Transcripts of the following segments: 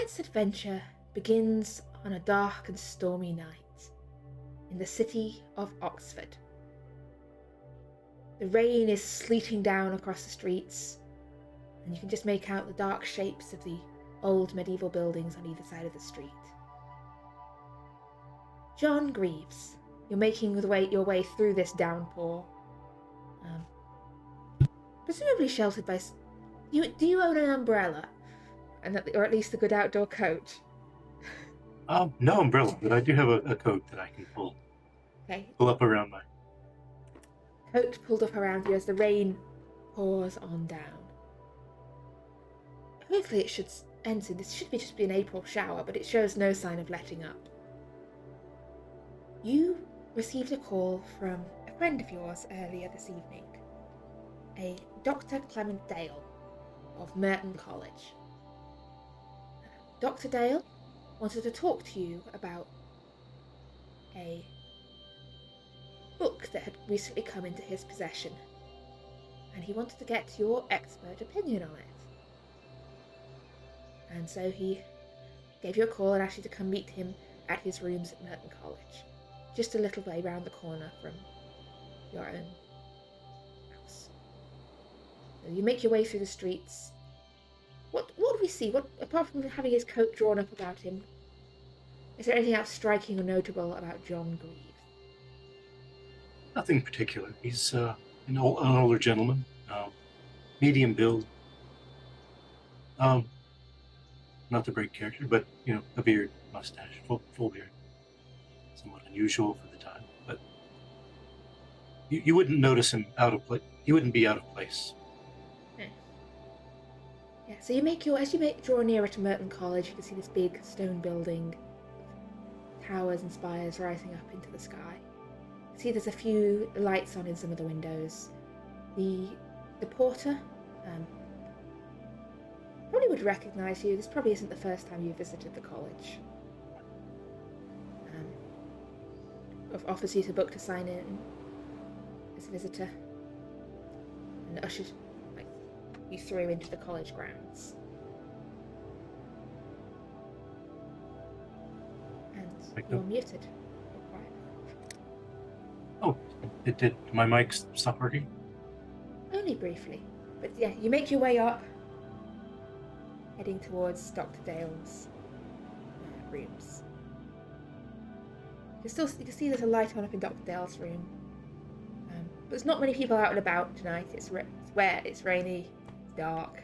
Tonight's adventure begins on a dark and stormy night in the city of Oxford. The rain is sleeting down across the streets, and you can just make out the dark shapes of the old medieval buildings on either side of the street. John Greaves, you're making your way through this downpour, presumably sheltered by... Do you own an umbrella? Or at least a good outdoor coat? No umbrella, but I do have a coat that I can pull up around my... Coat pulled up around you as the rain pours on down. Hopefully it should end soon. This should just be an April shower, but it shows no sign of letting up. You received a call from a friend of yours earlier this evening, a Dr. Clement Dale of Merton College. Dr. Dale wanted to talk to you about a book that had recently come into his possession, and he wanted to get your expert opinion on it. And so he gave you a call and asked you to come meet him at his rooms at Merton College, just a little way round the corner from your own house. So you make your way through the streets. What do we see? What, apart from having his coat drawn up about him, is there anything else striking or notable about John Greaves? Nothing particular. He's an older gentleman, medium build. Not the great character, but a beard, mustache, full beard. Somewhat unusual for the time, but you wouldn't notice him out of place. He wouldn't be out of place. Yeah, so as you draw nearer to Merton College, you can see this big stone building, towers and spires rising up into the sky. You see there's a few lights on in some of the windows. The porter probably would recognise you. This probably isn't the first time you visited the college. Offers you the book to sign in as a visitor, and ushers you through into the college grounds. And you're muted. You're quiet. Oh, did my mic stop working? Only briefly. But yeah, you make your way up, heading towards Dr. Dale's rooms. You can see there's a light on up in Dr. Dale's room. But there's not many people out and about tonight. It's wet, it's rainy, it's dark.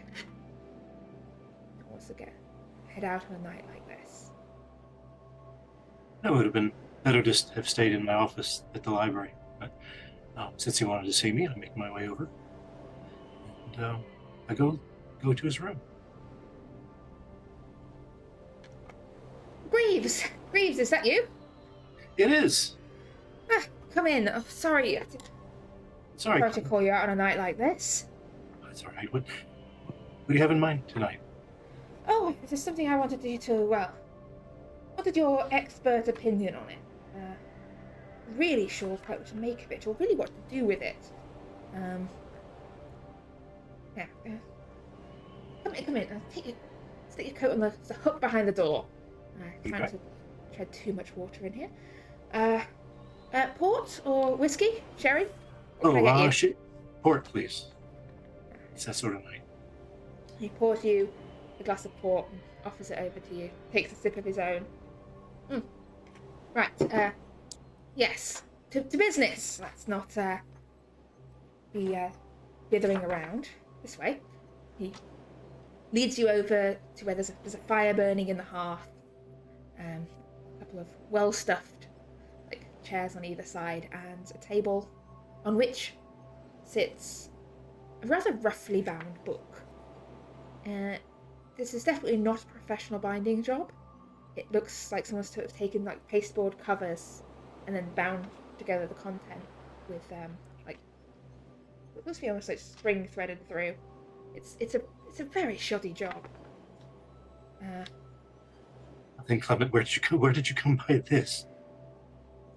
Who wants to head out on a night like this? It would have been better to have stayed in my office at the library. But since he wanted to see me, I make my way over. And I go to his room. Greaves, is that you? It is. Come in. Oh, sorry. Sorry to call you out on a night like this. That's all right. What do you have in mind tonight? Oh, there's something I wanted you to, wanted your expert opinion on it. Really sure what to make of it, or really what to do with it. Yeah. Come in. Stick your coat on the hook behind the door. Trying to tread too much water in here. Port or whiskey? Sherry? Port, please. It's that sort of night. He pours you a glass of port and offers it over to you. Takes a sip of his own. Right. Yes. To business. Let's not be dithering around. This way. He leads you over to where there's a fire burning in the hearth. A couple of well-stuffed chairs on either side, and a table on which sits a rather roughly bound book. This is definitely not a professional binding job. It looks like someone's to have taken pasteboard covers and then bound together the content with it must be almost like string threaded through. It's a very shoddy job. I think, Clement, where did you come by this?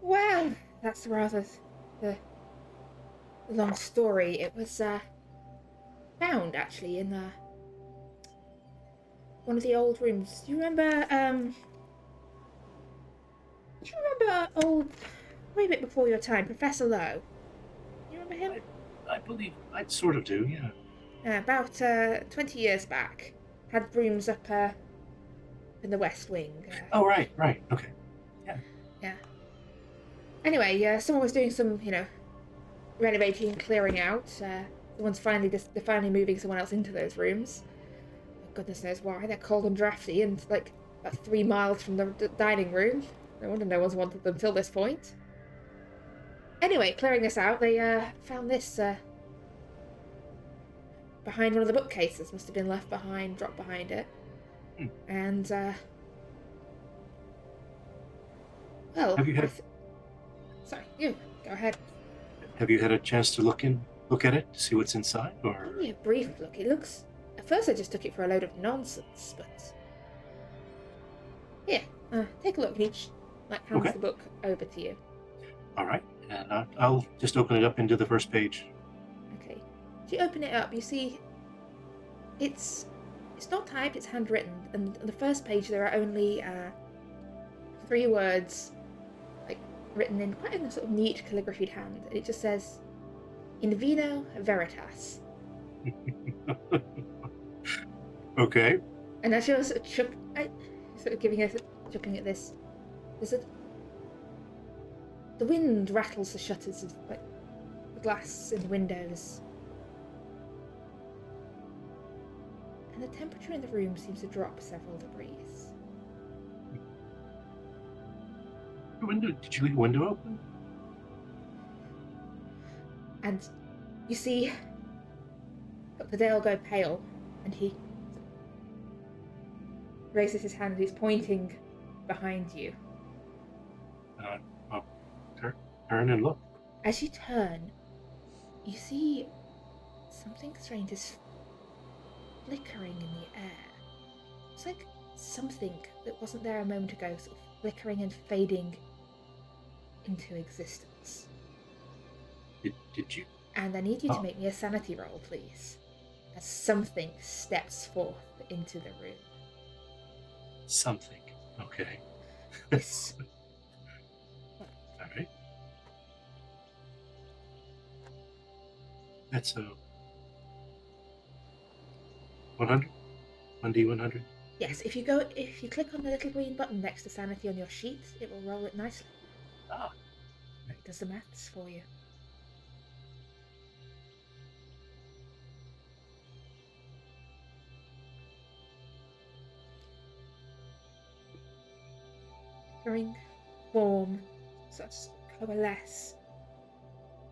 Well, that's rather the long story. It was found actually in one of the old rooms. Do you remember? Do you remember old, way a bit before your time, Professor Lowe? You remember him? I believe I sort of do. Yeah. About 20 years back, had rooms up in the West Wing. Oh, right, right. Okay. Yeah. Yeah. Anyway, someone was doing some, renovating, clearing out. Someone's they're finally moving someone else into those rooms. Goodness knows why. They're cold and drafty, and like about 3 miles from the dining room. No wonder no one's wanted them till this point. Anyway, clearing this out, they found this behind one of the bookcases. Must have been left behind, dropped behind it. And well, Have you had? Sorry, you go ahead. Have you had a chance to look at it to see what's inside, or? Only a brief look. It looks. At first, I just took it for a load of nonsense, but here, take a look. Each hands the book over to you. All right, and I'll just open it up into the first page. Okay. As you open it up, you see it's not typed. It's handwritten, and on the first page there are only 3 words, written in quite a sort of neat calligraphied hand. And it just says, "In vino veritas." Okay. And as you're sort of chuckling at this, the wind rattles the shutters of the glass in the windows, and the temperature in the room seems to drop several degrees. Did you leave a window open? And you see Dr. Dale go pale, and he raises his hand and he's pointing behind you. I'll turn and look. As you turn, you see something strange is flickering in the air. It's like something that wasn't there a moment ago, sort of flickering and fading into existence. Did you? And I need you to make me a sanity roll, please, as something steps forth into the room. Something. Okay. Yes. All right. That's a 100? 1D100? Yes, if you click on the little green button next to sanity on your sheet, it will roll it nicely. Ah. It does the maths for you. Ring, form, such coalesce.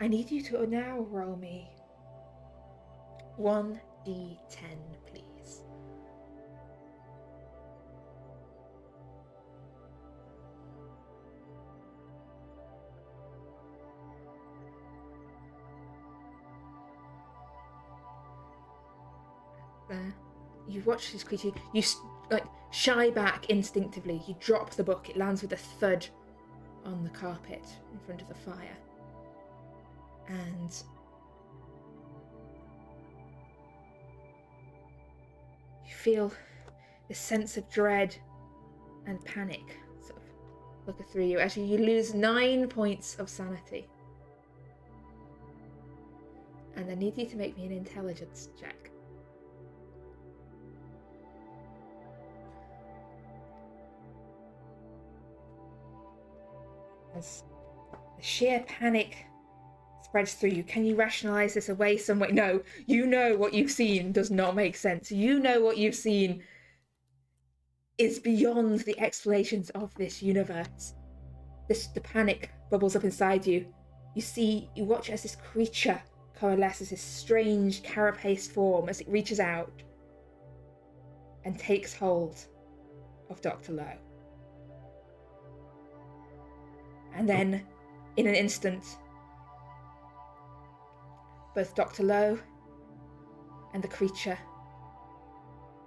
I need you to now roll me 1d10, please. There. You watch this creature. You shy back instinctively. You drop the book. It lands with a thud on the carpet in front of the fire. And you feel this sense of dread and panic sort of looking through you as you lose 9 points of sanity. And I need you to make me an intelligence check. As the sheer panic spreads through you, can you rationalize this away some way? No, you know what you've seen does not make sense. You know what you've seen is beyond the explanations of this universe. The panic bubbles up inside you. You watch as this creature coalesces, this strange carapaced form, as it reaches out and takes hold of Dr. Lowe. And then, in an instant, both Dr. Lowe and the creature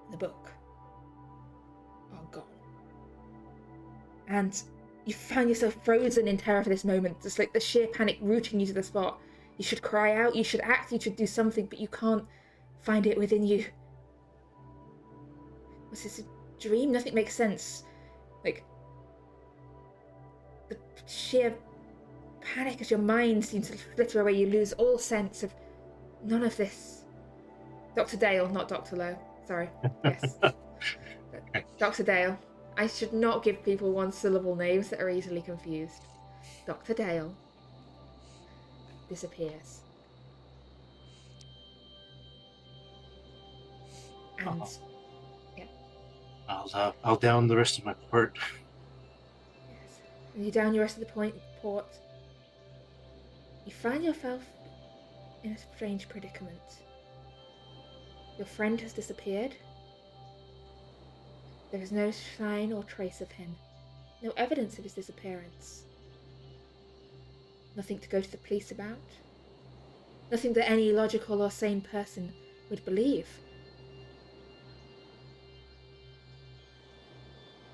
and the book are gone. And you find yourself frozen in terror for this moment, just like the sheer panic rooting you to the spot. You should cry out, you should act, you should do something, but you can't find it within you. Was this a dream? Nothing makes sense. Like, the sheer panic as your mind seems to flitter away, you lose all sense of none of this. Dr. Dale, not Dr. Lowe. Sorry. Yes. Dr. Dale. I should not give people one-syllable names that are easily confused. Dr. Dale disappears. And I'll down the rest of my port. yes, and you down your rest of the port. You find yourself in a strange predicament. Your friend has disappeared. There is no sign or trace of him. No evidence of his disappearance. Nothing to go to the police about. Nothing that any logical or sane person would believe.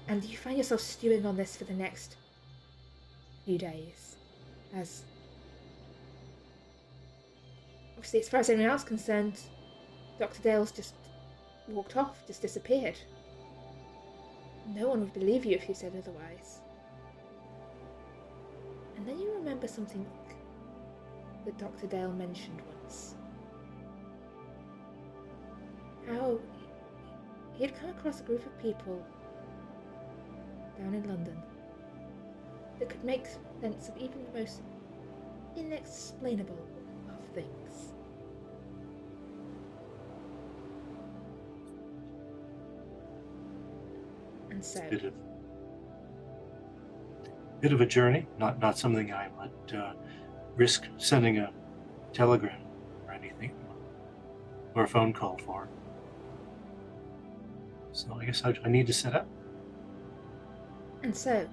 And you find yourself stewing on this for the next few days. As obviously, as far as anyone else is concerned, Dr. Dale's just walked off, just disappeared. No one would believe you if you said otherwise. And then you remember something that Dr. Dale mentioned once. How he had come across a group of people down in London that could make sense of even the most inexplainable of things. And so, bit of a journey, not something I would risk sending a telegram or anything, or a phone call for. So I guess I need to set up. And so,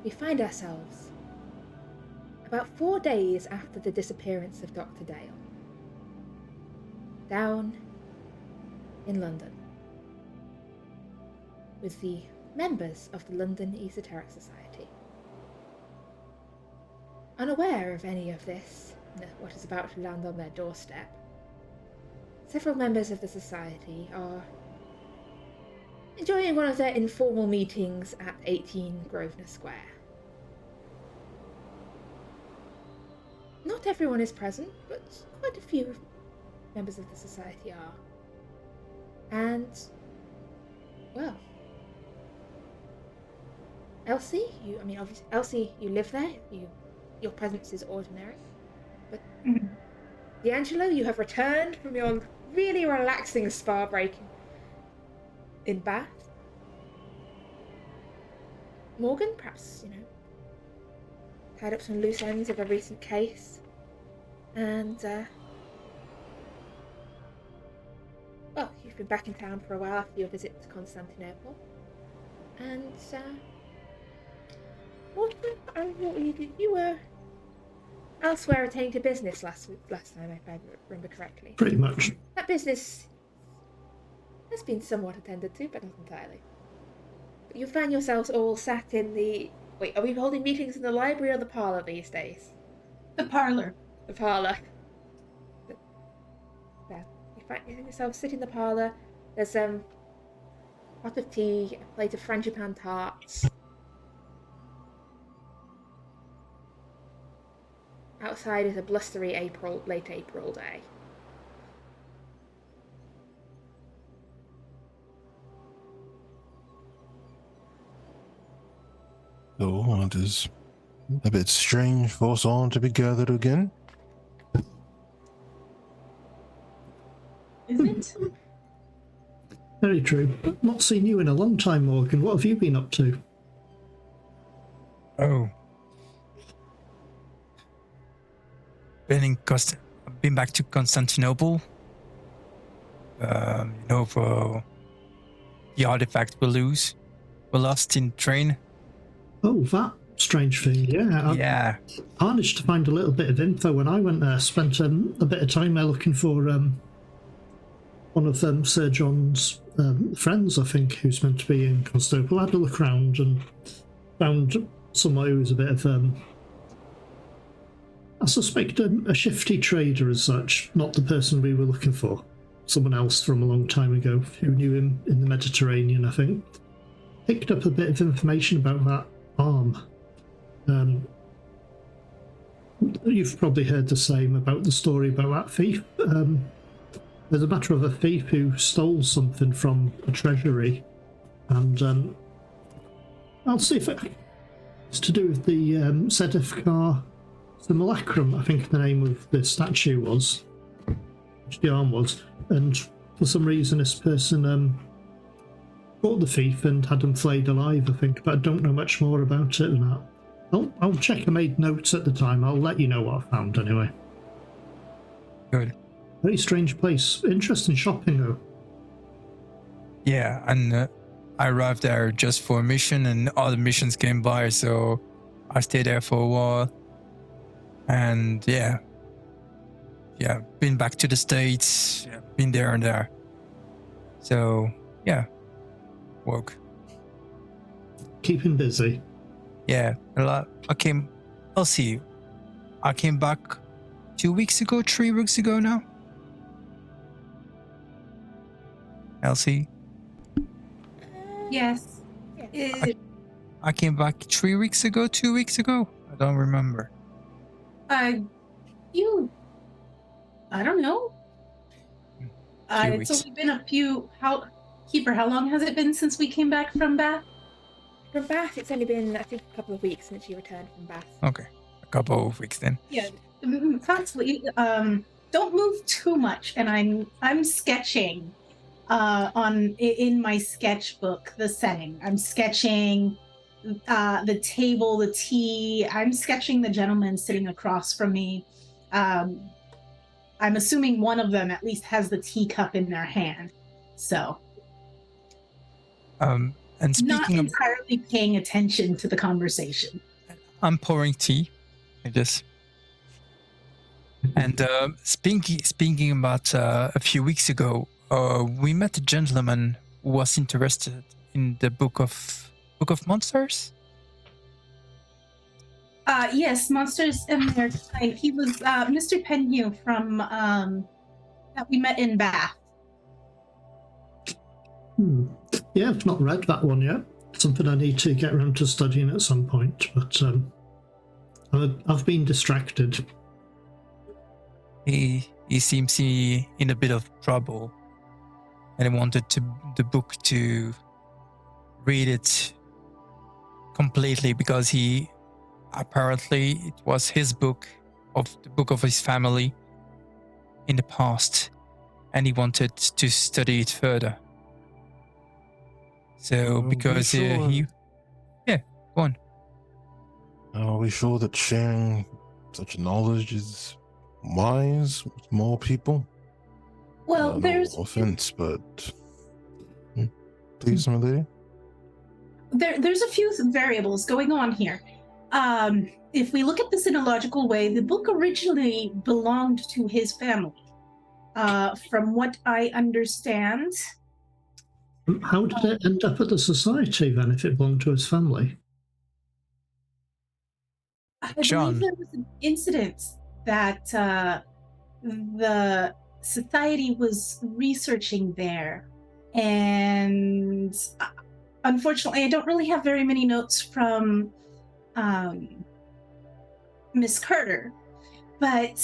we find ourselves about 4 days after the disappearance of Dr. Dale, down in London, with the members of the London Esoteric Society. Unaware of any of this, what is about to land on their doorstep, several members of the society are enjoying one of their informal meetings at 18 Grosvenor Square. Not everyone is present, but quite a few members of the society are. And, well, Elsie, Elsie, you live there, your presence is ordinary, but D'Angelo, you have returned from your really relaxing spa break in Bath. Morgan, perhaps, tied up some loose ends of a recent case. And, well, you've been back in town for a while after your visit to Constantinople. And, what were you doing? You were elsewhere attending to business last time, if I remember correctly. Pretty much. That business has been somewhat attended to, but not entirely. But you find yourselves all sat in the... Wait, are we holding meetings in the library or the parlour these days? The parlour. The parlour. There. You find yourselves sitting in the parlour. There's a pot of tea, a plate of frangipan tarts. Outside is a blustery late April day. So it is a bit strange for us all to be gathered again. Is it? Very true. Not seen you in a long time, Morgan. What have you been up to? Oh. Been back to Constantinople. For the artifact we lost in train. Oh, that strange thing. Yeah. Yeah. I managed to find a little bit of info when I went there. Spent a bit of time there looking for one of Sir John's friends, I think, who's meant to be in Constantinople. I had a look around and found someone who was a bit of I suspect a shifty trader as such, not the person we were looking for. someone else from a long time ago who knew him in the Mediterranean, I think. Picked up a bit of information about that arm. You've probably heard the same about the story about that thief. There's a matter of a thief who stole something from a treasury, and I'll see if it's to do with the Sedefkar simulacrum, I think the name of the statue was, which the arm was, and for some reason this person caught the thief and had him flayed alive, I think, but I don't know much more about it than that. I'll check. I made notes at the time. I'll let you know what I found anyway. Good. Very strange place. Interesting shopping though. Yeah, and I arrived there just for a mission, and other missions came by, so I stayed there for a while. And yeah, been back to the States, been there and there. So yeah, work. Keeping busy. Yeah, a lot. I'll see. I came back 2 weeks ago, 3 weeks ago now. Elsie? Yes. I came back 3 weeks ago, 2 weeks ago. I don't remember. I don't know. It's only been a few. Keeper, how long has it been since we came back from Bath? From Bath, it's only been, I think, a couple of weeks since you returned from Bath. Okay, a couple of weeks then. Yeah, constantly. Don't move too much, and I'm sketching in my sketchbook the setting. I'm sketching the table, the tea. I'm sketching the gentleman sitting across from me. I'm assuming one of them at least has the teacup in their hand. So. And speaking not entirely paying attention to the conversation. I'm pouring tea, I guess. And speaking about a few weeks ago, we met a gentleman who was interested in the Book of Monsters. Yes, Monsters and Their Kind. He was Mr. Penhew from that we met in Bath. Yeah, I've not read that one yet. Something I need to get around to studying at some point, but I've been distracted. He seems in a bit of trouble, and he wanted the book to read it completely because apparently it was his book, of the book of his family in the past, and he wanted to study it further. So because go on. Are we sure that sharing such knowledge is wise with more people? Well, there's no offense, but please, my lady. There's a few variables going on here. If we look at this in a logical way, the book originally belonged to his family. From what I understand. How did it end up at the society then, if it belonged to his family? I believe there was an incident that the society was researching there, and unfortunately, I don't really have very many notes from Miss Carter, but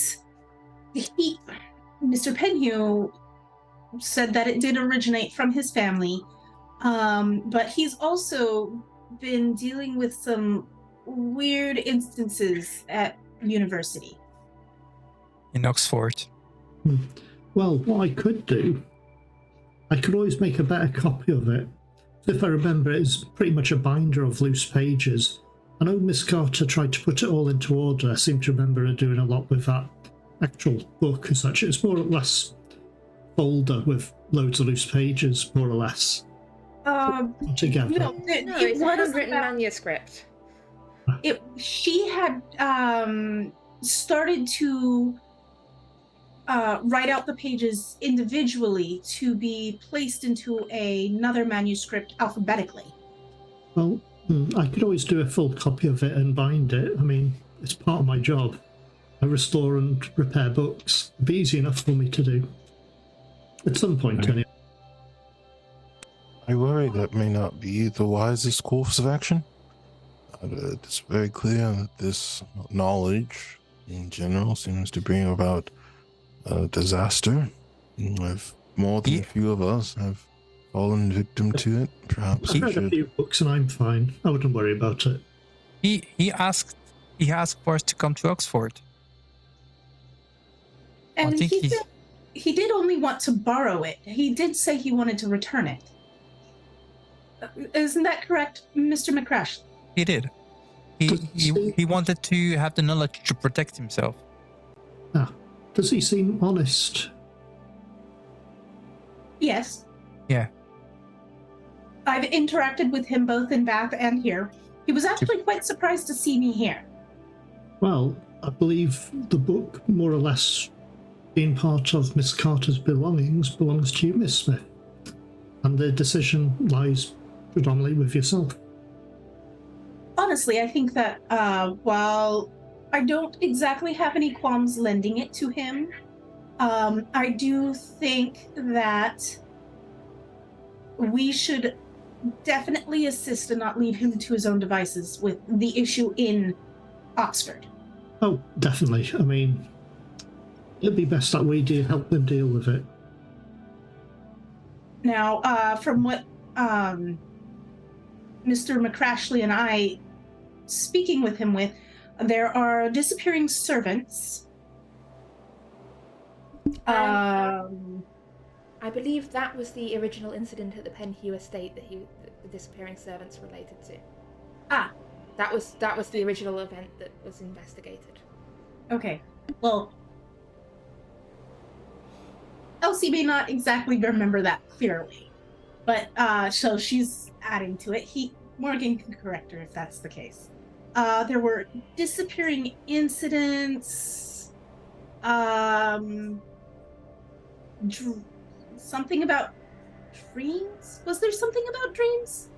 Mr. Penhew said that it did originate from his family, but he's also been dealing with some weird instances at university. In Oxford. Well, what I could do, I could always make a better copy of it. If I remember, it's pretty much a binder of loose pages. I know Miss Carter tried to put it all into order. I seem to remember her doing a lot with that actual book as such. It's more or less folder with loads of loose pages, more or less. Together. No, it's a handwritten manuscript. She had started to write out the pages individually to be placed into another manuscript alphabetically. Well, I could always do a full copy of it and bind it. I mean, it's part of my job. I restore and repair books. It'd be easy enough for me to do. At some point, Okay. anyway. I worry that may not be the wisest course of action. It's very clear that this knowledge in general seems to bring about disaster. If more than He- a few of us have fallen victim to it, perhaps I've we read a should. few books and I'm fine. I wouldn't worry about it. He asked for us to come to Oxford. And think he's- he did only want to borrow it. He did say he wanted to return it. Isn't that correct, Mr. McCrash? He did. He wanted to have the knowledge to protect himself. Does he seem honest? Yes. Yeah. I've interacted with him both in Bath and here. He was actually quite surprised to see me here. Well, I believe the book, more or less, being part of Miss Carter's belongings, belongs to you, Miss Smith. And the decision lies predominantly with yourself. Honestly, I think that while I don't exactly have any qualms lending it to him, I do think that we should definitely assist and not leave him to his own devices with the issue in Oxford. Oh, definitely. I mean, it'd be best that we do help them deal with it. Now, from what Mr. McCrashley and I speaking with him with, there are disappearing servants. I believe that was the original incident at the Penhew estate that the disappearing servants related to. Ah. That was the original event that was investigated. Okay. Well, Elsie may not exactly remember that clearly, but so she's adding to it. Morgan can correct her if that's the case. There were disappearing incidents. Something about dreams? Was there something about dreams?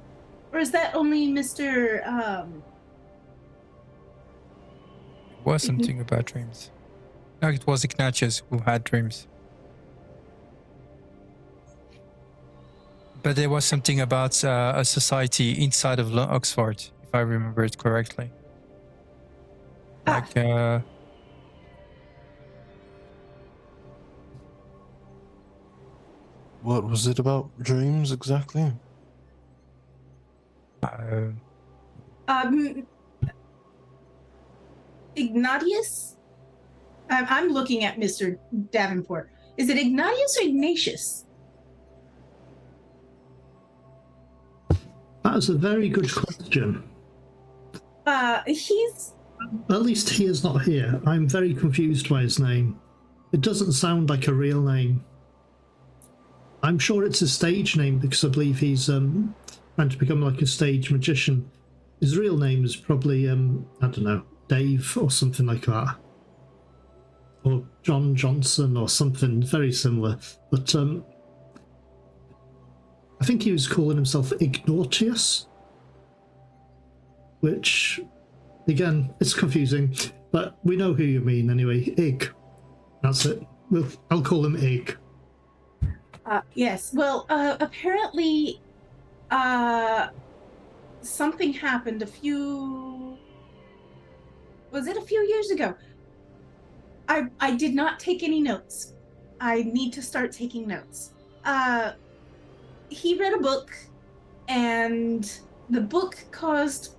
Or is that only Mr. Was something about dreams. No, it was Ignatius who had dreams. But there was something about a society inside of Oxford, if I remember it correctly. Like, What was it about dreams exactly? Ignatius? I'm looking at Mr. Davenport. Is it Ignatius or Ignatius? That is a very good question. He's... At least he is not here. I'm very confused by his name. It doesn't sound like a real name. I'm sure it's a stage name because I believe he's trying to become like a stage magician. His real name is probably, I don't know, Dave or something like that. Or John Johnson or something very similar. But I think he was calling himself Ignatius, which, again, it's confusing, but we know who you mean anyway. Ig. That's it. I'll call him Ig. Yes. Well, apparently, something happened was it a few years ago? I did not take any notes. I need to start taking notes. He read a book, and the book caused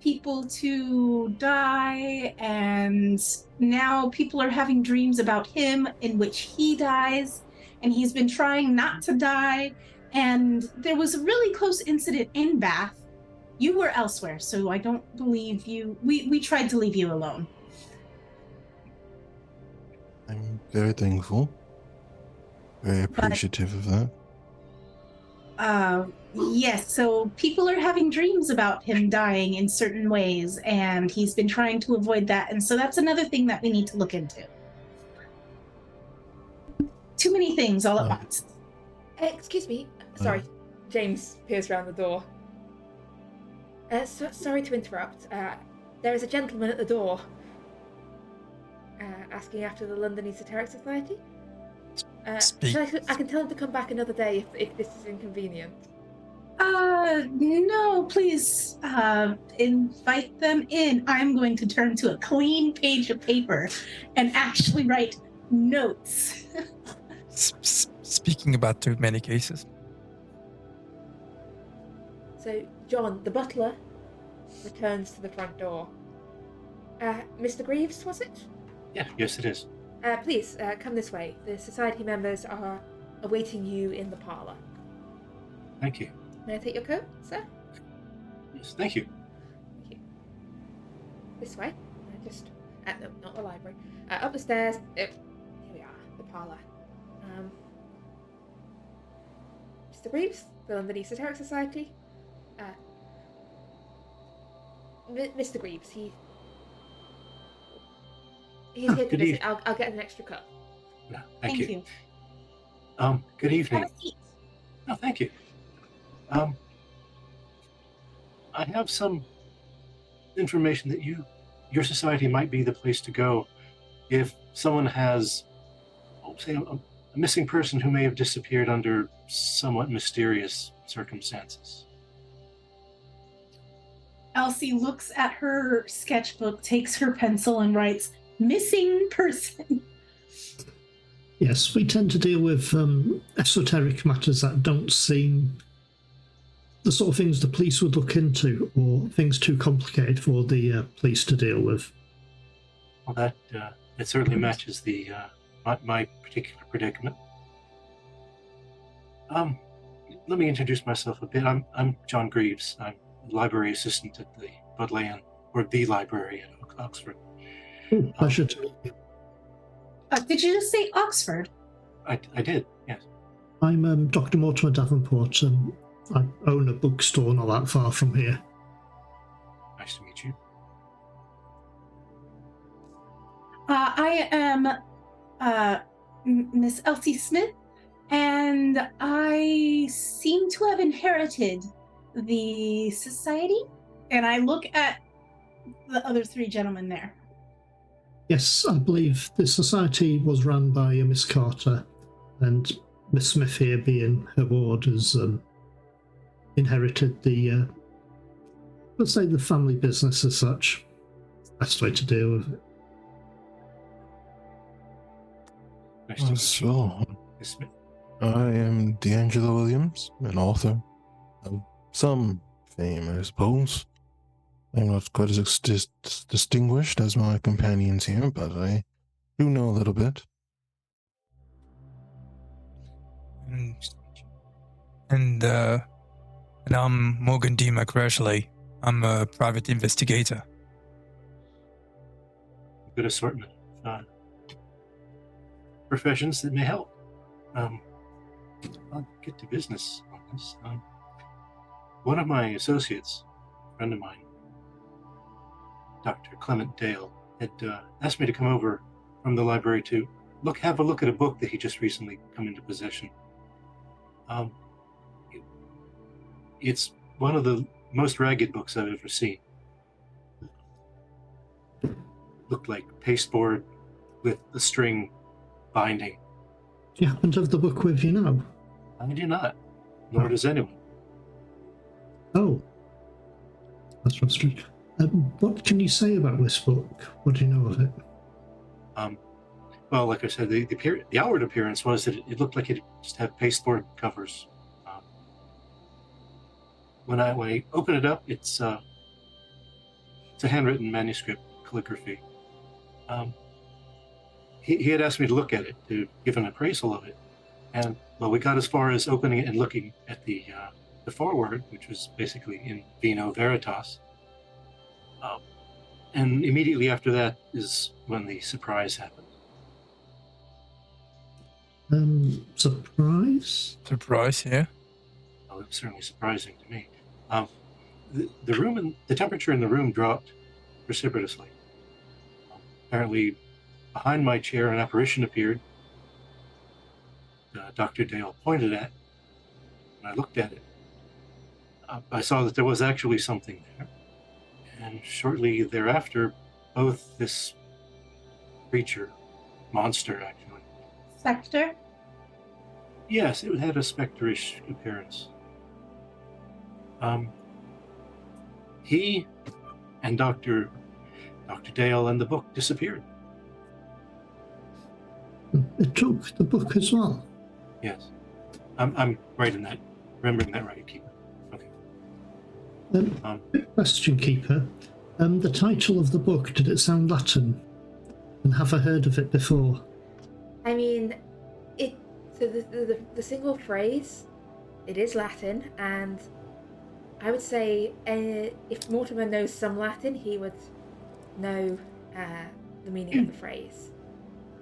people to die, and now people are having dreams about him in which he dies, and he's been trying not to die, and there was a really close incident in Bath. You were elsewhere, so I don't believe you. We tried to leave you alone. I'm very thankful. Very appreciative of that. Yes, so people are having dreams about him dying in certain ways, and he's been trying to avoid that, and so that's another thing that we need to look into. Too many things all at once. Excuse me. Sorry. James peers around the door. Sorry to interrupt. There is a gentleman at the door asking after the London Esoteric Society. Speak. I can tell him to come back another day if this is inconvenient. No, please, invite them in. I'm going to turn to a clean page of paper and actually write notes. Speaking about too many cases. So, John, the butler, returns to the front door. Mr. Greaves, was it? Yeah, yes, it is. Please, come this way. The society members are awaiting you in the parlor. Thank you. May I take your coat, sir? Yes, thank you. Thank you. This way. No, not the library. Up the stairs. Here we are, the parlor. Mr. Greaves, still in the Esoteric Society. Mr. Greaves, he's here to good visit. evening. I'll get an extra cup. No, Thank you. Good evening. Have a seat. No, thank you. I have some information that your society might be the place to go if someone has, say, a missing person who may have disappeared under somewhat mysterious circumstances. Elsie looks at her sketchbook, takes her pencil, and writes, "Missing person." Yes, we tend to deal with esoteric matters that don't seem the sort of things the police would look into, or things too complicated for the police to deal with. Well, that certainly matches the my particular predicament. Let me introduce myself a bit. I'm John Greaves. I'm library assistant at the Bodleian, or the library at Oxford. Oh, pleasure to meet you. Did you just say Oxford? I did, yes. I'm Dr. Mortimer Davenport. I own a bookstore not that far from here. Nice to meet you. I am Miss Elsie Smith, and I seem to have inherited the society. And I look at the other three gentlemen there. Yes, I believe the society was run by Miss Carter, and Miss Smith here, being her ward, has inherited the, let's say, the family business as such. Best way to deal with it. Nice to meet you. So, Miss Smith. I am D'Angelo Williams, an author of some fame, I suppose. I'm not quite as distinguished as my companions here, but I do know a little bit. And I'm Morgan D. McRashley. I'm a private investigator. Good assortment of professions that may help. I'll get to business on this. One of my associates, a friend of mine, Dr. Clement Dale, had asked me to come over from the library to have a look at a book that he just recently come into possession. It's one of the most ragged books I've ever seen. Looked like pasteboard with a string binding. Do you happen to have the book with you now? I do not, nor does anyone. Oh. That's frustrating. What can you say about this book? What do you know of it? Well, like I said, the outward appearance was that it looked like it just had pasteboard covers. When I open it up, it's a handwritten manuscript calligraphy. He had asked me to look at it, to give an appraisal of it, and well, we got as far as opening it and looking at the foreword, which was basically in vino veritas. And immediately after that is when the surprise happened. Surprise? Surprise, yeah. Well, it was certainly surprising to me. The room and the temperature in the room dropped precipitously. Apparently, behind my chair, an apparition appeared. Dr. Dale pointed at, and I looked at it. I saw that there was actually something there. And shortly thereafter, both this creature, monster actually, Spectre? Yes, it had a specterish appearance. He and Dr. Dale and the book disappeared. It took the book as well. Yes. I'm right in that, remembering that right, Keeper. Okay. Quick question, Keeper. The title of the book, did it sound Latin? And have I heard of it before? I mean, so the single phrase, it is Latin, and I would say if Mortimer knows some Latin, he would know the meaning of the phrase.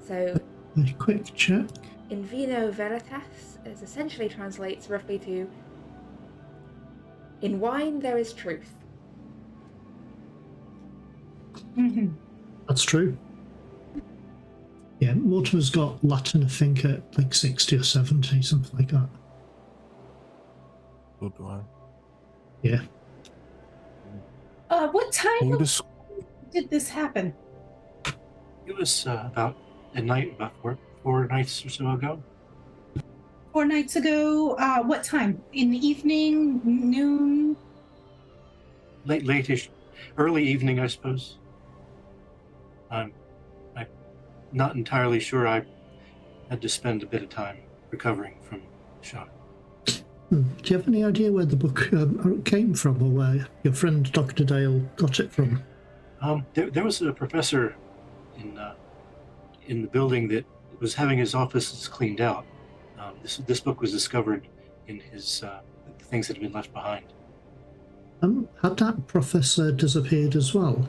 So, A quick check. in vino veritas is essentially translates roughly to in wine there is truth. That's true. Yeah, Mortimer's got Latin, I think, at like 60 or 70, something like that. So do I. Yeah. What Can you time just did this happen? It was about at night, about four nights or so ago. 4 nights ago. What time? In the evening? Noon? Late-ish, early evening, I suppose. I'm not entirely sure. I had to spend a bit of time recovering from the shock. Do you have any idea where the book came from, or where your friend Dr. Dale got it from? There was a professor in the building that was having his offices cleaned out. This book was discovered in his the things that had been left behind. Had that professor disappeared as well?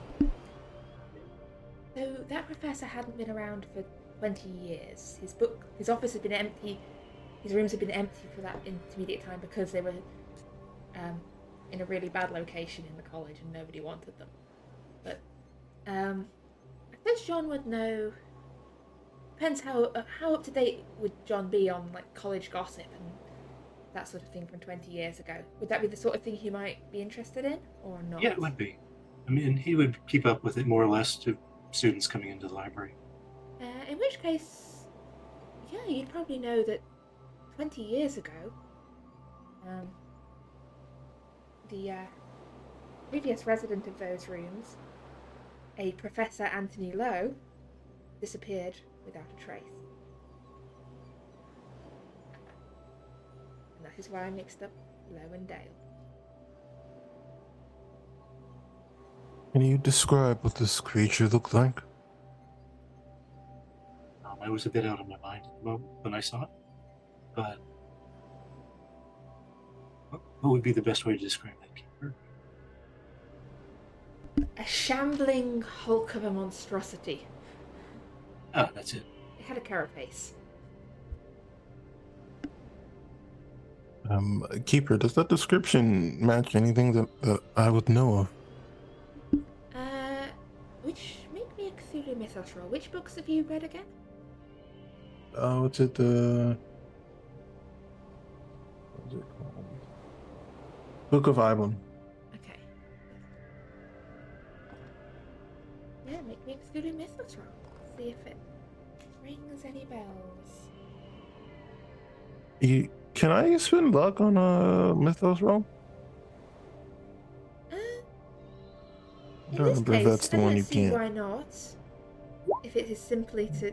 So that professor hadn't been around for 20 years. His office had been empty, his rooms had been empty for that intermediate time because they were in a really bad location in the college and nobody wanted them. But I suppose John would know. Depends how up to date would John be on like college gossip and that sort of thing from 20 years ago. Would that be the sort of thing he might be interested in, or not? Yeah, it would be. I mean, he would keep up with it more or less to students coming into the library. In which case, yeah, you'd probably know that 20 years ago, the previous resident of those rooms, a Professor Anthony Lowe, disappeared without a trace. And that is why I mixed up Lowe and Dale. Can you describe what this creature looked like? I was a bit out of my mind at the moment when I saw it, but what would be the best way to describe that Keeper? A shambling hulk of a monstrosity. Ah, that's it. It had a carapace. Keeper, does that description match anything that I would know of? Which make me a Cthulhu Mythos roll. Which books have you read again? What's it, what's it called? Book of Ibon. Okay. Yeah, make me a Cthulhu Mythos roll. See if it rings any bells. Can I spend luck on a Mythos roll? I don't remember if that's the one you let's see can't. why not. If it is simply to...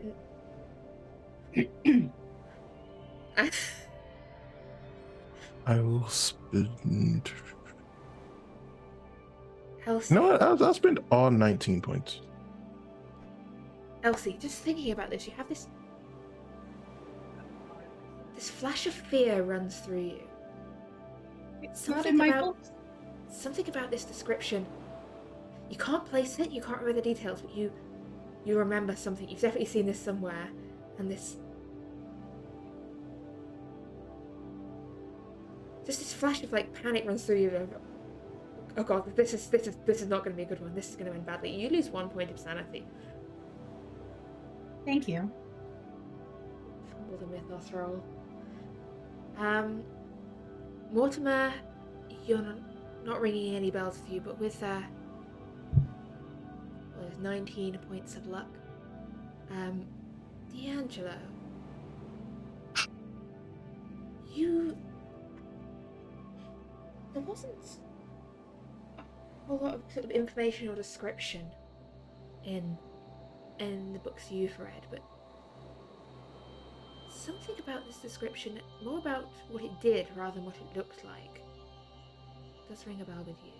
I will spend. Elsie, No, I'll spend all 19 points. Elsie, just thinking about this, you have this flash of fear runs through you. It's not in my book. Something about this description. You can't place it, you can't remember the details, but you remember something. You've definitely seen this somewhere, and this flash of like panic runs through you. Oh god, this is not going to be a good one. This is going to end badly. You lose 1 point of sanity. Thank you. Fumble the Mythos roll. Mortimer, you're not ringing any bells with you, but with there's 19 points of luck. D'Angelo. There wasn't a whole lot of sort of information or description in the books you've read, but something about this description, more about what it did rather than what it looked like, does ring a bell with you.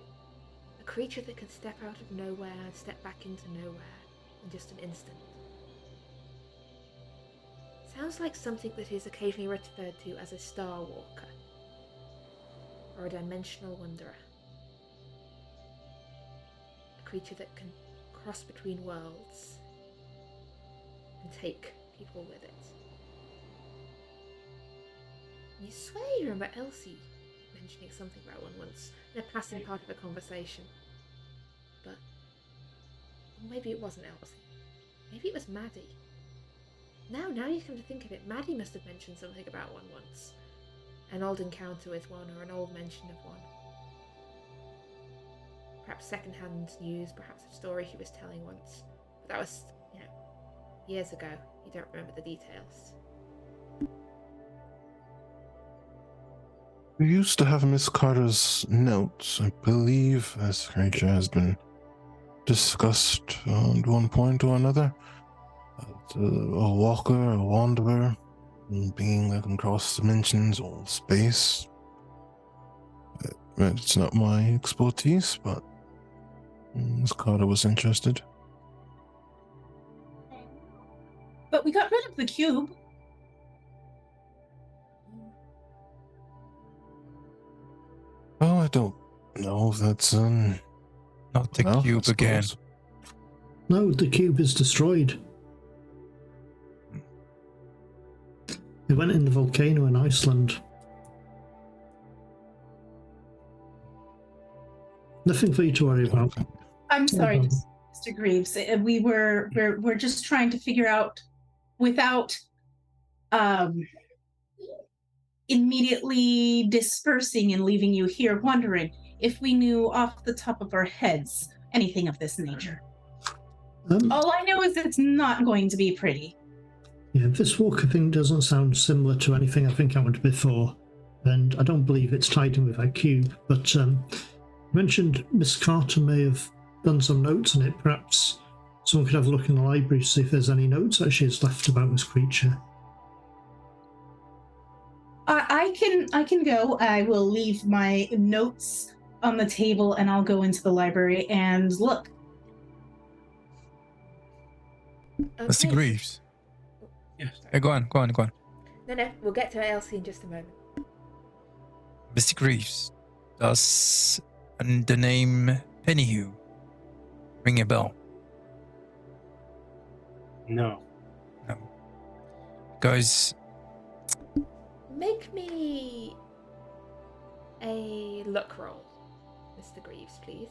A creature that can step out of nowhere and step back into nowhere in just an instant. Sounds like something that is occasionally referred to as a star walker, or a dimensional wanderer. A creature that can cross between worlds and take people with it. You swear you remember Elsie mentioning something about one once in a passing part of a conversation. But maybe it wasn't Elsie. Maybe it was Maddie. Now you come to think of it, Maddie must have mentioned something about one once. An old encounter with one, or an old mention of one. Perhaps second-hand news, perhaps a story she was telling once. But that was, years ago. You don't remember the details. We used to have Miss Carter's notes. I believe this creature has been discussed at one point or another. A walker, a wanderer, a being that can cross dimensions or space. It's not my expertise, but Miss Carter was interested. But we got rid of the cube. Well, I don't know if that's Not the enough, I cube again. suppose. No, the cube is destroyed. It went in the volcano in Iceland. Nothing for you to worry about. Okay. I'm sorry, Okay. Mr. Greaves. We're just trying to figure out, without immediately dispersing and leaving you here wondering, if we knew off the top of our heads anything of this nature. All I know is it's not going to be pretty. Yeah, this walker thing doesn't sound similar to anything I've encountered before, and I don't believe it's tied in with that cube, but you mentioned Miss Carter may have done some notes on it. Perhaps someone could have a look in the library to see if there's any notes that she has left about this creature. I can go. I will leave my notes on the table and I'll go into the library and look. Mr. Greaves. Yes. Go on. No, we'll get to Elsie in just a moment. Mr. Greaves, does the name Pennyhue ring a bell? No. Guys, Make me a luck roll, Mr. Greaves, please.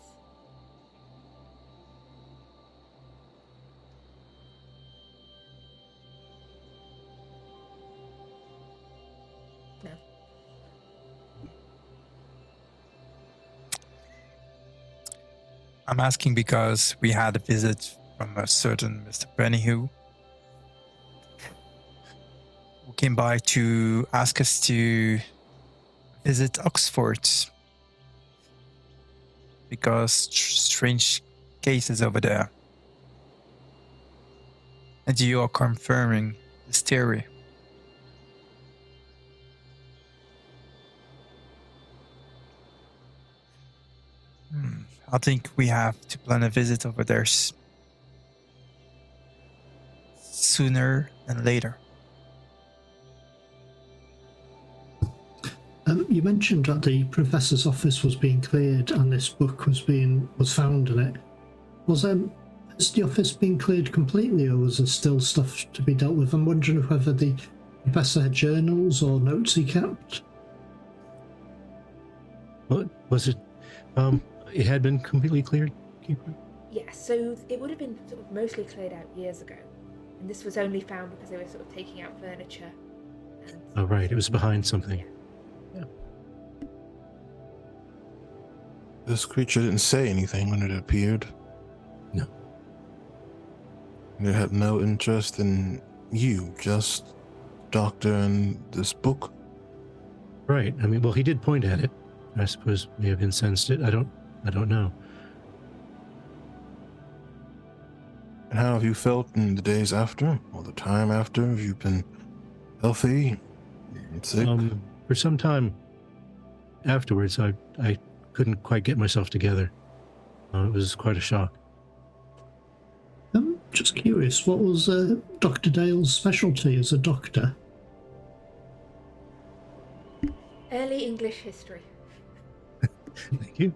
No. I'm asking because we had a visit from a certain Mr. Pennyhue who came by to ask us to visit Oxford because strange cases over there. And you are confirming this theory. I think we have to plan a visit over there sooner than later. You mentioned that the professor's office was being cleared and this book was found in it. Has the office been cleared completely, or was there still stuff to be dealt with? I'm wondering whether the professor had journals or notes he kept. What was it? It had been completely cleared. Keeper? Yeah, so it would have been sort of mostly cleared out years ago. And this was only found because they were sort of taking out furniture. And Oh, right. It was behind something. This creature didn't say anything when it appeared. No. It had no interest in you, just doctor and this book. Right. I mean, well, he did point at it. I suppose may have incensed it. I don't know. And how have you felt in the days after, or the time after? Have you been healthy? Sick? For some time afterwards, I couldn't quite get myself together. It was quite a shock. I'm just curious, what was Dr. Dale's specialty as a doctor? Early English history. Thank you.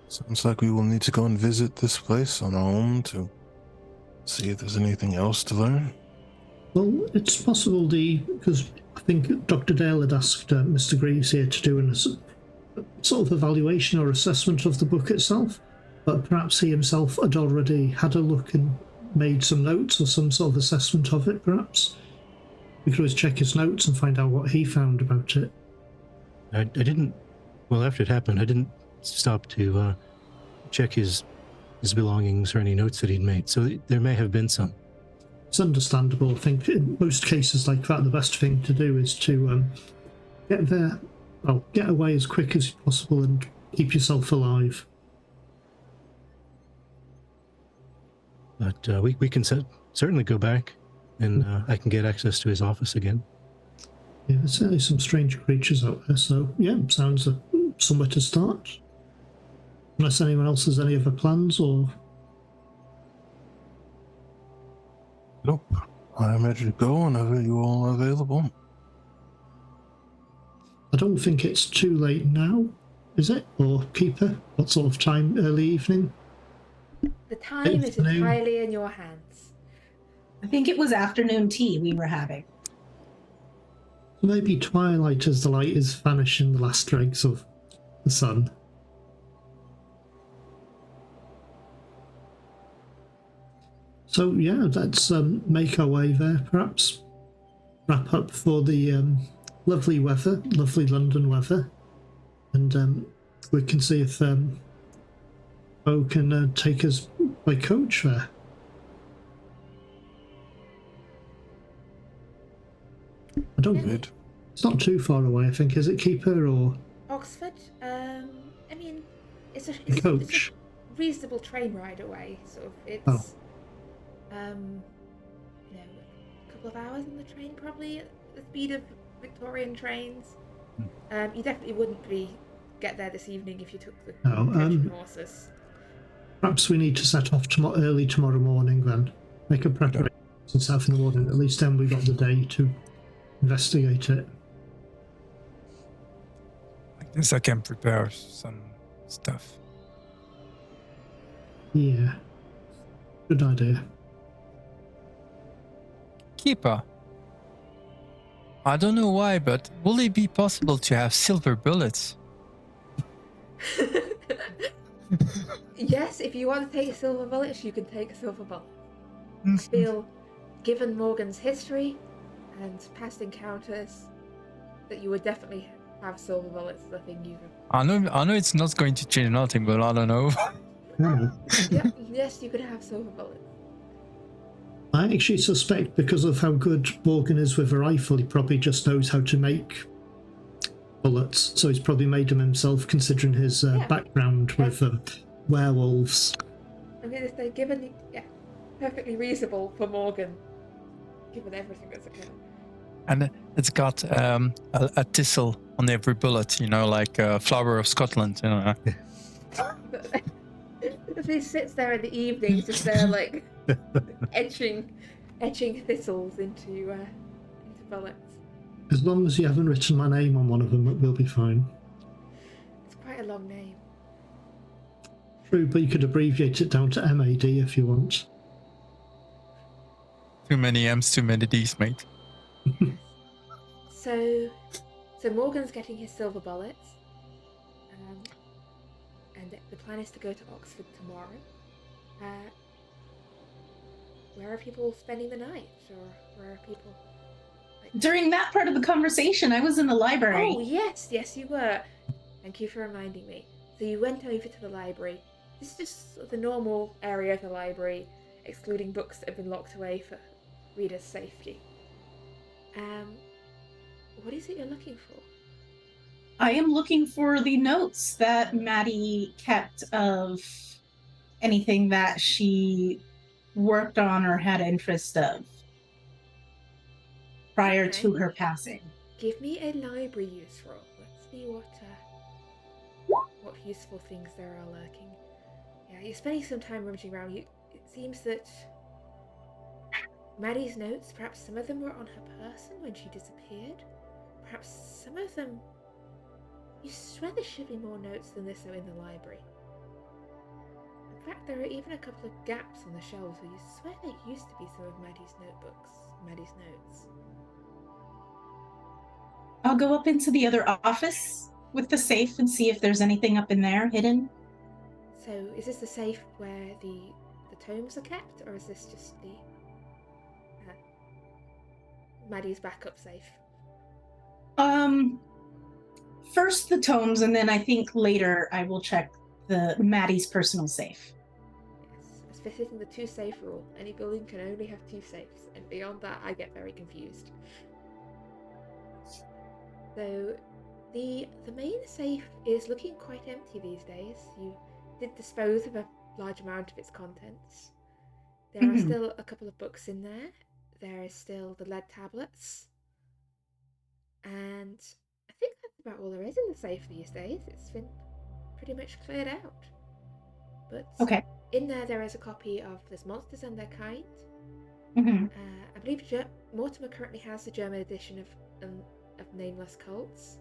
Sounds like we will need to go and visit this place on our own to see if there's anything else to learn. Well, it's possible because I think Dr. Dale had asked Mr. Greaves here to do sort of evaluation or assessment of the book itself, but perhaps he himself had already had a look and made some notes or some sort of assessment of it, perhaps. We could always check his notes and find out what he found about it. I didn't. Well, after it happened, I didn't stop to check his belongings or any notes that he'd made. So there may have been some. It's understandable. I think in most cases like that, the best thing to do is to get away as quick as possible and keep yourself alive. But we can certainly go back, and I can get access to his office again. Yeah, there's certainly some strange creatures out there, so yeah, sounds somewhere to start. Unless anyone else has any other plans, or... Nope. I'm ready to go whenever you all are available. I don't think it's too late now, is it? Or Keeper? What sort of time? Early evening? The time is Afternoon. entirely in your hands. I think it was afternoon tea we were having. Maybe twilight as the light is vanishing the last dregs of the sun. So yeah, let's make our way there, perhaps. Wrap up for the lovely weather, lovely London weather. And we can see if Bo can take us by coach there. I don't Good. It's not too far away, I think. Is it, Keeper, or Oxford? I mean, it's a coach? reasonable train ride away. Sort of. It's Oh. a couple of hours on the train, probably at the speed of Victorian trains. You definitely wouldn't get there this evening if you took the coach horses. Perhaps we need to set off early tomorrow morning then. Make a preparation and set off in the morning. At least then we've got the day to investigate it. I guess I can prepare some stuff. Yeah. Good idea. Keeper. I don't know why, but will it be possible to have silver bullets? Yes, if you want to take silver bullets, you can take a silver bullet. I feel, given Morgan's history and past encounters, that you would definitely have silver bullets as a thing you can. I know it's not going to change nothing, but I don't know. Yeah, yes, you could have silver bullets. I actually suspect because of how good Morgan is with a rifle, he probably just knows how to make bullets. So he's probably made them himself, considering his background with werewolves. I mean, if they're given, perfectly reasonable for Morgan, given everything that's occurred. And it's got a thistle on every bullet, like a flower of Scotland, If he sits there in the evenings, just there like etching thistles into bullets. As long as you haven't written my name on one of them, we'll be fine. It's quite a long name. True, but you could abbreviate it down to MAD if you want. Too many M's, too many D's, mate. So Morgan's getting his silver bullets, and the plan is to go to Oxford tomorrow. Where are people spending the night, or where are people? During that part of the conversation, I was in the library. Oh yes, you were. Thank you for reminding me. So you went over to the library. This is just sort of the normal area of the library. excluding books that have been locked away for readers' safety. What is it you're looking for? I am looking for the notes that Maddie kept of anything that she worked on or had interest of prior Okay. to her passing. Give me a library use roll. Let's see what useful things there are lurking. Yeah, you're spending some time rummaging around. It seems that Maddie's notes, perhaps some of them were on her person when she disappeared. Perhaps some of them... You swear there should be more notes than this are in the library. In fact, there are even a couple of gaps on the shelves where you swear there used to be some of Maddie's notes. I'll go up into the other office with the safe and see if there's anything up in there hidden. So, is this the safe where the tomes are kept, or is this just the Maddie's backup safe? First the tomes, and then I think later I will check the Maddie's personal safe. Yes, as fitting the 2 safe rule, any building can only have 2 safes, and beyond that I get very confused. So, the main safe is looking quite empty these days. You did dispose of a large amount of its contents. There are still a couple of books in there. There is still the lead tablets. And I think that's about all there is in the safe these days. It's been pretty much cleared out. But in there is a copy of There's Monsters and Their Kind. I believe Mortimer currently has the German edition of Nameless Cults.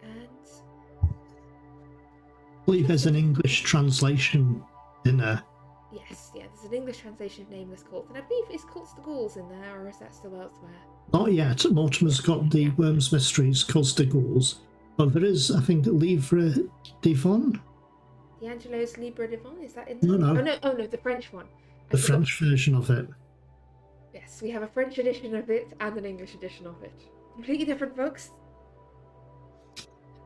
And I believe there's an English translation in there. Yes, there's an English translation of Nameless Cults, and I believe it's Cults to Ghouls in there, or is that still elsewhere? Not yet. Mortimer's got the Worms Mysteries, Cults to Ghouls. But there is, I think, Livre Divon. D'Angelo's Libre Divon, is that in there? No. Oh no, the French one. The French version of it. Yes, we have a French edition of it and an English edition of it. Completely different books.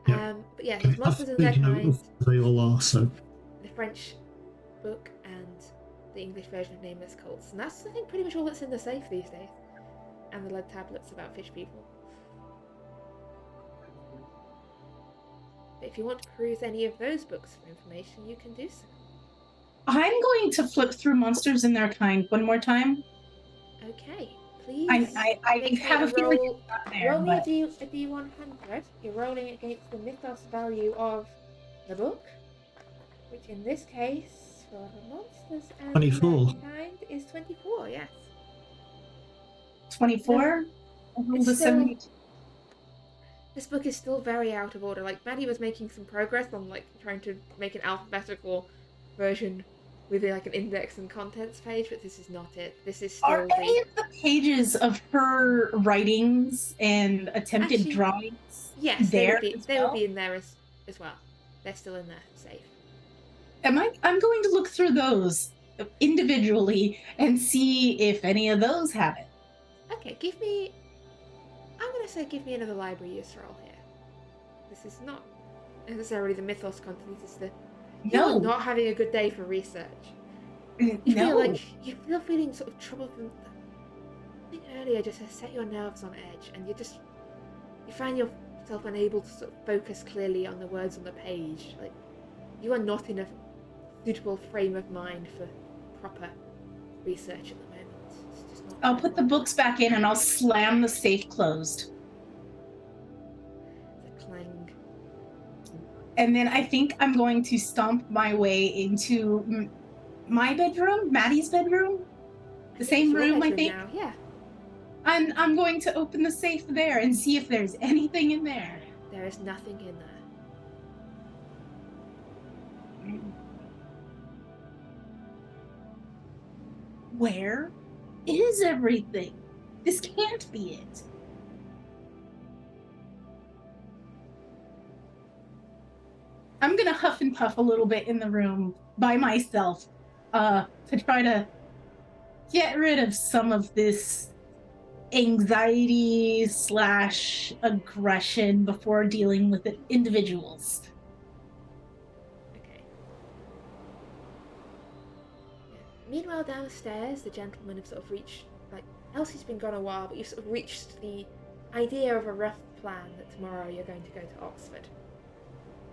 Yeah. But yeah, there's Monsters and Their Kind. They all are, so. The French book and the English version of Nameless Cults. And that's, I think, pretty much all that's in the safe these days. And the lead tablets about fish people. But if you want to peruse any of those books for information, you can do so. I'm going to flip through Monsters and Their Kind one more time. Okay, please. I have a feeling it's not there. Roll me a D100. You're rolling against the mythos value of the book, which in this case, for Monsters and 24. Their Kind, is 24, yes. 24? This book is still very out of order. Like, Maddie was making some progress on, like, trying to make an alphabetical version with, like, an index and contents page, but this is not it. This is still Are any of the pages of her writings and attempted drawings they would well? be in there as well. They're still in there, safe. I'm going to look through those individually and see if any of those have it. Okay, give me another library use roll here. This is not necessarily the mythos content, this is the you're not having a good day for research. You feel feeling sort of troubled from something earlier just has set your nerves on edge, and you find yourself unable to sort of focus clearly on the words on the page. Like, you are not in a suitable frame of mind for proper research at the moment. It's just not. I'll put the books back in and I'll slam the safe closed. The clang. And then I think I'm going to stomp my way into my bedroom, Maddie's bedroom, the same room, I think. Now. Yeah. And I'm going to open the safe there and see if there's anything in there. There is nothing in there. Where is everything? This can't be it. I'm gonna huff and puff a little bit in the room by myself to try to get rid of some of this anxiety / aggression before dealing with individuals. Okay. Yeah. Meanwhile, downstairs, the gentlemen have sort of reached, like, Elsie's been gone a while, but you've sort of reached the idea of a rough plan that tomorrow you're going to go to Oxford.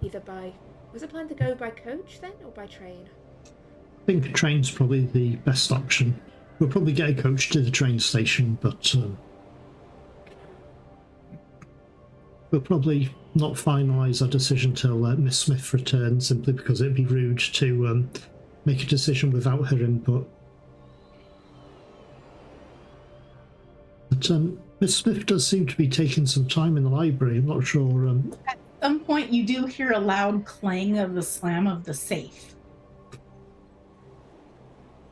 Either by... Was it planned to go by coach then, or by train? I think train's probably the best option. We'll probably get a coach to the train station, but we'll probably not finalise our decision till Miss Smith returns, simply because it'd be rude to make a decision without her input. But Miss Smith does seem to be taking some time in the library. I'm not sure. At some point, you do hear a loud clang of the slam of the safe.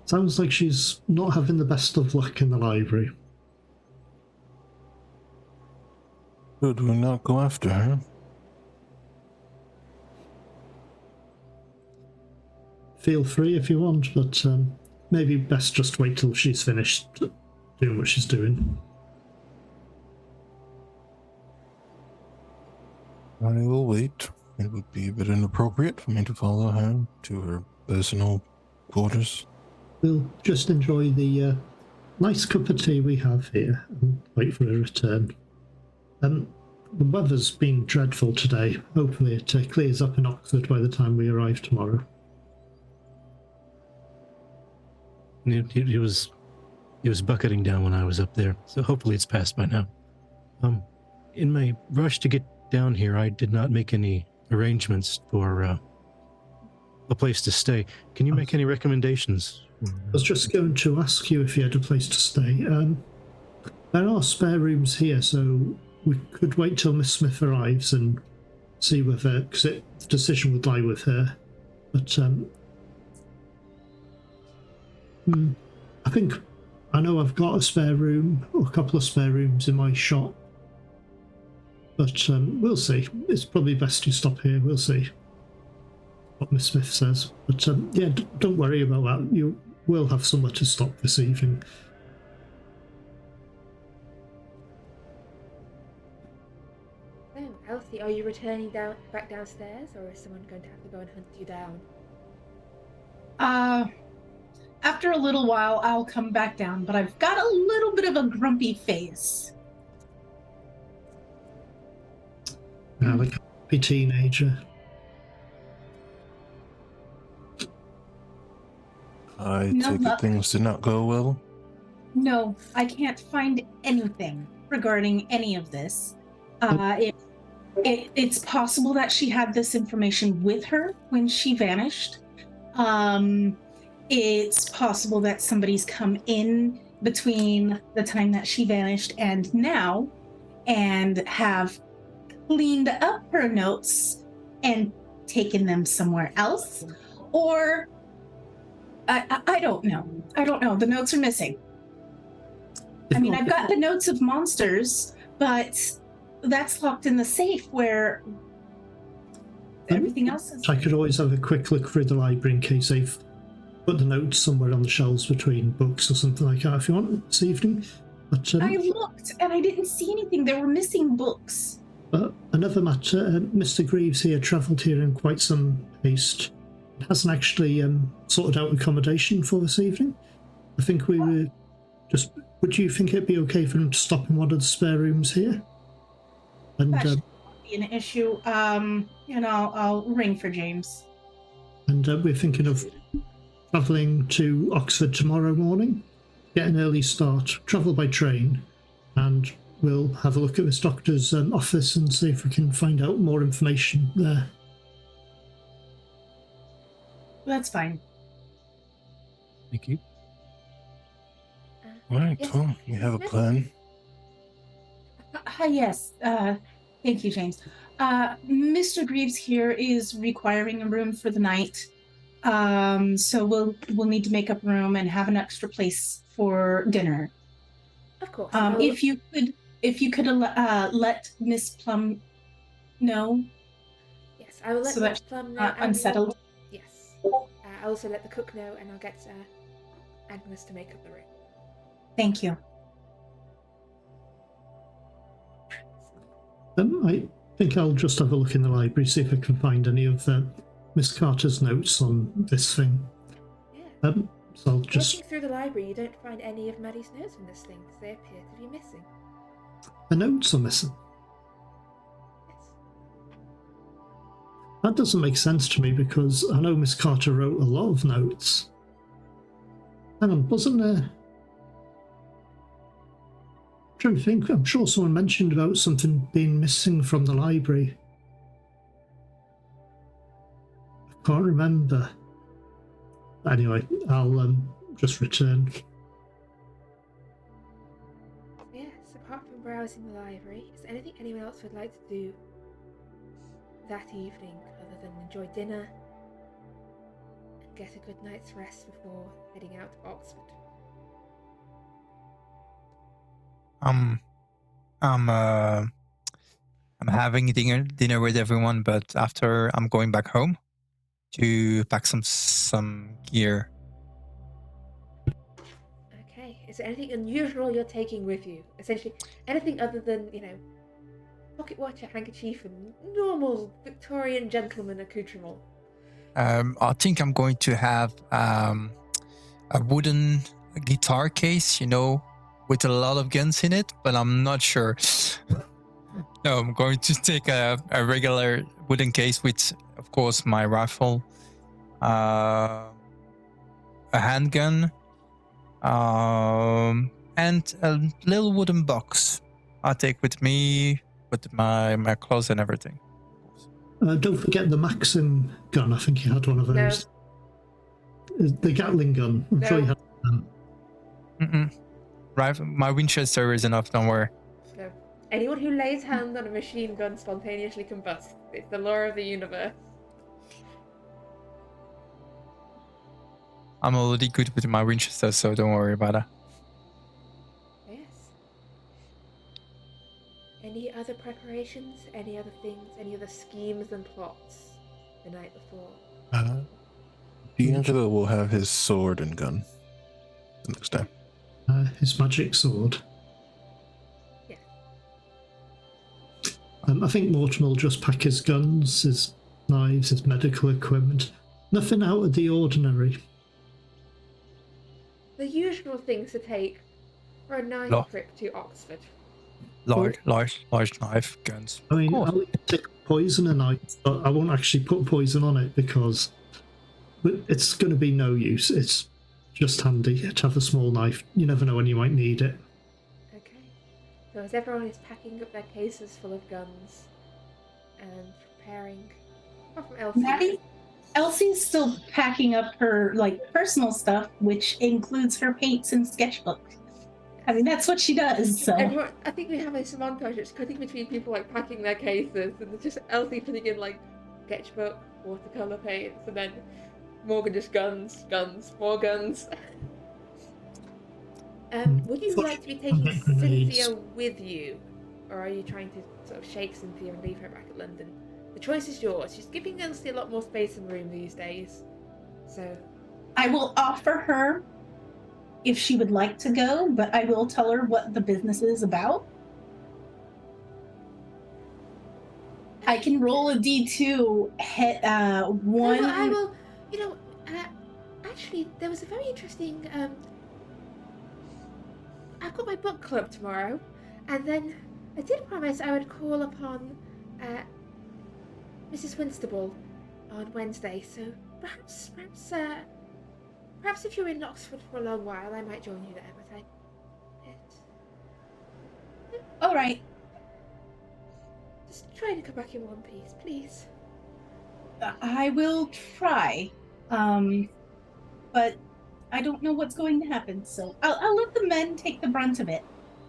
Sounds like she's not having the best of luck in the library. Should we not go after her? Feel free if you want, but maybe best just wait till she's finished doing what she's doing. I will wait. It would be a bit inappropriate for me to follow her to her personal quarters. We'll just enjoy the nice cup of tea we have here and wait for her return. The weather's been dreadful today. Hopefully it clears up in Oxford by the time we arrive tomorrow. It was bucketing down when I was up there, so hopefully it's passed by now. In my rush to get down here, I did not make any arrangements for a place to stay. Can you make any recommendations? I was just going to ask you if you had a place to stay. There are spare rooms here, so we could wait till Miss Smith arrives and see whether, because the decision would lie with her. But I think I know I've got a spare room, or a couple of spare rooms in my shop. But we'll see. It's probably best you stop here. We'll see what Miss Smith says. But yeah, don't worry about that. You will have somewhere to stop this evening. So, Elsie, are you returning back downstairs, or is someone going to have to go and hunt you down? After a little while, I'll come back down, but I've got a little bit of a grumpy face. Like a happy teenager. I No take luck. it things did not go well. No, I can't find anything regarding any of this. It's possible that she had this information with her when she vanished. It's possible that somebody's come in between the time that she vanished and now and have cleaned up her notes and taken them somewhere else. Or I don't know. I don't know. The notes are missing. I mean, I've got the notes of monsters, but that's locked in the safe where everything else is. I could always have a quick look through the library in case they've put the notes somewhere on the shelves between books or something like that if you want this evening. But I looked and I didn't see anything. There were missing books. Another matter, Mr. Greaves here travelled here in quite some haste. Hasn't actually sorted out accommodation for this evening. I think we were just... Would you think it'd be okay for him to stop in one of the spare rooms here? And That should not be an issue. I'll ring for James. And we're thinking of travelling to Oxford tomorrow morning. Get an early start, travel by train, and we'll have a look at this doctor's office and see if we can find out more information there. That's fine. Thank you. Right, Yes, well, we have a Smith? plan. Yes. Thank you, James. Mr. Greaves here is requiring a room for the night. So we'll need to make up room and have an extra place for dinner. Of course. If you could let Miss Plum know. Yes, I will let so Miss that Plum know. she's not unsettled. Yes. I'll also let the cook know, and I'll get Agnes to make up the room. Thank you. I think I'll just have a look in the library, see if I can find any of Miss Carter's notes on this thing. Yeah. So I'll just. Looking through the library, you don't find any of Maddie's notes in this thing, because they appear to be missing. The notes are missing. Yes. That doesn't make sense to me because I know Miss Carter wrote a lot of notes. Hang on, wasn't there? I'm trying to think. I'm sure someone mentioned about something being missing from the library. I can't remember. Anyway, I'll just return. Yes, apart from browsing the library, is there anything anyone else would like to do that evening other than enjoy dinner and get a good night's rest before heading out to Oxford? I'm having dinner with everyone, but after I'm going back home to pack some gear. Okay, is there anything unusual you're taking with you? Essentially, anything other than, pocket watch, a handkerchief, and normal Victorian gentleman accoutrement? I think I'm going to have a wooden guitar case, with a lot of guns in it, but I'm not sure. No, I'm going to take a regular wooden case with, of course, my rifle, a handgun, and a little wooden box I take with me with my clothes and everything. Don't forget the Maxim gun. I think you had one of those. No. The Gatling gun. I'm sure you had one. Right, my Winchester is enough. Don't worry. No. Anyone who lays hands on a machine gun spontaneously combusts. It's the law of the universe. I'm already good with my Winchester, so don't worry about that. Yes. Any other preparations? Any other things? Any other schemes and plots the night before? D'Angelo will have his sword and gun the next time. His magic sword. Yeah. I think Mortimer will just pack his guns, his knives, his medical equipment. Nothing out of the ordinary. The usual things to take for a night No. trip to Oxford. Large knife, guns. I mean, Of course. I'll take poison and but I won't actually put poison on it because it's going to be no use. It's just handy to have a small knife. You never know when you might need it. Okay. So as everyone is packing up their cases full of guns and preparing... Apart from Elsie. Maddie? Elsie's still packing up her personal stuff, which includes her paints and sketchbook. I mean, that's what she does. So Everyone, I think we have this montage that's cutting between people packing their cases, and it's just Elsie putting in sketchbook, watercolor paints, and then Morgan just guns, more guns. Would you like to be taking Cynthia with you, or are you trying to sort of shake Cynthia and leave her back at London? The choice is yours. She's giving Elsie a lot more space and room these days, so I will offer her if she would like to go, but I will tell her what the business is about. I can roll a D2 hit one. No, I will. Actually, there was a very interesting. I've got my book club tomorrow, and then I did promise I would call upon Mrs. Winstable on Wednesday. So perhaps if you're in Oxford for a long while, I might join you there. But All right. Just try to come back in one piece, please. I will try, but I don't know what's going to happen, so I'll let the men take the brunt of it.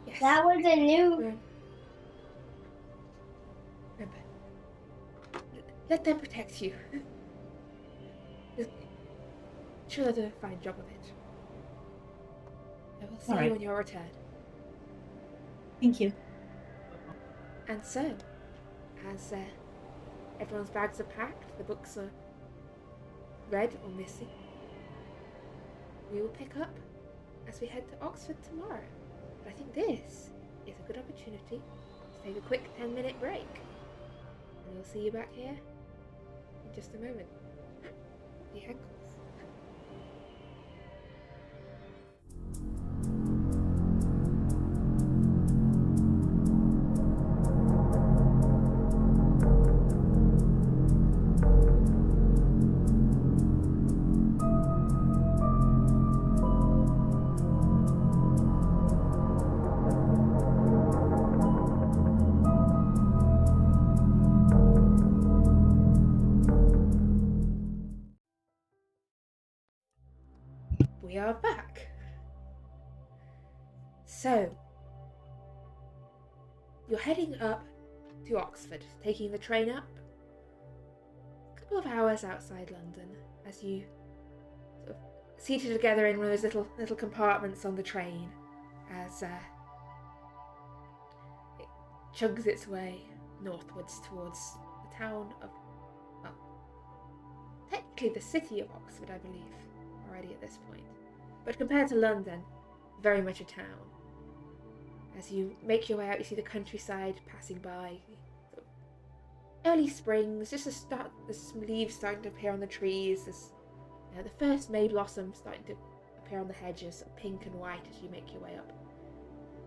Yes. That was a new. Remember, let them protect you. Sure, they'll do a fine job of it. I will see you on your return. Thank you. And so, as everyone's bags are packed, the books are read or missing, we will pick up as we head to Oxford tomorrow. But I think this is a good opportunity to take a quick 10-minute break. And we'll see you back here in just a moment. The ankles. we are back. So, you're heading up to Oxford, taking the train up. A couple of hours outside London, as you sort of seated together in one of those little compartments on the train, as it chugs its way northwards towards the town of, well, technically the city of Oxford, I believe, already at this point. But compared to London, very much a town. As you make your way out, you see the countryside passing by. Early springs, just there's some leaves starting to appear on the trees. There's the first May blossom starting to appear on the hedges, pink and white as you make your way up.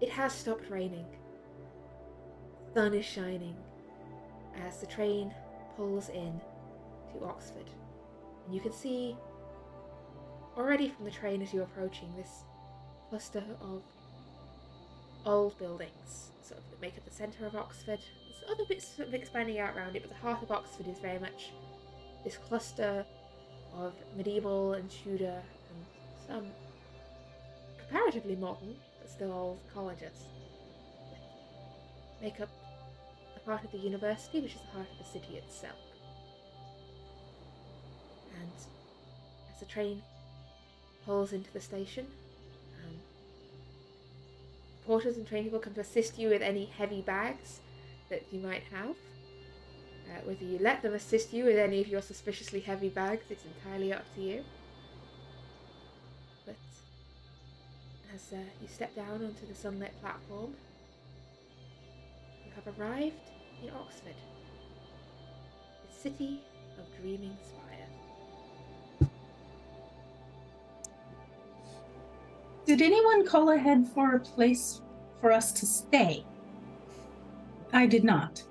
It has stopped raining. The sun is shining as the train pulls in to Oxford. And you can see already from the train as you're approaching this cluster of old buildings sort of that make up the centre of Oxford. There's other bits sort of expanding out around it, but the heart of Oxford is very much this cluster of medieval and Tudor and some comparatively modern but still old colleges that make up a part of the university, which is the heart of the city itself. And as the train pulls into the station, porters and train people come to assist you with any heavy bags that you might have. Whether you let them assist you with any of your suspiciously heavy bags, it's entirely up to you. But as you step down onto the sunlit platform, you have arrived in Oxford, the city of dreaming Spires. Did anyone call ahead for a place for us to stay? I did not.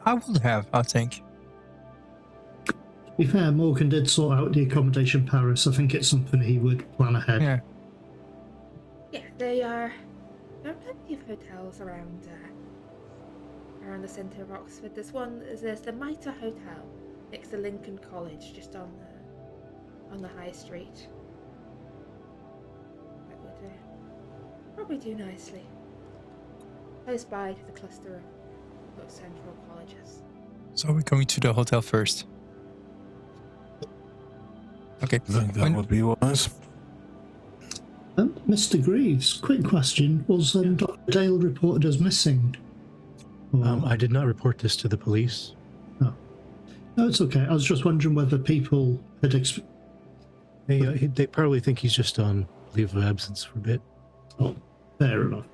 I would have, I think. To be fair, Morgan did sort out the accommodation Paris. I think it's something he would plan ahead. Yeah. Yeah, there are plenty of hotels around the centre of Oxford. There's the Mitre Hotel next to Lincoln College, just on the high street. That would probably do nicely. Close by to the cluster of central colleges. So we're going to the hotel first. Okay. I think that would be wise. Mr. Greaves, quick question. Was Dr. Dale reported as missing? Or- I did not report this to the police. No, it's okay. I was just wondering whether people had... They probably think he's just on leave of absence for a bit. Oh, fair enough.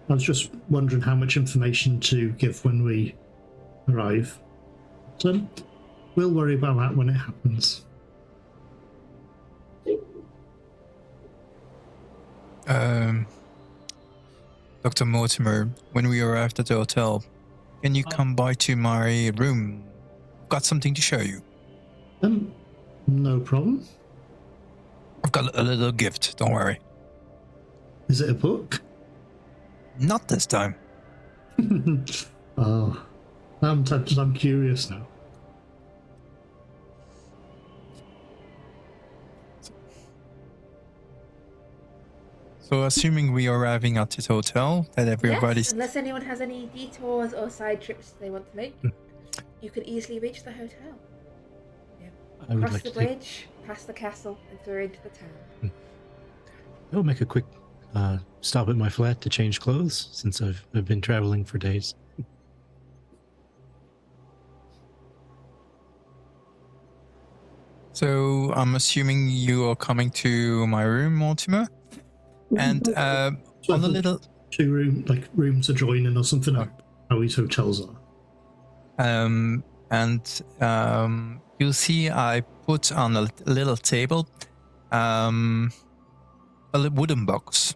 I was just wondering how much information to give when we arrive. So, we'll worry about that when it happens. Dr. Mortimer, when we arrived at the hotel, can you come by to my room? Got something to show you. No problem. I've got a little gift, don't worry. Is it a book? Not this time. Oh, I'm tempted. I'm curious now. So assuming we are arriving at this hotel, that everybody's... Yes, unless anyone has any detours or side trips they want to make, you can easily reach the hotel. I would Cross like the to take, bridge, past the castle, and through into the town. I'll make a quick stop at my flat to change clothes since I've been traveling for days. So I'm assuming you are coming to my room, Mortimer? And on the little... rooms adjoining or something like how these hotels are. You'll see I put on a little table a wooden box.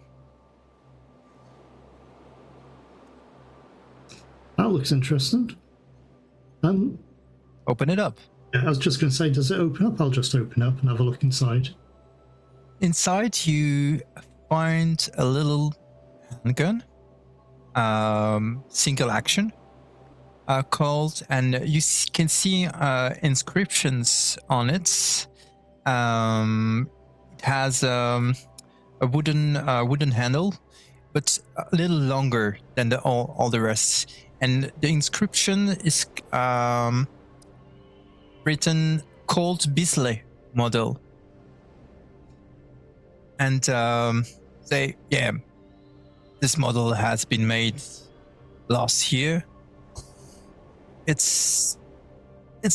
That looks interesting. Open it up. Yeah, I was just going to say, does it open up? I'll just open up and have a look inside. Inside you find a little handgun, single action, called, and you can see inscriptions on it It has a wooden handle, but a little longer than all the rest. And the inscription is written Colt Bisley model. And this model has been made last year. It's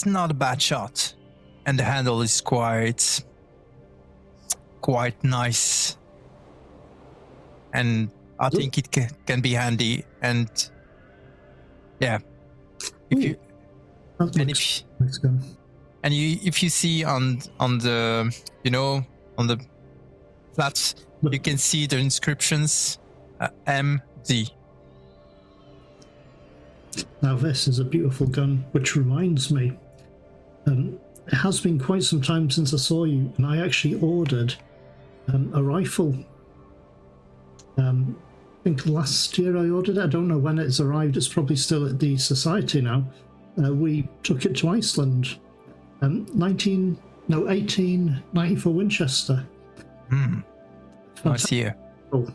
not a bad shot, and the handle is quite nice, and I think it can be handy. And yeah, if you see on the on the flats, you can see the inscriptions MD. Now this is a beautiful gun, which reminds me, it has been quite some time since I saw you, and I actually ordered a rifle. I think last year I ordered it. I don't know when it's arrived. It's probably still at the society now. We took it to Iceland. 1894 Winchester. Nice year. Oh.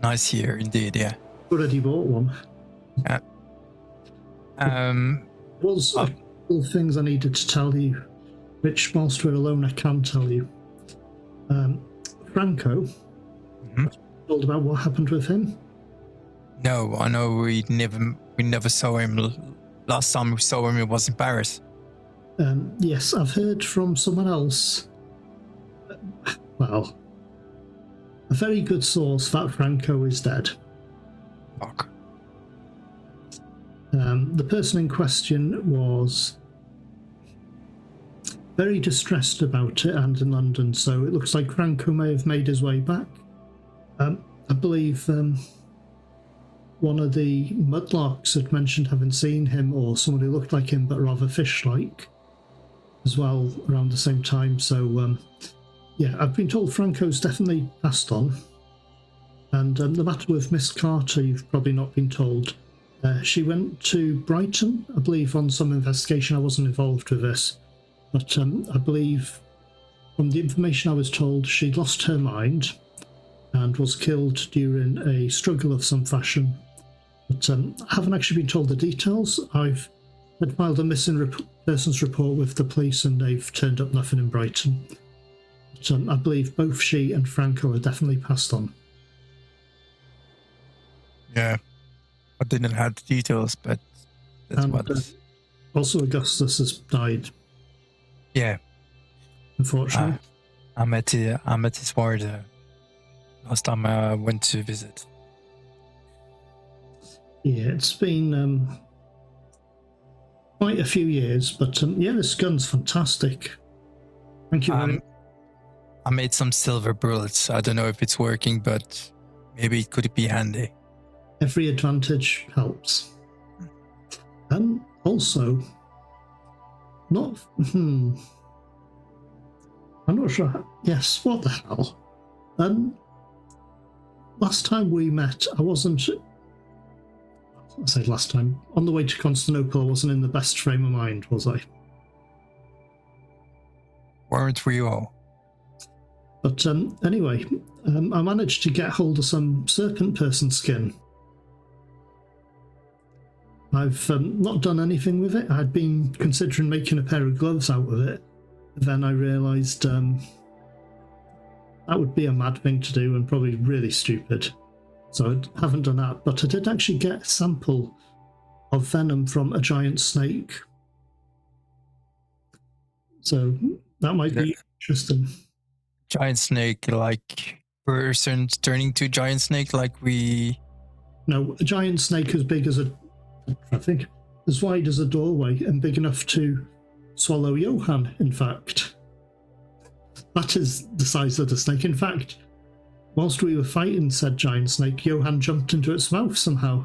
Nice year indeed, yeah. Already bought one. Was a couple of things I needed to tell you, which whilst we're alone I can tell you. Franco, told about what happened with him? No, I know we never saw him. Last time we saw him, it was in Paris. Yes, I've heard from someone else. Well, a very good source that Franco is dead. Fuck. The person in question was very distressed about it and in London, so it looks like Franco may have made his way back. I believe one of the mudlarks had mentioned having seen him, or someone who looked like him but rather fish-like, as well around the same time. So yeah, I've been told Franco's definitely passed on. And the matter with Miss Carter, you've probably not been told. She went to Brighton, I believe, on some investigation. I wasn't involved with this, but I believe from the information I was told, she lost her mind and was killed during a struggle of some fashion. But I haven't actually been told the details. I've filed a missing persons report with the police, and they've turned up nothing in Brighton. But I believe both she and Franco are definitely passed on. Yeah, I didn't have the details, but that's what. Also, Augustus has died. Yeah, unfortunately. I met his ward last time I went to visit. Yeah, it's been quite a few years, but yeah, this gun's fantastic. Thank you very much. I made some silver bullets. I don't know if it's working, but maybe it could be handy. Every advantage helps. Also, I'm not sure. Yes, what the hell? Last time we met, I said last time, on the way to Constantinople, I wasn't in the best frame of mind, was I? Weren't we all? But anyway, I managed to get hold of some serpent person skin. I've not done anything with it. I'd been considering making a pair of gloves out of it. Then I realised that would be a mad thing to do and probably really stupid. So I haven't done that. But I did actually get a sample of venom from a giant snake. So that might be interesting. Giant snake, like person turning to giant snake, like we... No, a giant snake as big as I think as wide as a doorway and big enough to swallow Johann, in fact. That is the size of the snake. In fact, whilst we were fighting said giant snake, Johann jumped into its mouth somehow.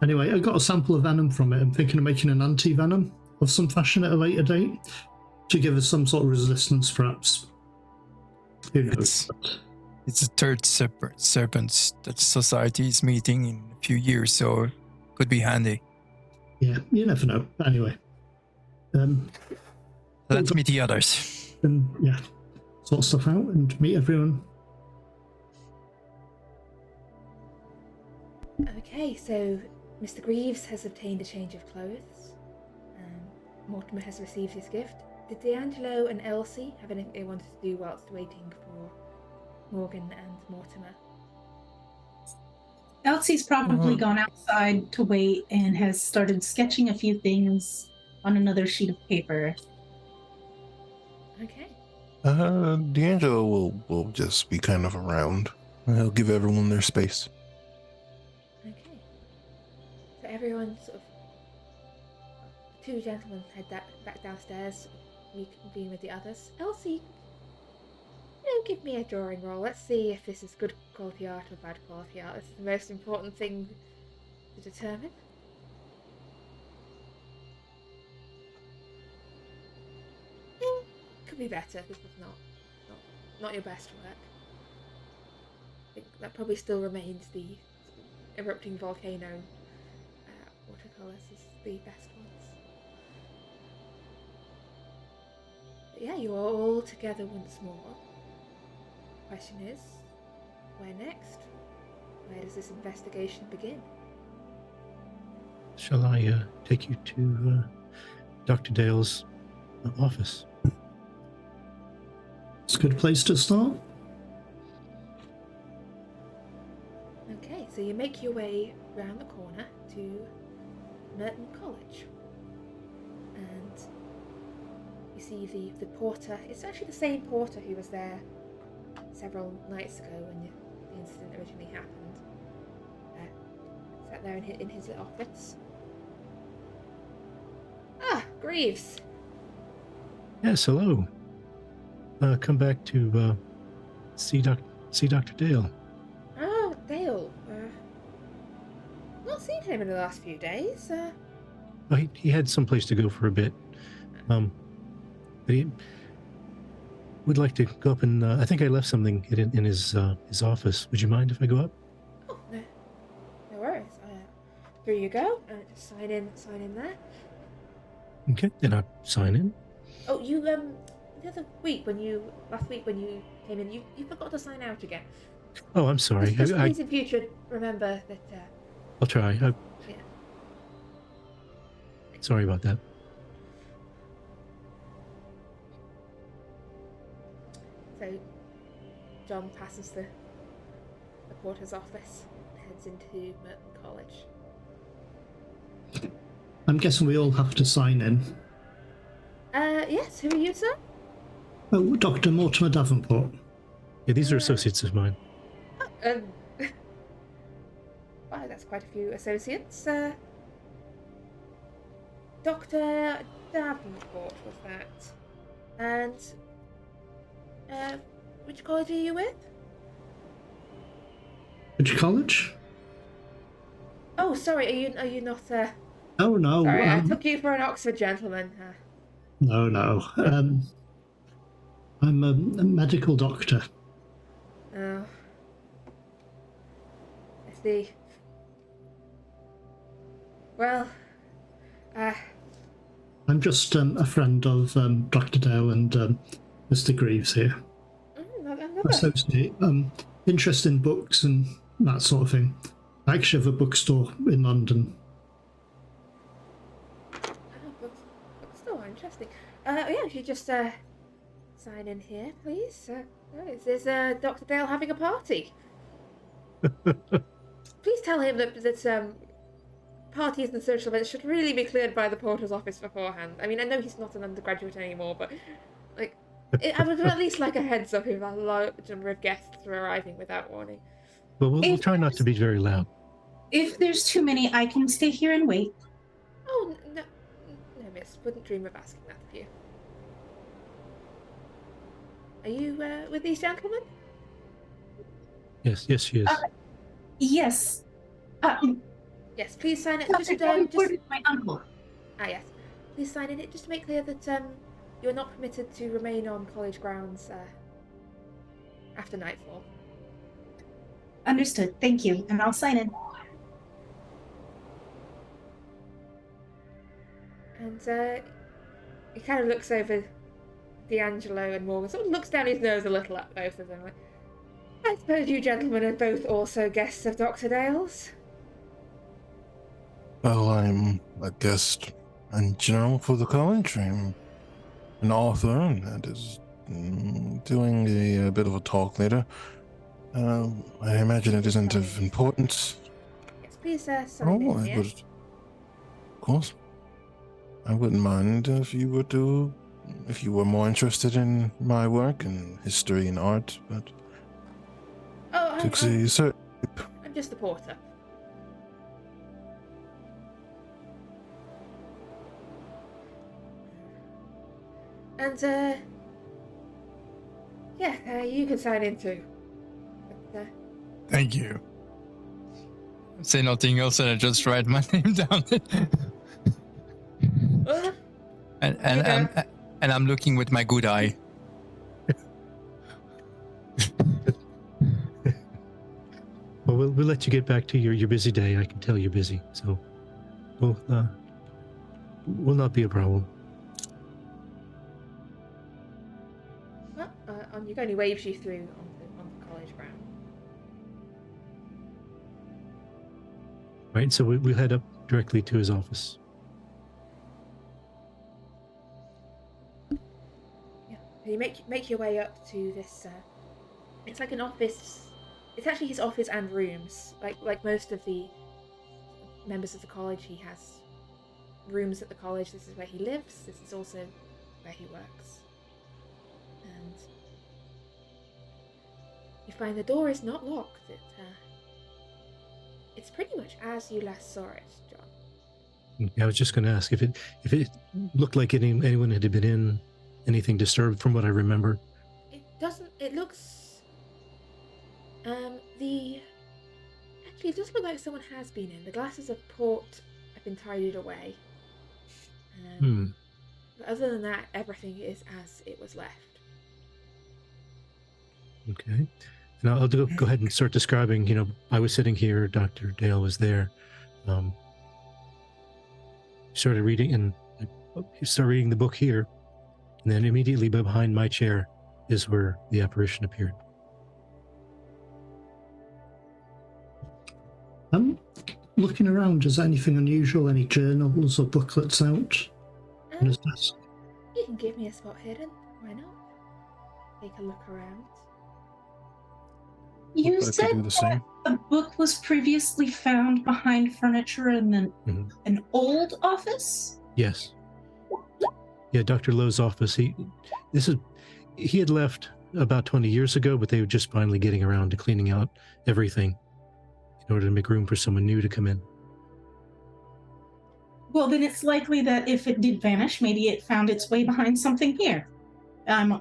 Anyway, I got a sample of venom from it. I'm thinking of making an anti-venom of some fashion at a later date to give us some sort of resistance, perhaps. Who knows? It's the third serpent that society is meeting in a few years, so it could be handy. Yeah, you never know. Anyway, Let's meet the others. And yeah, sort stuff out and meet everyone. Okay, so Mr. Greaves has obtained a change of clothes. Mortimer has received his gift. Did D'Angelo and Elsie have anything they wanted to do whilst waiting for Morgan and Mortimer? Elsie's probably gone outside to wait and has started sketching a few things on another sheet of paper. Okay. D'Angelo will just be kind of around. He'll give everyone their space. Okay. So everyone sort of... The two gentlemen head back downstairs, reconvene with the others. Elsie, give me a drawing roll. Let's see if this is good quality art or bad quality art. That's the most important thing to determine. Could be better. This was not your best work. I think that probably still remains the erupting volcano watercolours as the best ones. But yeah, you are all together once more. Question is, where next? Where does this investigation begin? Shall I take you to Dr. Dale's office? It's a good place to start. Okay, so you make your way round the corner to Merton College. And you see the porter. It's actually the same porter who was there several nights ago when the incident originally happened. Sat there in his office. Ah, Greaves. Yes, hello. Come back to see Dr. Dale. Oh, Dale. Not seen him in the last few days. Well, he had someplace to go for a bit. But he would like to go up and I think I left something in his office. Would you mind if I go up? Oh, no worries. Here you go. Just sign in there. Okay, then I'll sign in. Oh, you the other week last week when you came in, you forgot to sign out again. Oh, I'm sorry. Just please in future remember that. I'll try. Yeah. Sorry about that. So, John passes the porter's office and heads into Merton College. I'm guessing we all have to sign in. Yes. Who are you, sir? Oh, Dr. Mortimer Davenport. Yeah, these are associates of mine. Wow, that's quite a few associates. Dr. Davenport was that. And which college are you with? Which college? Oh, sorry. Are you not? Oh no. Sorry, I took you for an Oxford gentleman. No. I'm a medical doctor. Oh. I see. Well, I'm just a friend of Dr. Dale and Mr. Greaves here. Associate. Interest in books and that sort of thing. I actually have a bookstore in London. Bookstore, interesting. Yeah, if you just sign in here, please. Is Dr. Dale having a party? Please tell him that parties and social events should really be cleared by the porter's office beforehand. I mean, I know he's not an undergraduate anymore, but like, I would at least like a heads up if a large number of guests were arriving without warning. Well, we'll try not to be very loud. If there's too many, I can stay here and wait. Oh, no, miss. Wouldn't dream of asking that of you. Are you with these gentlemen? Yes, she is. Yes. Yes, please sign it. Dr. Davenport is my uncle. Yes. Please sign in it just to make clear that you're not permitted to remain on college grounds after nightfall. Understood. Thank you. And I'll sign in. And he kind of looks over D'Angelo and Morgan sort of looks down his nose a little at both of them. Like, I suppose you gentlemen are both also guests of Dr. Dale's. Well, I'm a guest in general for the college. I'm an author, and that is doing a bit of a talk later. I imagine it isn't of importance. Yes, please sign in here. Of course. I wouldn't mind if you were more interested in my work and history and art, but Oh, I'm just the porter. And, you can sign in too. But, Thank you. Say nothing else, and I just write my name down. and I'm looking with my good eye. Well, we'll let you get back to your busy day. I can tell you're busy, so will not be a problem. well, Onyego only waves you through on the college ground. Right, so we'll head up directly to his office. Yeah, you make your way up to this. It's like an office. It's actually his office and rooms. Like most of the members of the college, he has rooms at the college. This is where he lives. This is also where he works. And you find the door is not locked. It's pretty much as you last saw it, John. I was just going to ask if it looked like anyone had been in, anything disturbed from what I remember. It doesn't. It looks. Actually, it does look like someone has been in. The glasses of port have been tidied away. But other than that, everything is as it was left. Okay. And I'll go ahead and start describing, I was sitting here, Dr. Dale was there. Started reading, and I started reading the book here. And then immediately behind my chair is where the apparition appeared. Looking around, is there anything unusual? Any journals or booklets out on his desk? You can give me a spot hidden. Why not? Take a look around. You I could said do the same. a book was previously found behind furniture in an old office? Yes. Yeah, Dr. Lowe's office. He had left about 20 years ago, but they were just finally getting around to cleaning out everything in order to make room for someone new to come in. Well, then it's likely that if it did vanish, maybe it found its way behind something here. I'm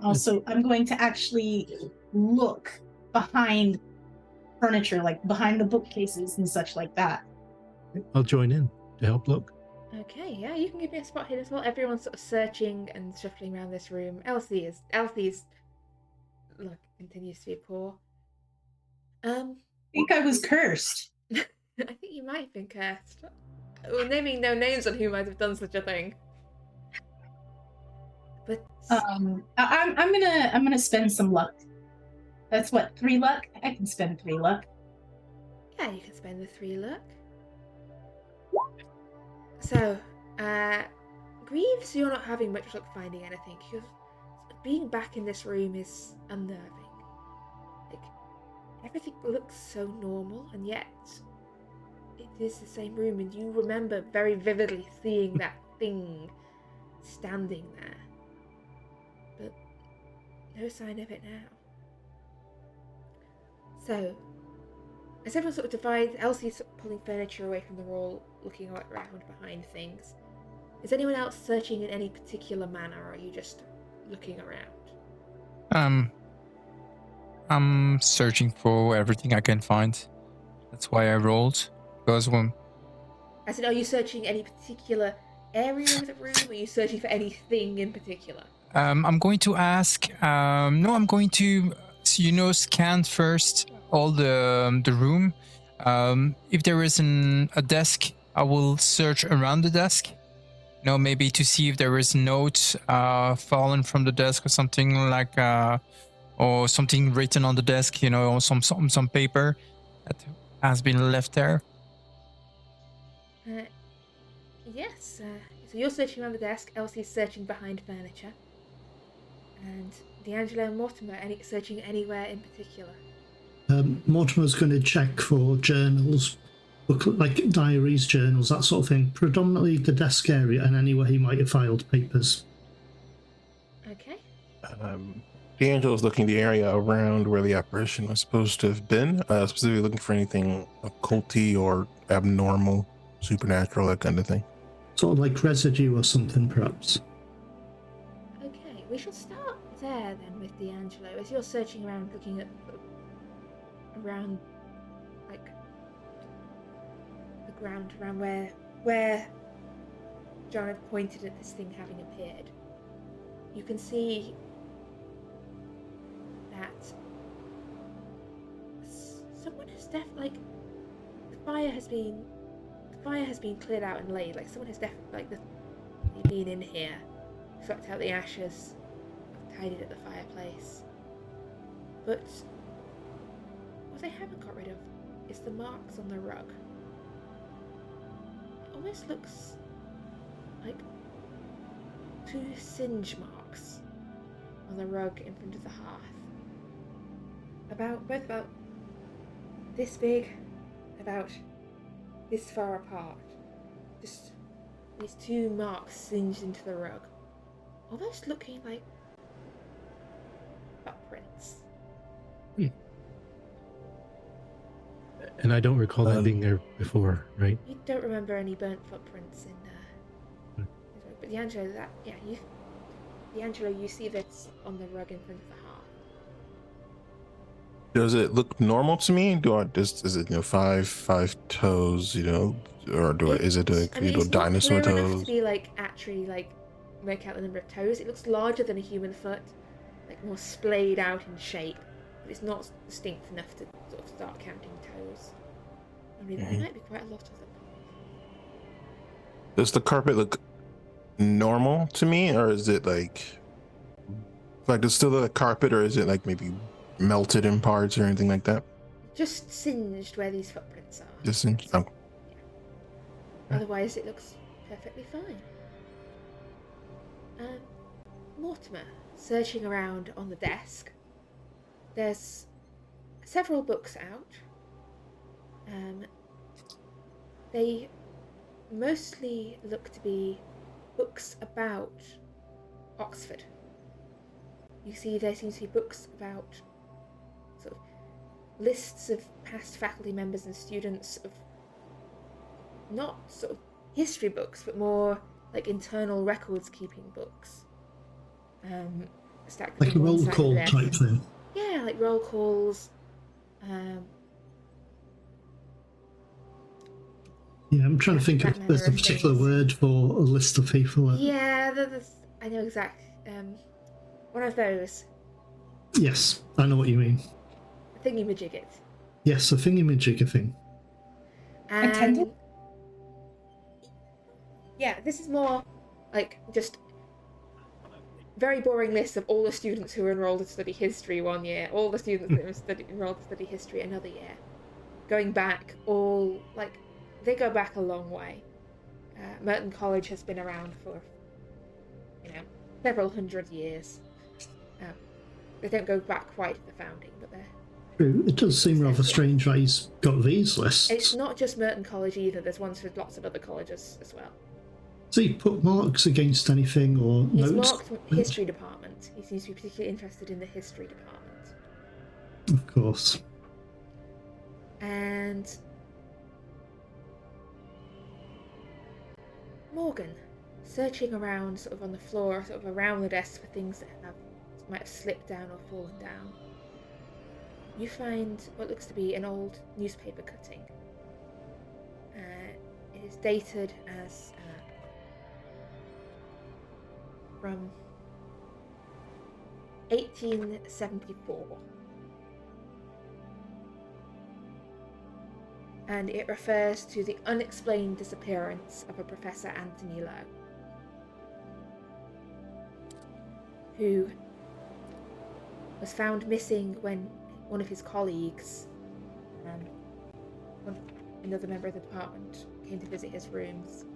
going to actually look behind furniture, like behind the bookcases and such like that. I'll join in to help look. Okay, yeah, you can give me a spot hidden as well. Everyone's sort of searching and shuffling around this room. Elsie's look continues to be poor. I think I was cursed. I think you might have been cursed. Well, naming no names on who might have done such a thing. But I'm gonna spend some luck. That's what, 3 luck? I can spend 3 luck. yeah, you can spend the 3 luck. So, Greaves, you're not having much luck finding anything. Because being back in this room is unnerving. Like, everything looks so normal, and yet it is the same room, and you remember very vividly seeing that thing standing there. But no sign of it now. So, as everyone sort of divides, Elsie's sort of pulling furniture away from the wall, looking around behind things. Is anyone else searching in any particular manner, or are you just looking around? I'm searching for everything I can find. That's why I rolled. Because when I said, are you searching any particular area of the room, or are you searching for anything in particular? I'm going to ask. I'm going to, scan first all the room. If there is a desk, I will search around the desk. maybe to see if there is notes fallen from the desk or something like, or something written on the desk, or some paper that has been left there. Yes. So you're searching around the desk. Elsie's searching behind furniture. And D'Angelo and Mortimer searching anywhere in particular. Mortimer's going to check for journals, like diaries, journals, that sort of thing. Predominantly the desk area and anywhere he might have filed papers. Okay. D'Angelo's looking the area around where the apparition was supposed to have been, specifically looking for anything occulty or abnormal, supernatural, that kind of thing. Sort of like residue or something, perhaps. Okay, we shall start there then with D'Angelo. As you're searching around, looking at around, like the ground around where John had pointed at this thing having appeared, you can see that someone has definitely, the fire has been cleared out and laid. Like someone has definitely been in here, swept out the ashes, tidied at the fireplace. But what they haven't got rid of is the marks on the rug. It almost looks like 2 singe marks on the rug in front of the hearth. Both about this big, about this far apart. Just these 2 marks singed into the rug. Almost looking like footprints. And I don't recall that being there before, right? You don't remember any burnt footprints in but D'Angelo, D'Angelo, you see this on the rug in front of the hearth. Does it look normal to me? Is it 5 toes, or is it dinosaur it's clear enough toes? to be actually work out the number of toes. It looks larger than a human foot, more splayed out in shape, but it's not distinct enough to sort of start counting toes. I mean, there might be quite a lot of them. Does the carpet look normal to me, or is it like it's still the carpet, or is it maybe melted in parts or anything like that? Just singed where these footprints are. Just singed. Oh. Yeah. Otherwise, it looks perfectly fine. Mortimer, searching around on the desk. There's several books out. They mostly look to be books about Oxford. You see, there seems to be books about sort of lists of past faculty members and students of not sort of history books, but more internal records keeping books. Stacked like a roll call type thing. Yeah, like roll calls. Yeah, I'm trying to think if there's a particular word for a list of people. Yeah, I know exactly. One of those. Yes, I know what you mean. A thingy-majigget. Yes, a thingy-majigger thing. Attendant? Yeah, this is more just very boring list of all the students who were enrolled to study history one year, all the students that were enrolled to study history another year. Going back they go back a long way. Merton College has been around for, several hundred years. They don't go back quite to the founding, but they're... True. It does seem rather strange that he's got these lists. It's not just Merton College either. There's ones for lots of other colleges as well. Does he put marks against anything or He's notes? marked history department. He seems to be particularly interested in the history department. Of course. And Morgan, searching around sort of on the floor, sort of around the desk for things that might have slipped down or fallen down. You find what looks to be an old newspaper cutting. It is dated as from 1874. And it refers to the unexplained disappearance of a Professor Anthony Lowe. who was found missing when one of his colleagues, another member of the department, came to visit his rooms.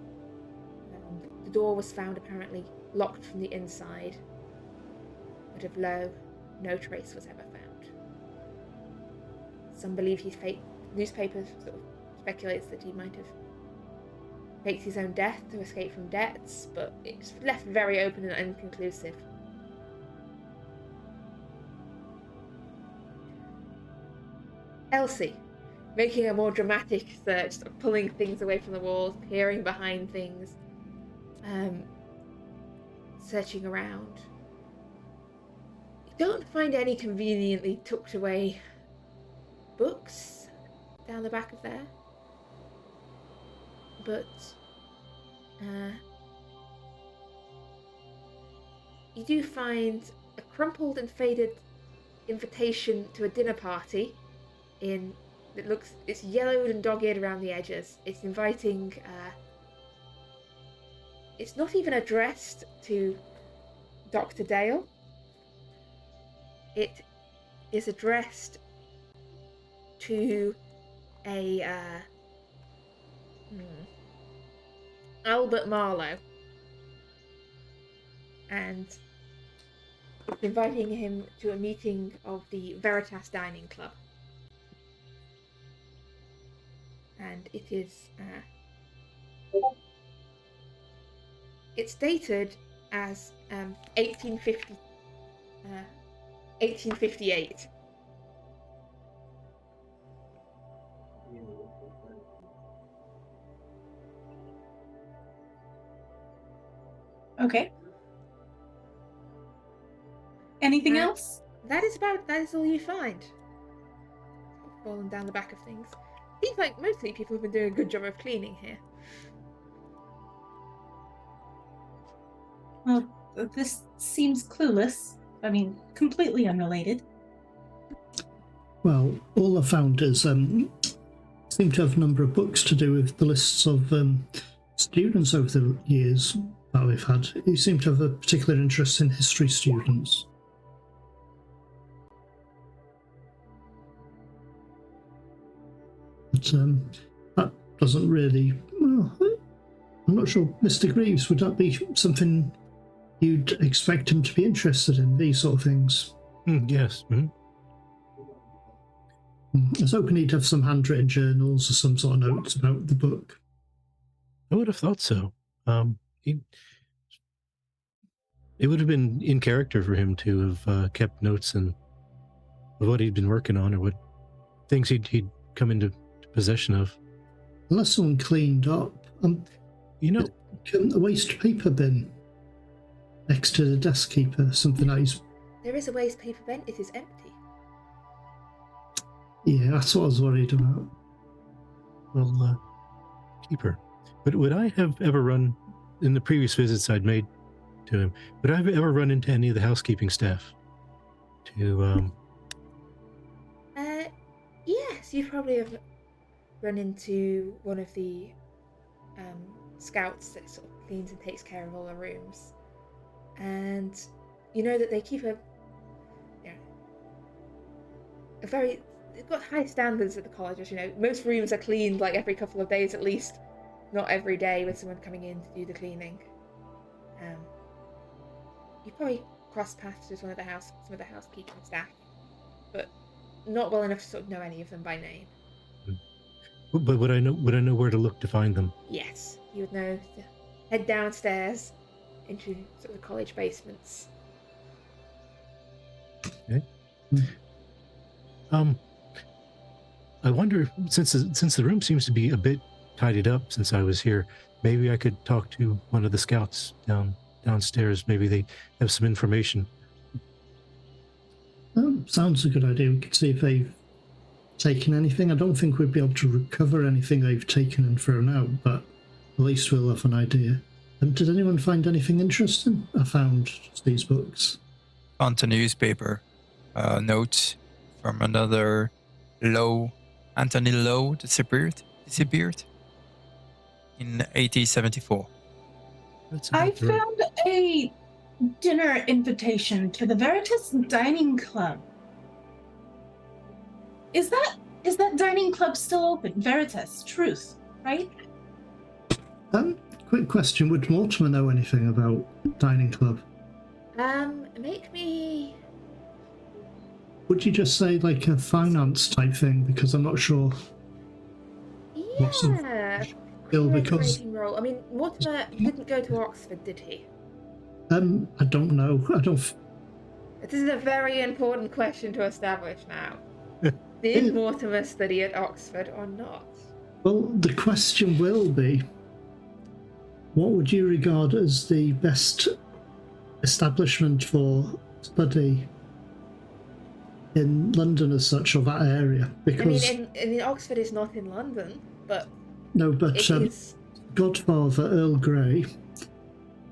The door was found apparently locked from the inside, but of Lowe, no trace was ever found. Some believe he's faked. Newspapers sort of speculates that he might have faked his own death to escape from debts, but it's left very open and inconclusive. Elsie, making a more dramatic search, sort of pulling things away from the walls, peering behind things, searching around. You don't find any conveniently tucked away books down the back of there, but you do find a crumpled and faded invitation to a dinner party it's yellowed and dog-eared around the edges. It's inviting, it's not even addressed to Dr. Dale. It is addressed to a Albert Marlowe, and it's inviting him to a meeting of the Veritas Dining Club. And it is it's dated as 1858. Okay. Anything else? That is all you find. Falling down the back of things. Seems like mostly people have been doing a good job of cleaning here. Well, this seems clueless. I mean, completely unrelated. Well, all I found is seem to have a number of books to do with the lists of students over the years that we've had. You seem to have a particular interest in history students. But that doesn't really... Well, I'm not sure. Mr. Greaves, would that be something you'd expect him to be interested in, these sort of things? Yes. Mm-hmm. I was hoping he'd have some handwritten journals or some sort of notes about the book. I would have thought so. It would have been in character for him to have kept notes of what he'd been working on or what things he'd come into possession of. Unless someone cleaned up. A waste paper bin next to the desk keeper, something that he's... There is a waste paper bin. It is empty. Yeah, that's what I was worried about. Well, keeper. But would I have ever run, in the previous visits I'd made to him, would I have ever run into any of the housekeeping staff? Yes, you probably have run into one of the scouts that sort of cleans and takes care of all the rooms, and you know that they keep they've got high standards at the colleges. Most rooms are cleaned like every couple of days at least, not every day with someone coming in to do the cleaning. You probably cross paths with some of the housekeeping staff, but not well enough to sort of know any of them by name. But would I know where to look to find them? Yes, you would know to head downstairs into sort of the college basements. Okay. I wonder, since the room seems to be a bit tidied up since I was here, maybe I could talk to one of the scouts downstairs. Maybe they have some information. Sounds a good idea. We could see if they've taken anything. I don't think we'd be able to recover anything they've taken and thrown out, but at least we'll have an idea. Did anyone find anything interesting? I found just these books. Found a newspaper note from another Anthony Lowe disappeared in 1874. I found a dinner invitation to the Veritas Dining Club. Is that dining club still open? Veritas, Truth, right? Quick question: would Mortimer know anything about dining club? Make me. Would you just say like a finance type thing? Because I'm not sure. What's the- Yeah. Bill, because Creating role. I mean, Mortimer didn't go to Oxford, did he? I don't know. I don't. This is a very important question to establish now. Did Mortimer study at Oxford or not? Well, the question will be: what would you regard as the best establishment for study in London as such, or that area? Because I mean, Oxford is not in London, but no, but it is. Godfather Earl Grey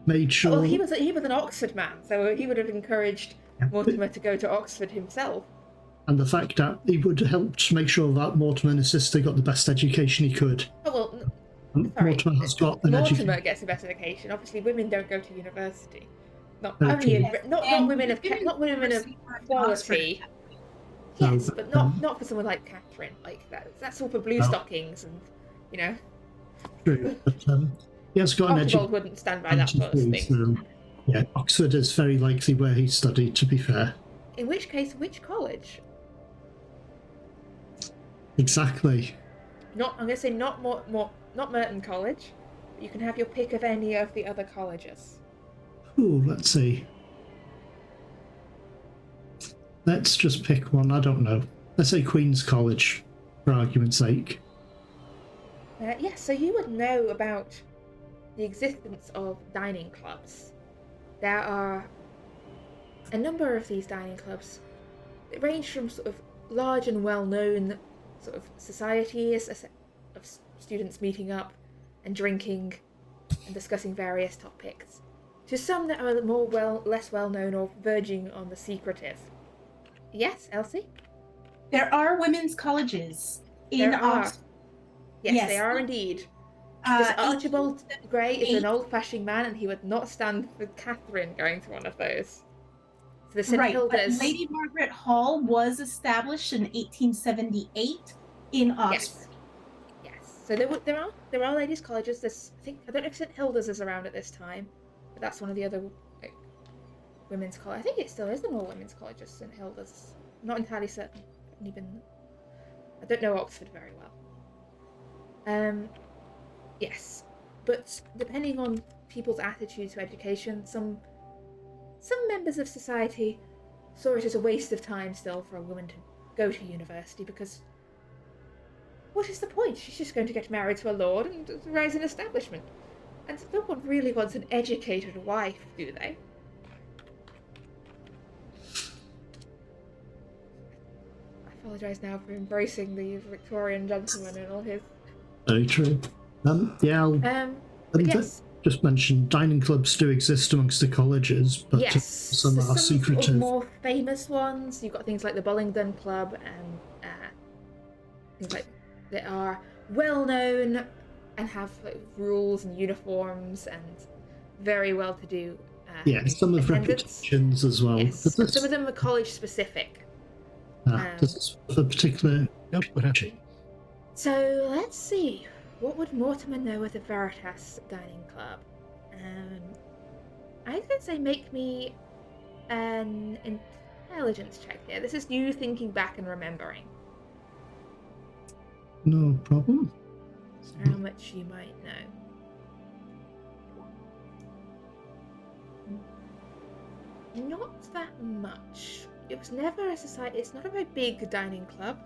made sure. Well, he was an Oxford man, so he would have encouraged Mortimer to go to Oxford himself. And the fact that he would help to make sure that Mortimer and his sister got the best education he could. Oh well, And sorry. Mortimer has got an Mortimer education. gets the best education. Obviously, women don't go to university. Not Okay. only in, not And women of women not women of quality. No, Yes, but, but not for someone like Catherine. Like that's all for blue No. stockings, and you know, True, but he has got an Archibald education. wouldn't stand by that sort of thing. So, yeah, Oxford is very likely where he studied, to be fair. In which case, which college? Exactly. I'm going to say not Merton College. But you can have your pick of any of the other colleges. Ooh, let's see. Let's just pick one. I don't know. Let's say Queen's College, for argument's sake. Yes, so you would know about the existence of dining clubs. There are a number of these dining clubs. They range from sort of large and well-known sort of societies of students meeting up and drinking and discussing various topics, to some that are less well-known or verging on the secretive. Yes, Elsie? There are women's colleges in There are. Oxford. Yes, Yes. they are indeed. Because Archibald Grey is an 1878. old-fashioned man, and he would not stand for Catherine going to one of those. So the St. Right, but Hilda's. Lady Margaret Hall was established in 1878 in Oxford. Yes. So there are ladies' colleges. I don't know if St. Hilda's is around at this time, but that's one of the other women's college. I think it still is an all women's college, just St. Hilda's. I'm not entirely certain. I don't know Oxford very well. Yes, but depending on people's attitude to education, some members of society saw it as a waste of time still for a woman to go to university, because what is the point? She's just going to get married to a lord and raise an establishment. And no one really wants an educated wife, do they? I apologise now for embracing the Victorian gentleman and all his... Very true. Yeah, I'll but yes. just mention dining clubs do exist amongst the colleges, but Yes, some so are some secretive. Of more famous ones, you've got things like the Bullingdon Club and things like that are well known and have rules and uniforms and very well to do. Yeah, some have attendance. reputations as well. Yes, But this, some of them are college specific. this is a particular. Yep, what happened? So let's see. What would Mortimer know of the Veritas Dining Club? I was going to say make me an intelligence check here. This is you thinking back and remembering No problem. how much you might know. Not that much. It was never a society. It's not a very big dining club.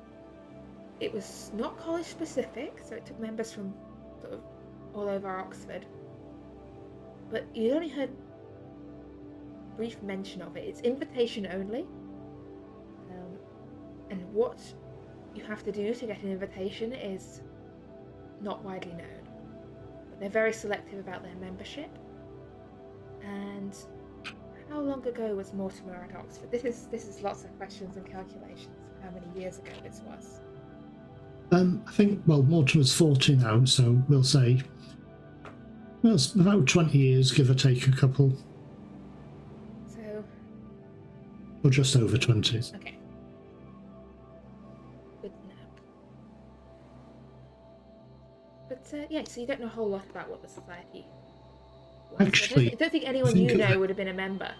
It was not college specific, so it took members from sort of all over Oxford. But you only heard brief mention of it. It's invitation only. And what you have to do to get an invitation is not widely known. But they're very selective about their membership. And how long ago was Mortimer at Oxford? This is lots of questions and calculations of how many years ago this was. I think, well, Mortimer's 40 now, so we'll say, well, it's about 20 years, give or take a couple. Or just over 20. Okay. Good to know. But yeah, so you don't know a whole lot about what the society was. Actually, I don't think anyone think you of know it- would have been a member.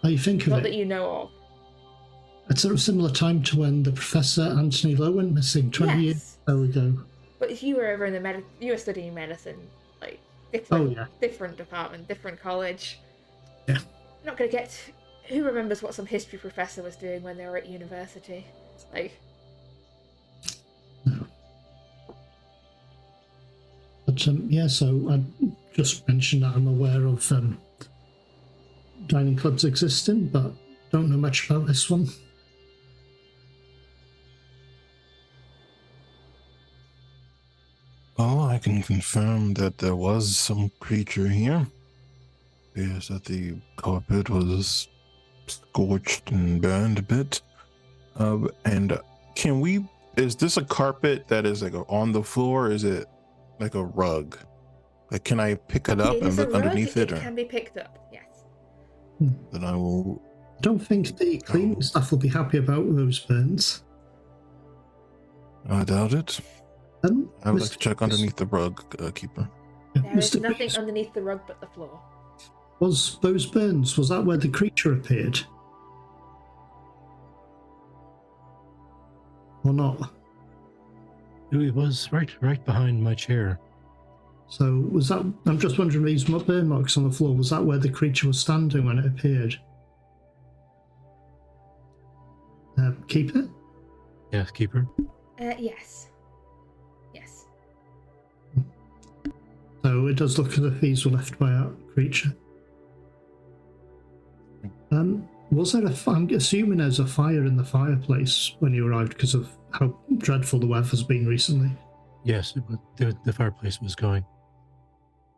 I think of Not it, that you know of. it's a similar time to when the Professor Anthony Lowe went missing 20 years ago. But if you were over in the you were studying medicine, like different department, different college. Yeah. I'm not gonna get. Who remembers what some history professor was doing when they were at university? Like. No. But yeah, so I just mentioned that I'm aware of dining clubs existing, but don't know much about this one. Well, I can confirm that there was some creature here. Appears that the carpet was scorched and burned a bit. And is this a carpet that is like on the floor, or is it like a rug? Like, can I pick it up and look underneath it? It can be picked up, yes. Then I will. Don't think the cleaning staff will be happy about those burns. I doubt it. I would like to check underneath the rug, keeper. There is Mr. nothing Greaves, underneath the rug but the floor. was those burns, was that where the creature appeared? Or not? It was right behind my chair. So was that, I'm just wondering, these burn marks on the floor, was that where the creature was standing when it appeared? Keeper? Yes, keeper. Yes. Yes. So it does look as if these were left by a creature. Was there I'm assuming there's a fire in the fireplace when you arrived because of how dreadful the weather's been recently. Yes, the fireplace was going.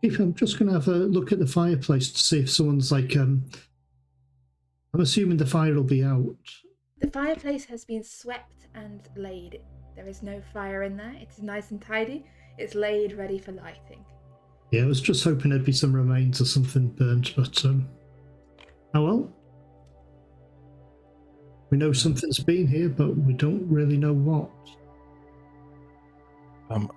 If I'm just going to have a look at the fireplace to see if someone's like, I'm assuming the fire will be out. The fireplace has been swept and laid. There is no fire in there. It's nice and tidy. It's laid, ready for lighting. Yeah, I was just hoping there'd be some remains or something burnt, but oh well. We know something's been here, but we don't really know what.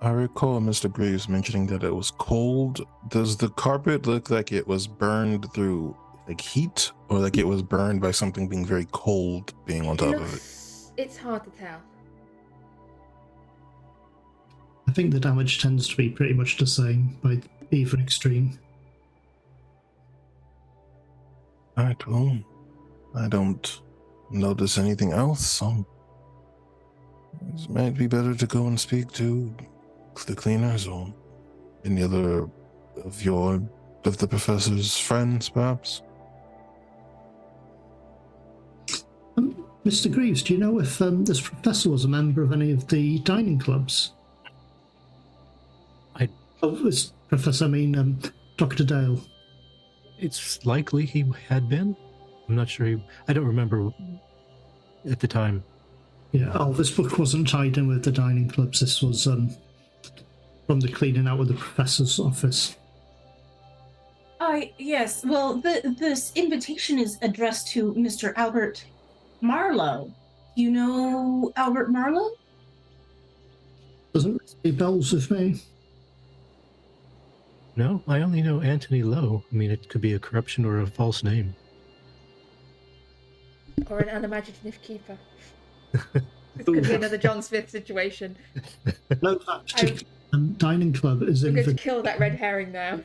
I recall Mr. Graves mentioning that it was cold. Does the carpet look like it was burned through like heat, or like it was burned by something being very cold being on top of it? It's hard to tell. I think the damage tends to be pretty much the same by either extreme. Alright, well, I don't notice anything else, so it might be better to go and speak to the cleaners or any other of the professor's friends, perhaps. Mr. Greaves, do you know if this professor was a member of any of the dining clubs? This professor, I mean, Dr. Dale. It's likely he had been. I'm not sure. I don't remember at the time. Yeah, this book wasn't tied in with the dining clubs. This was from the cleaning out of the professor's office. Yes. Well, this invitation is addressed to Mr. Albert Marlowe. You know Albert Marlowe? Doesn't say bells with me. No, I only know Anthony Lowe. I mean, it could be a corruption or a false name. Or an unimaginative keeper. This could be another John Smith situation. No, that particular dining club is We're in going to the... kill that red herring now.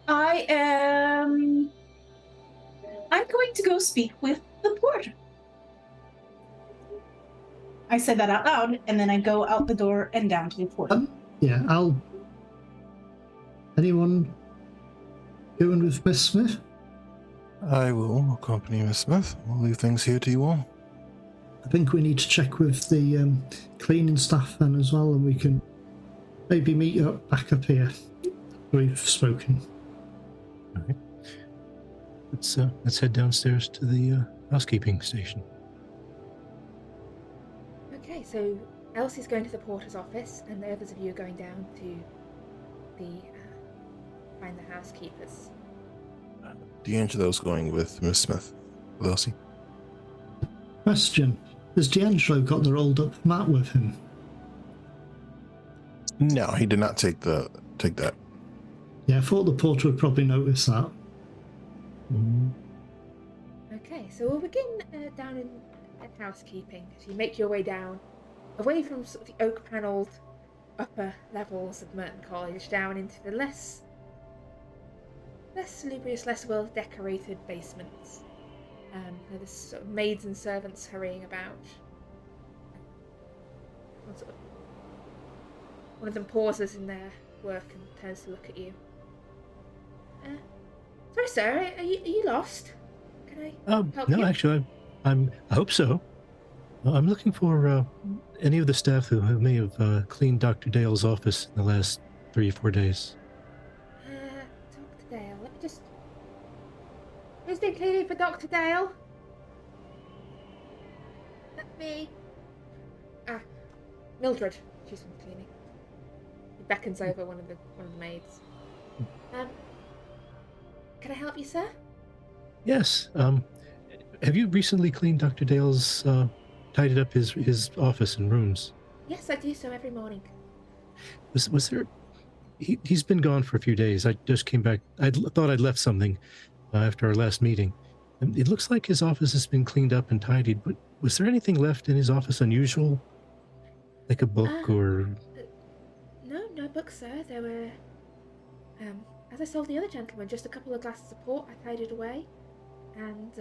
I'm going to go speak with the porter. I said that out loud, and then I go out the door and down to the porter. Yeah, Anyone going with Miss Smith? I will accompany Miss Smith. We'll leave things here to you all. I think we need to check with the cleaning staff then as well, and we can maybe meet up back up here. We've spoken. All right. Let's head downstairs to the housekeeping station. Okay, so Elsie's going to the porter's office, and the others of you are going down to the find the housekeepers. D'Angelo's going with Miss Smith. With Elsie. Question. Has D'Angelo got the rolled up mat with him? No, he did not take that. Yeah, I thought the porter would probably notice that. Okay, so we'll begin down in housekeeping as you make your way down, away from sort of the oak-panelled upper levels of Merton College, down into the less salubrious, less well-decorated basements. There's sort of maids and servants hurrying about. One of them pauses in their work and turns to look at you. Sorry, sir, are you lost? Can I help you? No, actually, I hope so. I'm looking for any of the staff who may have cleaned Dr. Dale's office in the last 3 or 4 days. Dr. Dale, let me just... Who's been cleaning for Dr. Dale? That's me. Mildred. She's been cleaning. He beckons over one of the maids. Can I help you, sir? Yes. Have you recently cleaned Dr. Dale's, tidied up his office and rooms? Yes, I do so every morning. Was there... He's been gone for a few days. I just came back. I thought I'd left something after our last meeting. And it looks like his office has been cleaned up and tidied, but was there anything left in his office unusual? Like a book or... No books, sir. There were... as I told the other gentleman, just a couple of glasses of port I tidied away. And,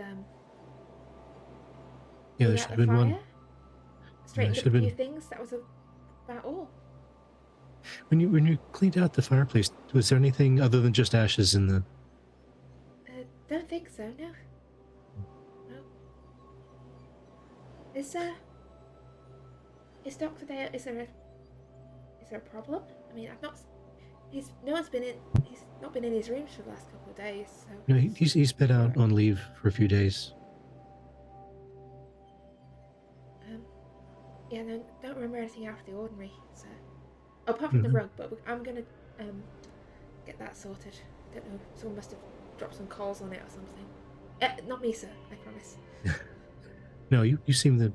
yeah, there should have been one. Straightened up a few things. That was about all. When you cleaned out the fireplace, was there anything other than just ashes in the... Don't think so, no. No. Is Dr. Dale, is there a problem? I mean, he's not been in his rooms for the last couple of days, so... No, he's been out on leave for a few days. Yeah, no, don't remember anything out of the ordinary, sir. Apart from the rug, but I'm gonna get that sorted. I don't know, someone must have dropped some coals on it or something. Not me, sir, I promise. No, you seem the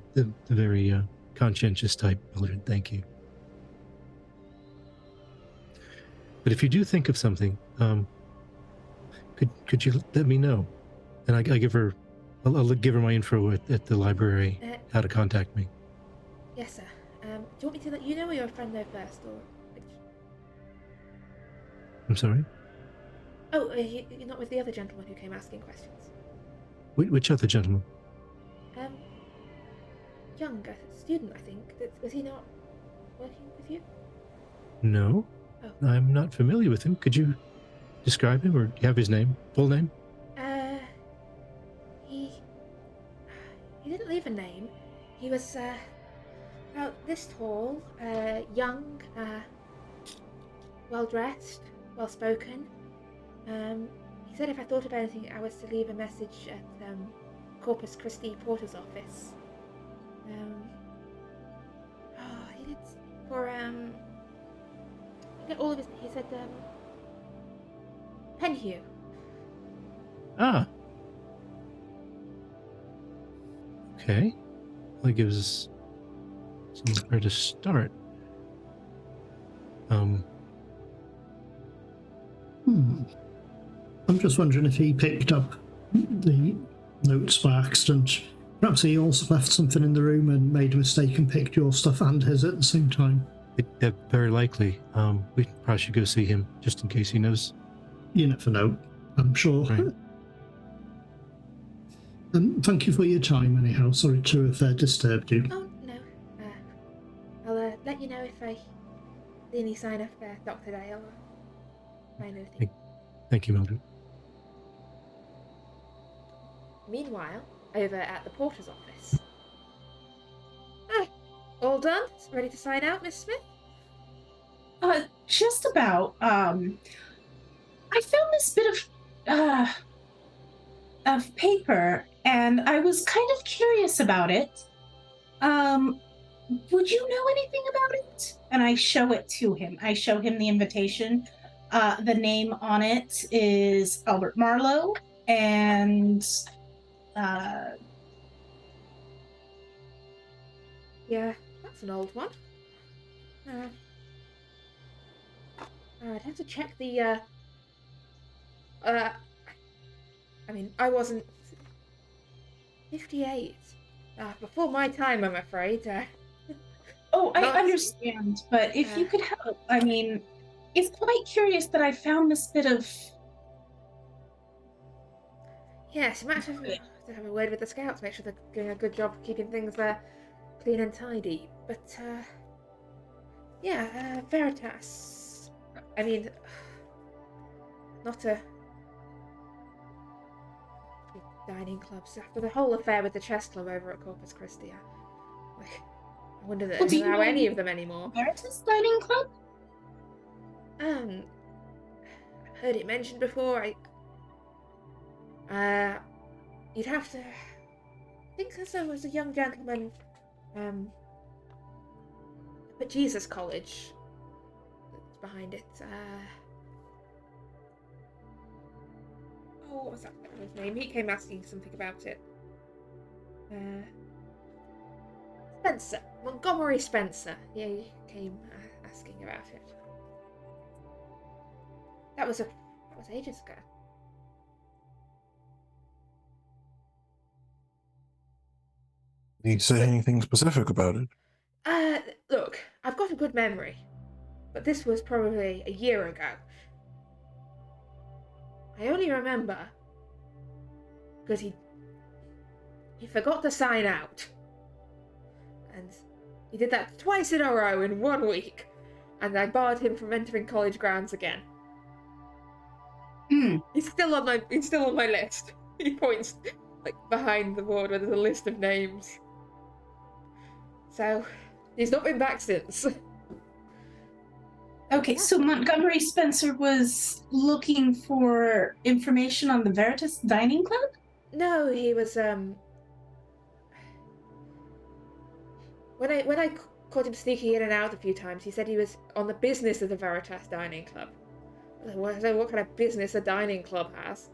very conscientious type, Mildred. Thank you. But if you do think of something, could you let me know? And I'll give her my info at the library, how to contact me. Yes, sir. Do you want me to let you know or your friend know first, or which? I'm sorry? Oh, you're not with the other gentleman who came asking questions? Which other gentleman? Young, a student, I think. Was he not working with you? No. Oh. I'm not familiar with him. Could you describe him, or do you have his name? Full name? He didn't leave a name. He was, about this tall, young, well-dressed, well-spoken. He said if I thought of anything, I was to leave a message at Corpus Christi Porter's office. He did for he did all of his. He said Penhew. Ah. Okay. Well, it gives us somewhere to start. I'm just wondering if he picked up the notes by accident. Perhaps he also left something in the room and made a mistake and picked your stuff and his at the same time. Very likely. We probably should go see him just in case he knows. You never know, I'm sure. Right. Thank you for your time anyhow. Sorry to have disturbed you. Oh, no. I'll let you know if I see any sign of Dr. Dale or find anything. Thank you, Mildred. Meanwhile, over at the porter's office. All done? Ready to sign out, Miss Smith? Just about. I found this bit of paper, and I was kind of curious about it. Would you know anything about it? And I show it to him. I show him the invitation The name on it is Albert Marlowe, and Yeah, that's an old one. I'd have to check the. I mean, I wasn't 58. Before my time, I'm afraid. oh, I Not- understand, but if you could help, I mean, it's quite curious that I found this bit of. Yes, you might have to have a word with the scouts, make sure they're doing a good job of keeping things clean and tidy. But, yeah, Veritas. I mean, not a dining clubs after the whole affair with the chess club over at Corpus Christi. I wonder that Well, do they you allow know any of them anymore. Veritas Dining Club? I've heard it mentioned before. You'd have to. I think there was a young gentleman, at Jesus College that's behind it. What was that his name? He came asking something about it. Spencer. Montgomery Spencer. Yeah, he came asking about it. That was ages ago. Did he say anything specific about it? Look, I've got a good memory, but this was probably a year ago. I only remember because he forgot to sign out, and he did that twice in a row in 1 week, and I barred him from entering college grounds again. He's still on my list. He points behind the board where there's a list of names. So he's not been back since. Okay, so Montgomery Spencer was looking for information on the Veritas Dining Club? No, he was when I caught him sneaking in and out a few times, he said he was on the business of the Veritas Dining Club. I don't know what kind of business a dining club has.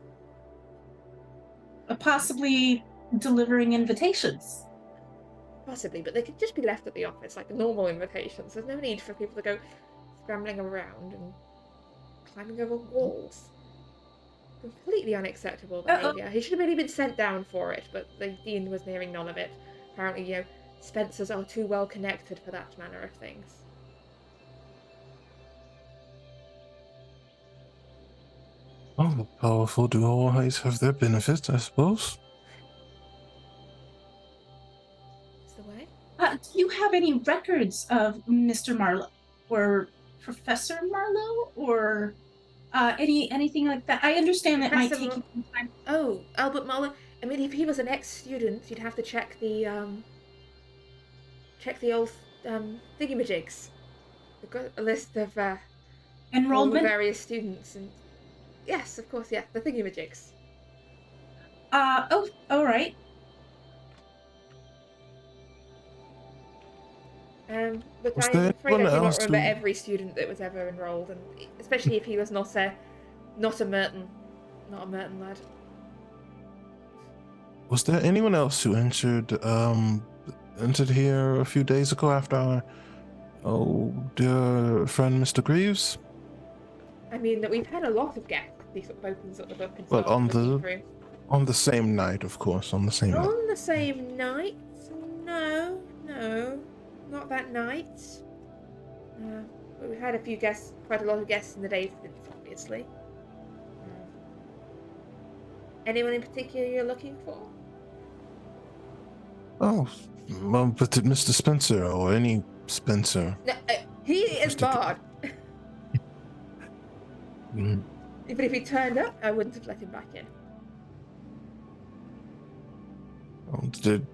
Possibly delivering invitations. Possibly, but they could just be left at the office like normal invitations. There's no need for people to go scrambling around and climbing over walls. Completely unacceptable behaviour. He should have really been sent down for it, but the dean was nearing none of it. Apparently, Spencers are too well connected for that manner of things. Well, the powerful do always have their benefits, I suppose. That's the way. Do you have any records of Mr. Marlowe or Professor Marlowe or anything like that? I understand that might take you some time. Oh, Albert Marlowe. I mean, if he was an ex-student, you'd have to check the old thingamajigs. We've got a list of all the Enrollment? various students, and yes, of course, yeah, the thingamajigs. Oh, all right. But Was I'm there afraid I anyone do not else remember who- every student that was ever enrolled, and especially if he was not a Merton lad. Was there anyone else who entered here a few days ago after our dear friend Mr. Greaves? I mean, that we've had a lot of guests. He sort of opens up the book and But starts on looking the- through. On the same night, of course, on the same night. On the same night? No, not that night. But we've had quite a lot of guests in the days since, obviously. Anyone in particular you're looking for? Oh, but Mr. Spencer, or any Spencer. No, he is barred. Mm. Even if he turned up, I wouldn't have let him back in.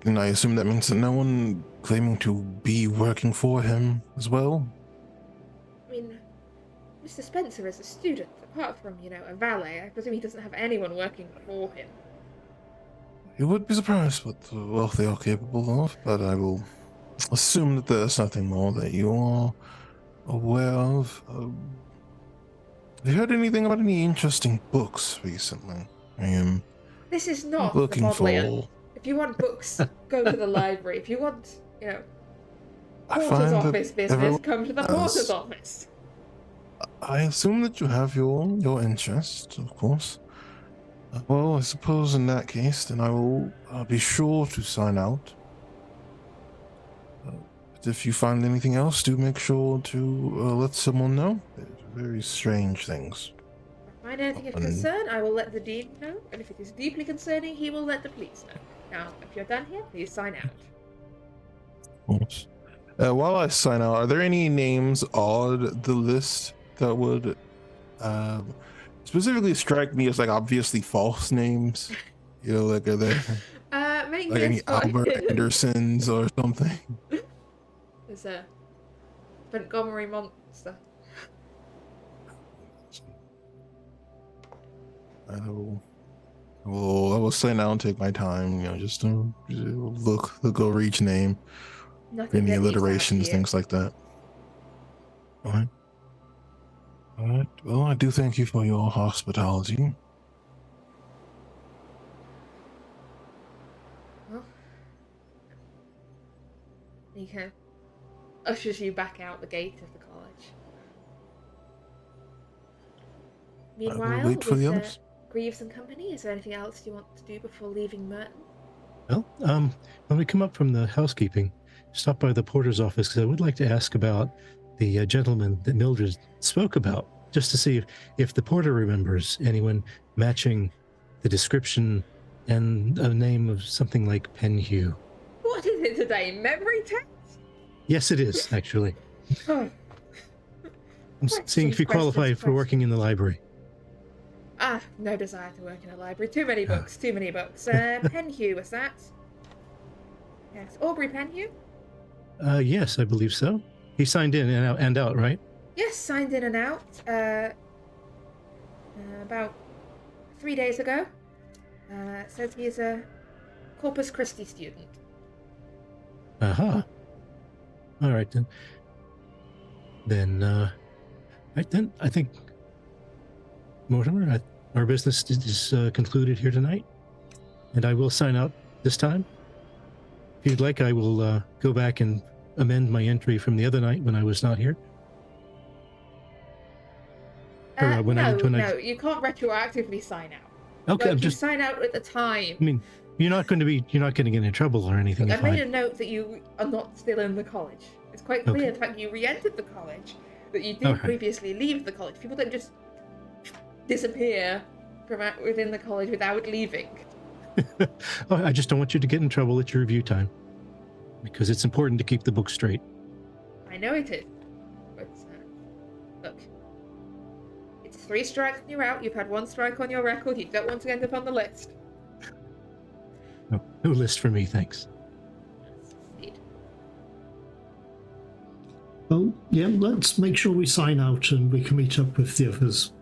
And I assume that means that no one claiming to be working for him as well? I mean, Mr. Spencer is a student, apart from, a valet. I presume he doesn't have anyone working for him. You would be surprised what the wealthy are capable of, but I will assume that there's nothing more that you are aware of. Have you heard anything about any interesting books recently? I am This is not the looking Bodleian. for. If you want books, go to the library. If you want, I porter's find that office business, everyone come to the has- porter's office. I assume that you have your interest, of course. Well, I suppose in that case, then I will be sure to sign out. But if you find anything else, do make sure to let someone know. They're very strange things. If I find anything of And- concern, I will let the dean know, and if it is deeply concerning, he will let the police know. Now, if you're done here, please sign out. Of course. While I sign out, are there any names on the list that would specifically strike me as like obviously false names? Like are there Make like me a any spot. Albert Andersons or something? There's a Montgomery monster. I will sign out and take my time, just to look over each name, Nothing any that leaps out to alliterations, you. things like that. All right. Well, I do thank you for your hospitality. Well, he kind of ushers you back out the gate of the college. Meanwhile, wait for the with others. Greaves and company, is there anything else you want to do before leaving Merton? Well, when we come up from the housekeeping, stop by the porter's office because I would like to ask about the gentleman that Mildred spoke about, just to see if the porter remembers anyone matching the description and a name of something like Penhew. What is it today? Memory test? Yes, it is, actually. Oh. I'm seeing if you qualify for working in the library. No desire to work in a library. Too many books, too many books. Penhew, was that? Yes, Aubrey Penhew? Yes, I believe so. He signed in and out, right? Yes, signed in and out. About 3 days ago. Says he is a Corpus Christi student. Aha. All right, then. Right then, I think, Mortimer, our business is concluded here tonight, and I will sign out this time. If you'd like, I will go back and amend my entry from the other night when I was not here. No, you can't retroactively sign out. Okay, You sign out at the time. I mean, you're not going to get in any trouble or anything. Look, I made a note that you are not still in the college. It's quite clear Okay. the fact you re-entered the college, that you did Alright. previously leave the college. People don't just disappear from within the college without leaving. Oh, I just don't want you to get in trouble at your review time, because it's important to keep the book straight. I know it is. But, look. It's 3 strikes and you're out. You've had 1 strike on your record. You don't want to end up on the list. No list for me, thanks. Indeed. Well, yeah, let's make sure we sign out and we can meet up with the others.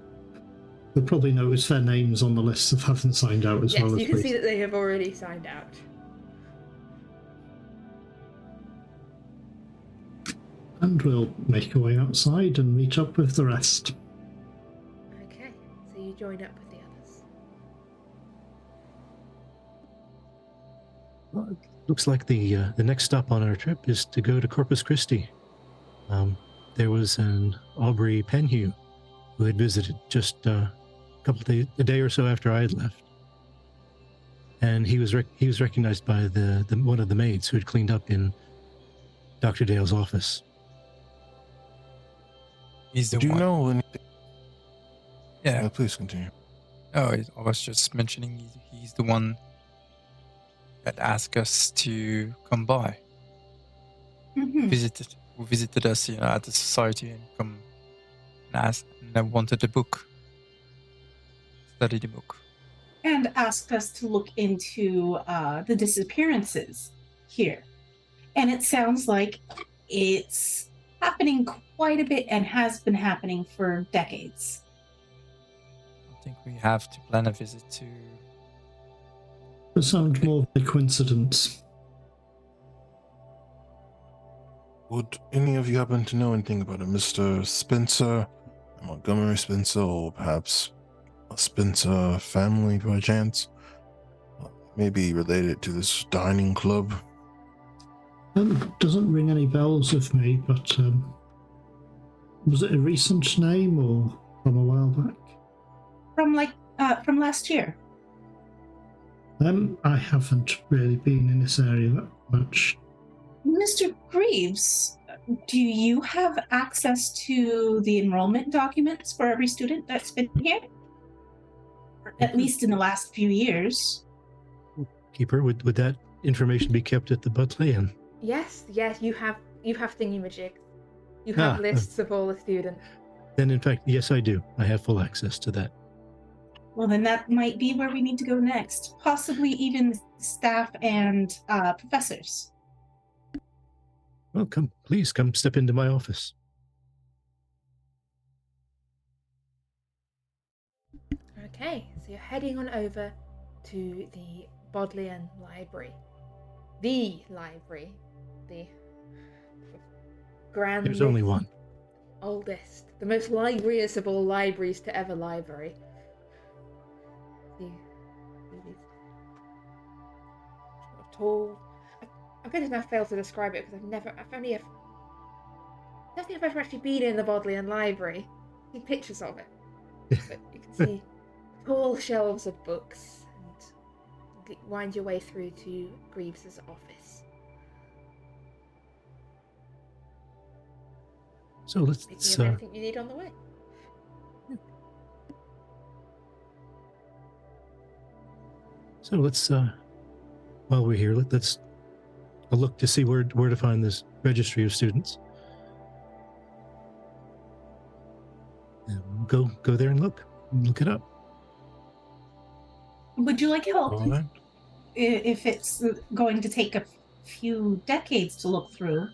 They'll probably notice their names on the list of having signed out as Yes, well as you can we. see that they have already signed out. And we'll make our way outside and meet up with the rest. Okay, so you join up with the others. Well, it looks like the next stop on our trip is to go to Corpus Christi. There was an Aubrey Penhew who had visited just a day or so after I had left, and he was recognized by the one of the maids who had cleaned up in Dr. Dale's office. He's the Do you one. know anything? Yeah. Please continue. Oh, I was just mentioning he's the one that asked us to come by. Mhm. Who visited us, at the society and come and asked and wanted the book. Study the book. And asked us to look into the disappearances here. And it sounds like it's happening quite a bit and has been happening for decades. I think we have to plan a visit to. It sounds more of a coincidence. Would any of you happen to know anything about a Mr. Spencer Montgomery Spencer, or perhaps a Spencer family by chance? Maybe related to this dining club? Doesn't ring any bells with me, but was it a recent name or from a while back? From last year. I haven't really been in this area that much. Mr. Greaves, do you have access to the enrollment documents for every student that's been here? At least in the last few years. Keeper, would that information be kept at the Bodleian? Yes, you have thingy-majig. You have lists of all the students. Then, in fact, yes, I do. I have full access to that. Well, then that might be where we need to go next. Possibly even staff and professors. Well, please come step into my office. Okay, so you're heading on over to the Bodleian Library. The library. The grandest, There's only one. oldest, the most librarious of all libraries to ever library. The tall. I'm going to now fail to describe it because I don't think I've ever actually been in the Bodleian Library. I've seen pictures of it, but you can see tall shelves of books and wind your way through to Greaves's office. So let's Anything you need on the way. So let's while we're here, let's look to see where to find this registry of students. And we'll go there and look it up. Would you like help? All right. If it's going to take a few decades to look through.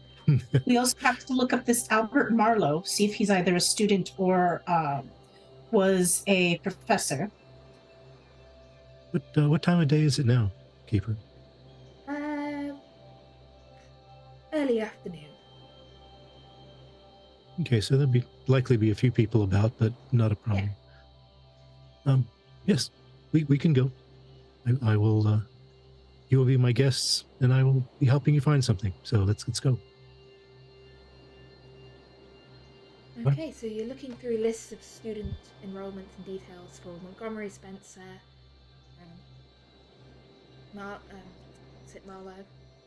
We also have to look up this Albert Marlowe, see if he's either a student or was a professor. What time of day is it now, Keeper? Early afternoon. Okay, so there'll likely be a few people about, but not a problem. Yeah. Yes, we can go. I will. You will be my guests, and I will be helping you find something. So let's go. Okay, so you're looking through lists of student enrollments and details for Montgomery Spencer,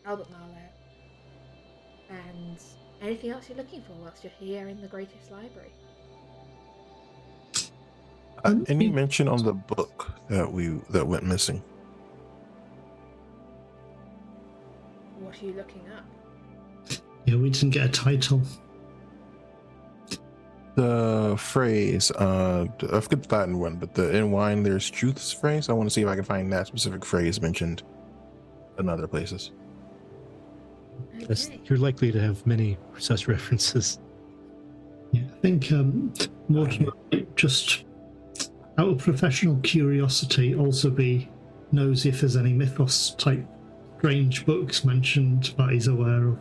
Albert Marlowe, and anything else you're looking for whilst you're here in the greatest library. Any mention on the book that went missing? What are you looking up? Yeah, we didn't get a title. The phrase, I forget the Latin one, but the "in wine there's truths" phrase. I want to see if I can find that specific phrase mentioned in other places. Okay. You're likely to have many such references. Yeah, I think Mortimer might just out of professional curiosity also be nosy if there's any mythos type strange books mentioned that he's aware of.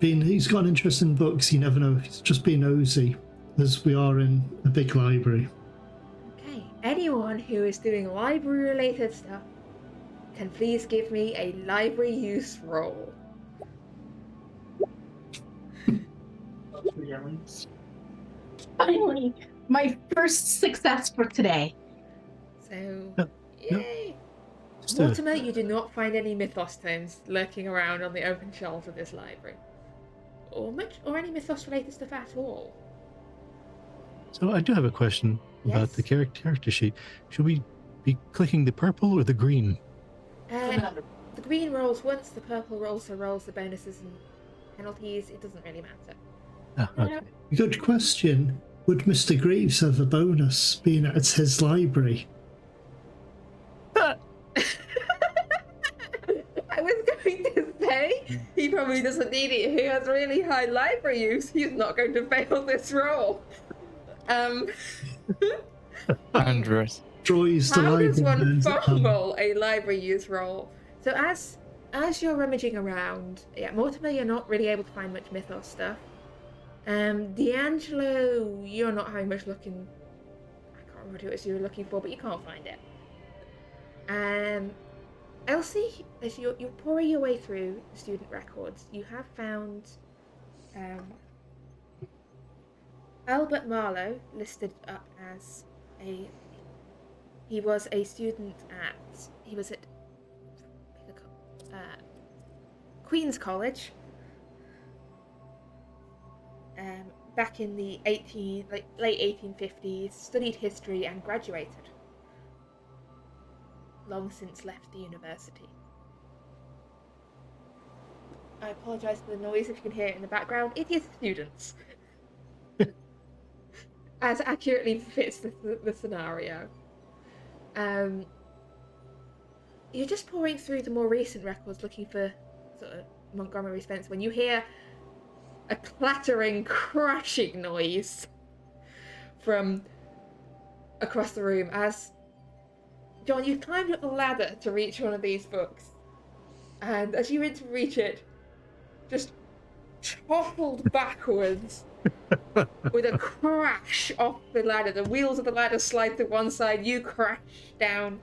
He's got an interest in books, you never know if he's just being nosy, as we are in a big library. Okay, anyone who is doing library related stuff can please give me a library use roll. Finally, my first success for today. So, Yep. yay! Just Mortimer, you do not find any mythos tomes lurking around on the open shelves of this library. Or any mythos related stuff at all. So I do have a question about Yes? the character sheet. Should we be clicking the purple or the green? The green rolls once, the purple also rolls the bonuses and penalties. It doesn't really matter. Okay. Good question. Would Mr. Greaves have a bonus being at his library? I was going to say, he probably doesn't need it. He has really high library use. He's not going to fail this roll. Andrews. Destroys the How library. does one burns it down. fumble a library use roll? So as you're rummaging around, yeah, Mortimer, you're not really able to find much mythos stuff. D'Angelo, you're not having much luck in... I can't remember who it was you were looking for, but you can't find it. Elsie, as you're pouring your way through the student records, you have found Albert Marlowe listed up as he was a student at Queen's College back in the late 1850s, studied history and graduated. Long since left the university. I apologise for the noise if you can hear it in the background. It is students. As accurately fits the scenario. You're just pouring through the more recent records looking for sort of Montgomery Spencer when you hear a clattering, crashing noise from across the room as John, you climbed up the ladder to reach one of these books, and as you went to reach it, just toppled backwards with a crash off the ladder. The wheels of the ladder slide to one side, you crash down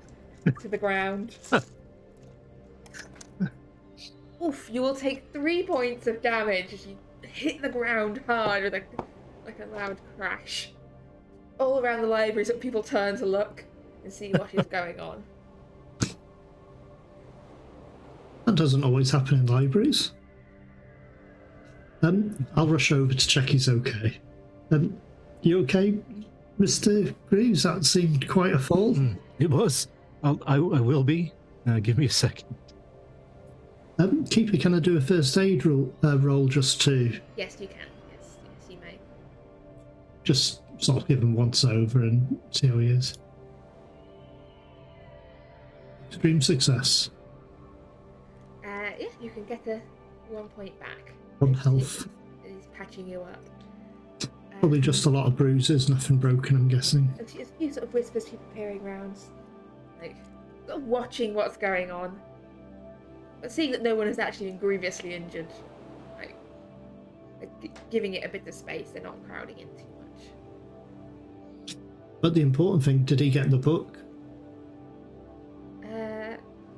to the ground. Oof, you will take 3 points of damage as you hit the ground hard with a loud crash. All around the library, so people turn to look and see what is going on. That doesn't always happen in libraries. I'll rush over to check he's okay. You okay, Mr. Greaves? That seemed quite a fall. It was. I will be. Give me a second. Keeper, can I do a first aid roll just to... Yes, you can. Yes, you may. Just sort of give him once over and see how he is. Extreme success. Yeah, you can get a 1 point back. 1 health. He's patching you up. Probably just a lot of bruises, nothing broken, I'm guessing. A few sort of whispers, people peering around, like sort of watching what's going on. But seeing that no one has actually been grievously injured, like giving it a bit of space, they're not crowding in too much. But the important thing, did he get the book?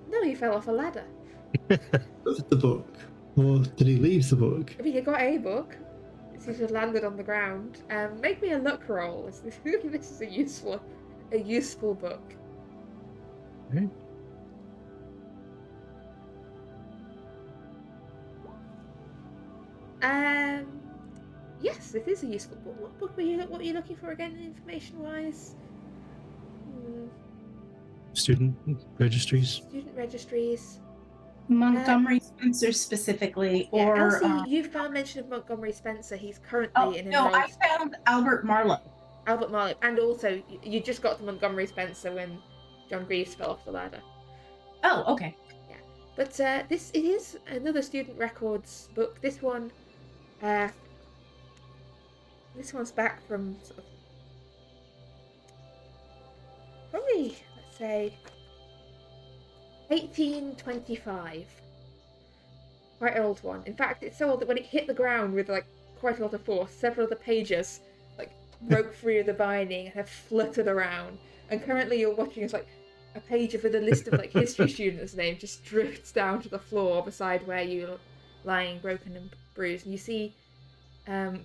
No, he fell off a ladder. The book? Or did he leave the book? I mean, he got a book. He just landed on the ground. Make me a luck roll. This is a useful book. Okay. Yes, it is a useful book. What book were you looking for again, information-wise? Student registries. Student registries. Montgomery Spencer specifically, Yeah, or Elsie, you found mention of Montgomery Spencer. He's currently in no, enrolled. I found Albert Marlowe. Albert Marlowe, and also you just got to Montgomery Spencer when John Greaves fell off the ladder. Oh, okay. Yeah, but it is another student records book. This one's back from sort of probably, let's say, 1825. Quite an old one. In fact, it's so old that when it hit the ground with like quite a lot of force, several of the pages like broke free of the binding and have fluttered around. And currently you're watching as like a page with a list of like history students' names just drifts down to the floor beside where you're lying broken and bruised. And you see a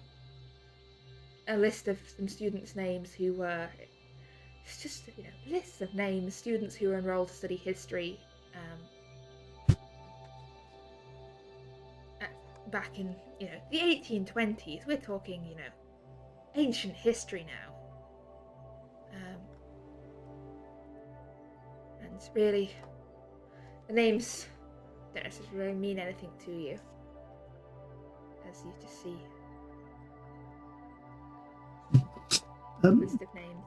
list of some students' names who were... It's just, lists of names, students who were enrolled to study history back in, the 1820s. We're talking, ancient history now. And it's really, the names don't necessarily mean anything to you, as you just see a list of names.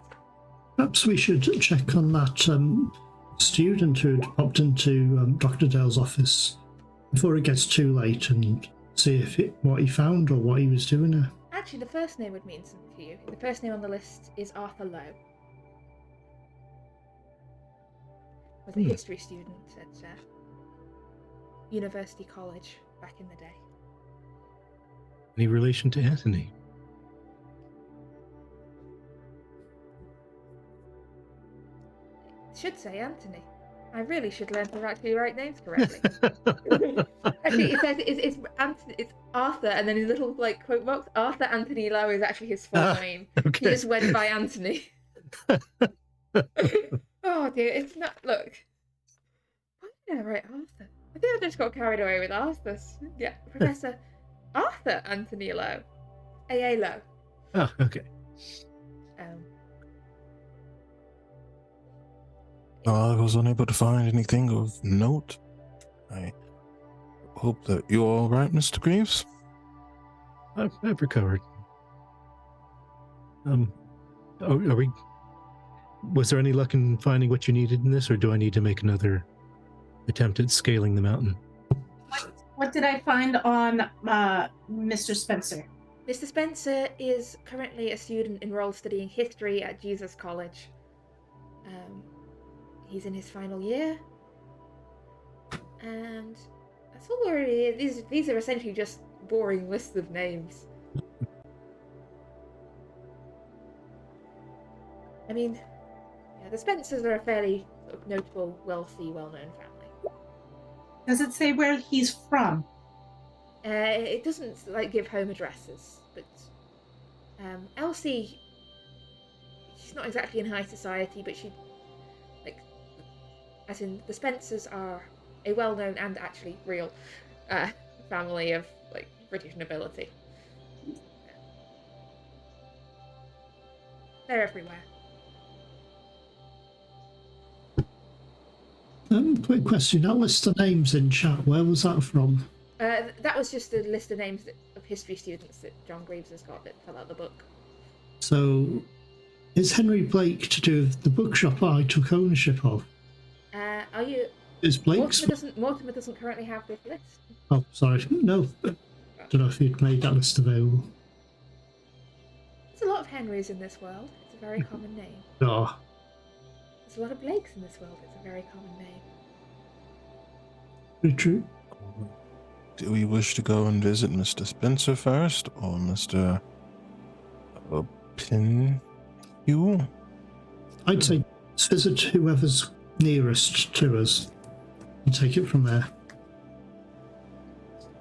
Perhaps we should check on that student who had popped into Dr. Dale's office before it gets too late and see what he found or what he was doing there. Actually, the first name would mean something to you. The first name on the list is Arthur Lowe. Was a history student at University College back in the day. Any relation to Anthony? should say Anthony. I really should learn to actually write names correctly. Actually, it says it's Arthur, and then in little like quote marks, Arthur Anthony Lowe is actually his full name. He Okay. just went by Anthony. Oh dear, it's not. Look, why did I write Arthur? I think I just got carried away with Arthur. Yeah, Professor Arthur Anthony Lowe, A.A. Lowe. Oh, okay. I was unable to find anything of note. I hope that you're all right, Mr. Greaves. I've recovered. Are we? Was there any luck in finding what you needed in this, or do I need to make another attempt at scaling the mountain? What did I find on Mr. Spencer? Mr. Spencer is currently a student enrolled studying history at Jesus College. He's in his final year, and that's all there is. These are essentially just boring lists of names. I mean, yeah, the Spencers are a fairly sort of notable, wealthy, well-known family. Does it say where he's from? It doesn't like give home addresses, but Elsie, she's not exactly in high society, but she, like, as in the Spencers are a well-known and actually real family of like British nobility. They're everywhere. Quick question. That list of names in chat, where was that from? That was just a list of names of history students that John Greaves has got that fell out the book. So, is Henry Blake to do with the bookshop I took ownership of? Are you? Is Blake's? Mortimer doesn't currently have this list. Oh, sorry. No. Don't know if you'd made that list available. There's a lot of Henrys in this world. It's a very common name. Oh, There's a lot of Blakes in this world. It's a very common name. very true. Do we wish to go and visit Mr. Spencer first, or Mr. Pinhue? I'd say let's visit whoever's nearest to us and take it from there.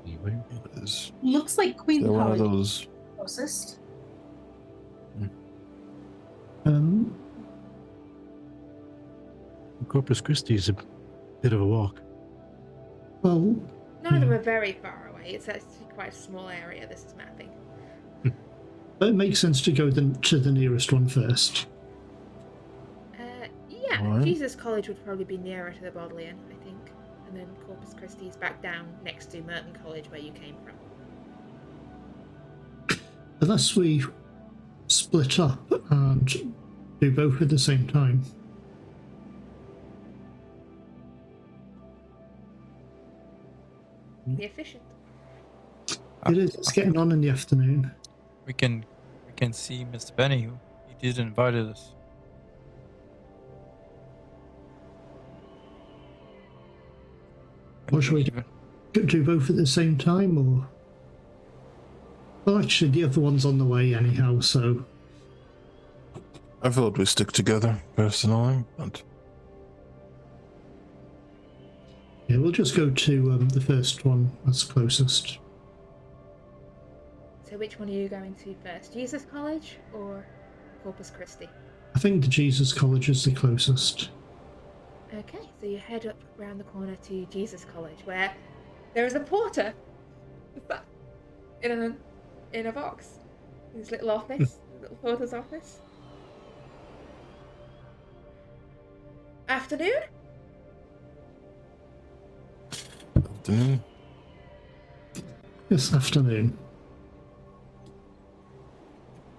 Anyway, Is Looks like Queen there one of College those? closest. Corpus Christi is a bit of a walk. Well, None of them are very far away. It's actually quite a small area. This is mapping. it makes sense to go to the nearest one first. Yeah, Alright. Jesus College would probably be nearer to the Bodleian, I think, and then Corpus Christi is back down next to Merton College, where you came from. Unless we split up and do both at the same time. Be efficient. It is. It's getting on in the afternoon. We can see Mr. Benny. He did invite us. What should we do both at the same time, or? Well, actually, the other one's on the way anyhow, so I thought we stick together, personally, but yeah, we'll just go to the first one that's closest. So which one are you going to first? Jesus College or Corpus Christi? I think the Jesus College is the closest. Okay, so you head up round the corner to Jesus College, where there is a porter in a box. In his little office, little porter's office. Afternoon? afternoon. This afternoon.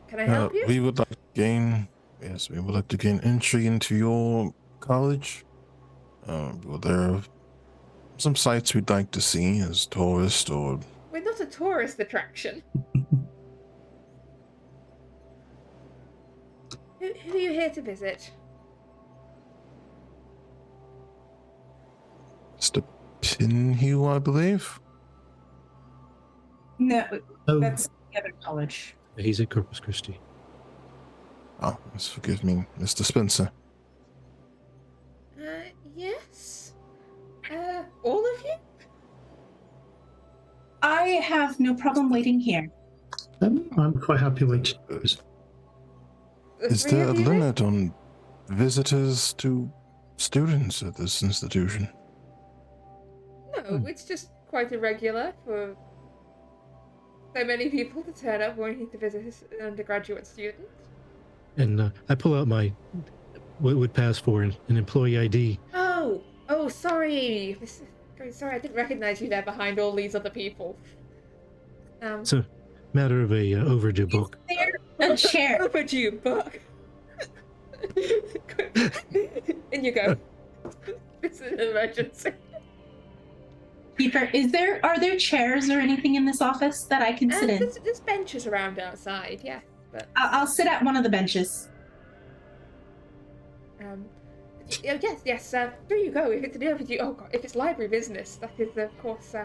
Can I help you? We would like to gain entry into your college. Well, there are some sites we'd like to see as tourists, or We're not a tourist attraction. Who are you here to visit? Mr. Pinhue, I believe. No, Oh, that's the other college. He's at Corpus Christi. Oh, forgive me, Mr. Spencer. no problem waiting here. I'm quite happy waiting. The Is three there a of you then? limit on visitors to students at this institution? No, it's just quite irregular for so many people to turn up wanting to visit an undergraduate student. And I pull out my what would pass for an employee ID. Oh, sorry. Sorry, I didn't recognize you there behind all these other people. It's a matter of a overdue book. Is there a chair? Overdue book. In you go. It's an emergency. Peter, are there chairs or anything in this office that I can sit in? There's benches around outside, yeah. But I'll sit at one of the benches. yes. There you go. If it's an overdue, oh god, if it's library business, that is of course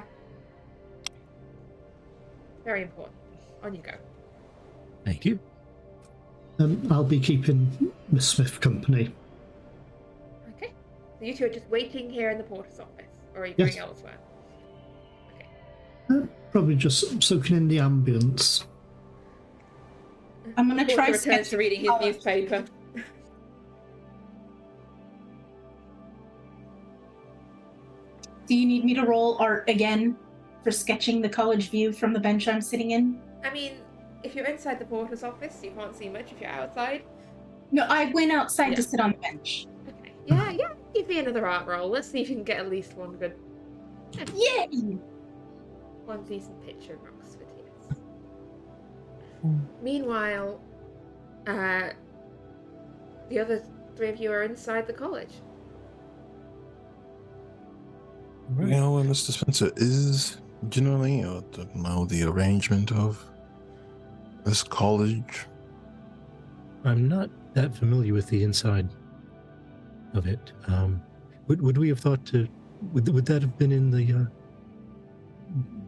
very important. On you go. Thank you. I'll be keeping Miss Smith company. Okay. So you two are just waiting here in the porter's office, or are you Yes. going elsewhere? Probably just soaking in the ambience. I'm gonna Porter try returns to sketching reading his newspaper. Do you need me to roll art again for sketching the college view from the bench I'm sitting in? I mean, if you're inside the porter's office, you can't see much. If you're outside, No, I went outside Yeah. to sit on the bench. okay. Yeah. Give me another art roll. Let's see if you can get at least one good, Yay! one decent picture of Oxford. Yes. Meanwhile, the other three of you are inside the college. You know, Mr. Spencer, is generally the arrangement of this college? I'm not that familiar with the inside of it. Would we have thought to? Would that have been in the?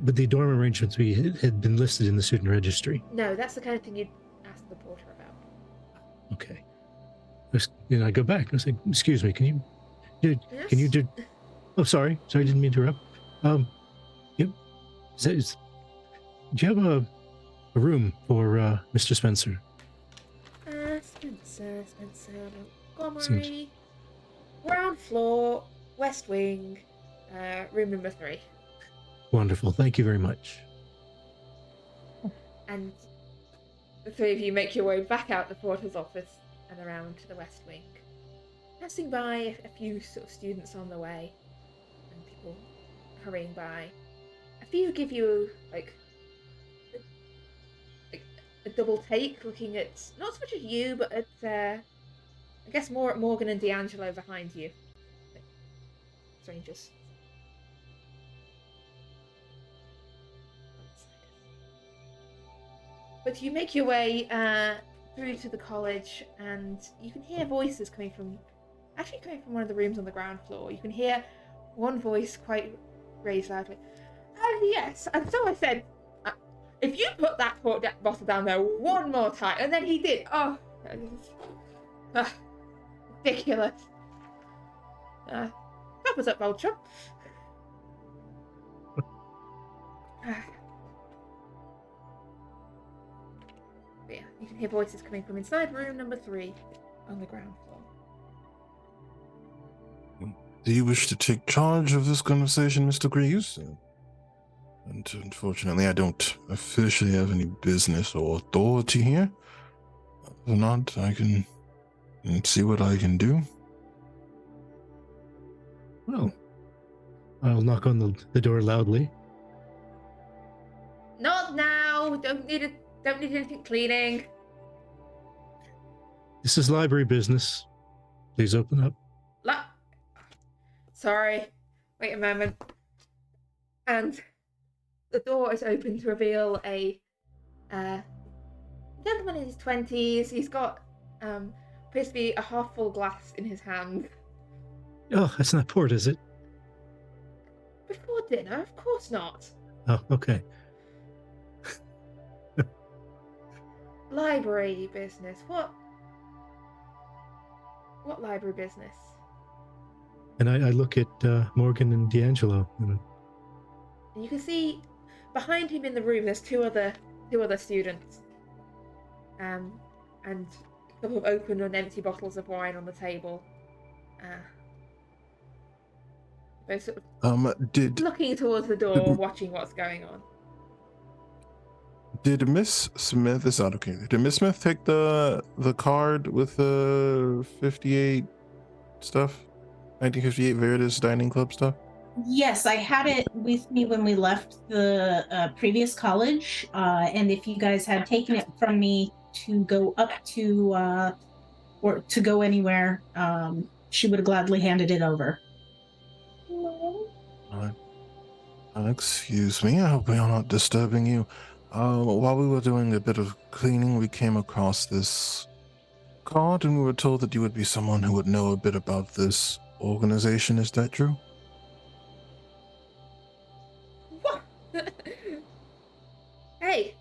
With the dorm arrangements, we had been listed in the student registry. No, that's the kind of thing you'd ask the porter about. Okay. I go back and I say, "Excuse me, can you Yes? do? Oh, sorry, didn't mean to interrupt. Yep. Do you have a room for Mr. Spencer? Spencer, Montgomery, ground floor, west wing, room number 3. Wonderful. Thank you very much. And the three of you make your way back out the porter's office and around to the west wing, passing by a few sort of students on the way and people hurrying by. A few give you like a double take, looking at not so much at you, but at I guess more at Morgan and D'Angelo behind you. Strangers. But you make your way through to the college, and you can hear voices coming from one of the rooms on the ground floor. You can hear one voice quite raised loudly. Yes, and so I said, if you put that bottle down there one more time, and then he did. Oh, ridiculous. That was up, Vulture. But yeah, you can hear voices coming from inside room number 3 on the ground floor. Do you wish to take charge of this conversation, Mr. Greaves? And unfortunately, I don't officially have any business or authority here. If not, I can see what I can do. Well, I'll knock on the door loudly. Not now. Don't need anything cleaning. This is library business. Please open up. Sorry. Wait a moment. And the door is open to reveal a gentleman in his 20s. He's got appears to be a half full glass in his hand. Oh, that's not port, is it? Before dinner? Of course not. Oh, okay. Library business. What library business? And I look at Morgan and D'Angelo. And And you can see behind him in the room, there's two other students, and a couple of open and empty bottles of wine on the table. Both sort of Did looking towards the door, watching what's going on. Did Miss Smith, this is not okay. Did Miss Smith take the card with the 58 stuff? 1958 Veritas Dining Club stuff? Yes, I had it with me when we left the previous college. And if you guys had taken it from me to go up to or to go anywhere, she would have gladly handed it over. Excuse me, I hope we are not disturbing you. While we were doing a bit of cleaning, we came across this card, and we were told that you would be someone who would know a bit about this organization. Is that true? What? Hey,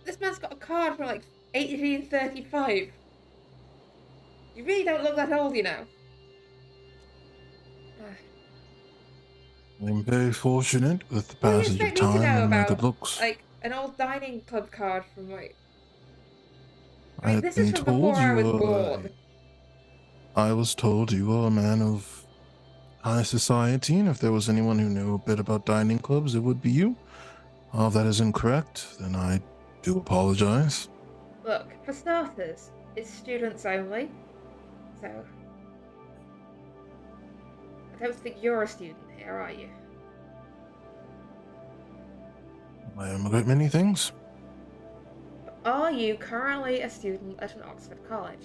this man's got a card from like 1835. You really don't look that old, you know. I'm very fortunate with the What do you passage of expect me to time know and my about, good looks. like, an old dining club card from like... I had this is been from before told I you was were. born. I was told you were a man of high society, and if there was anyone who knew a bit about dining clubs, it would be you. If that is incorrect, then I do apologize. Look, for starters, it's students only, so... I don't think you're a student here, are you? I am a great many things. Are you currently a student at an Oxford college?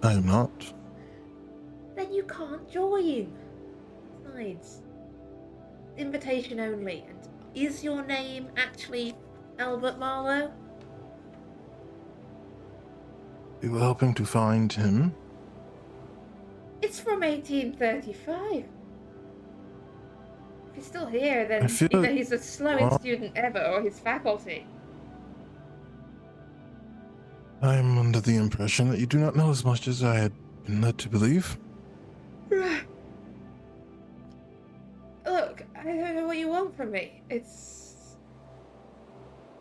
I am not. Then you can't join. Besides, invitation only. And is your name actually Albert Marlowe? We were hoping to find him. It's from 1835. If he's still here, then I feel either like- he's the slowest student ever or his faculty. I am under the impression that you do not know as much as I had been led to believe. Look, I don't know what you want from me.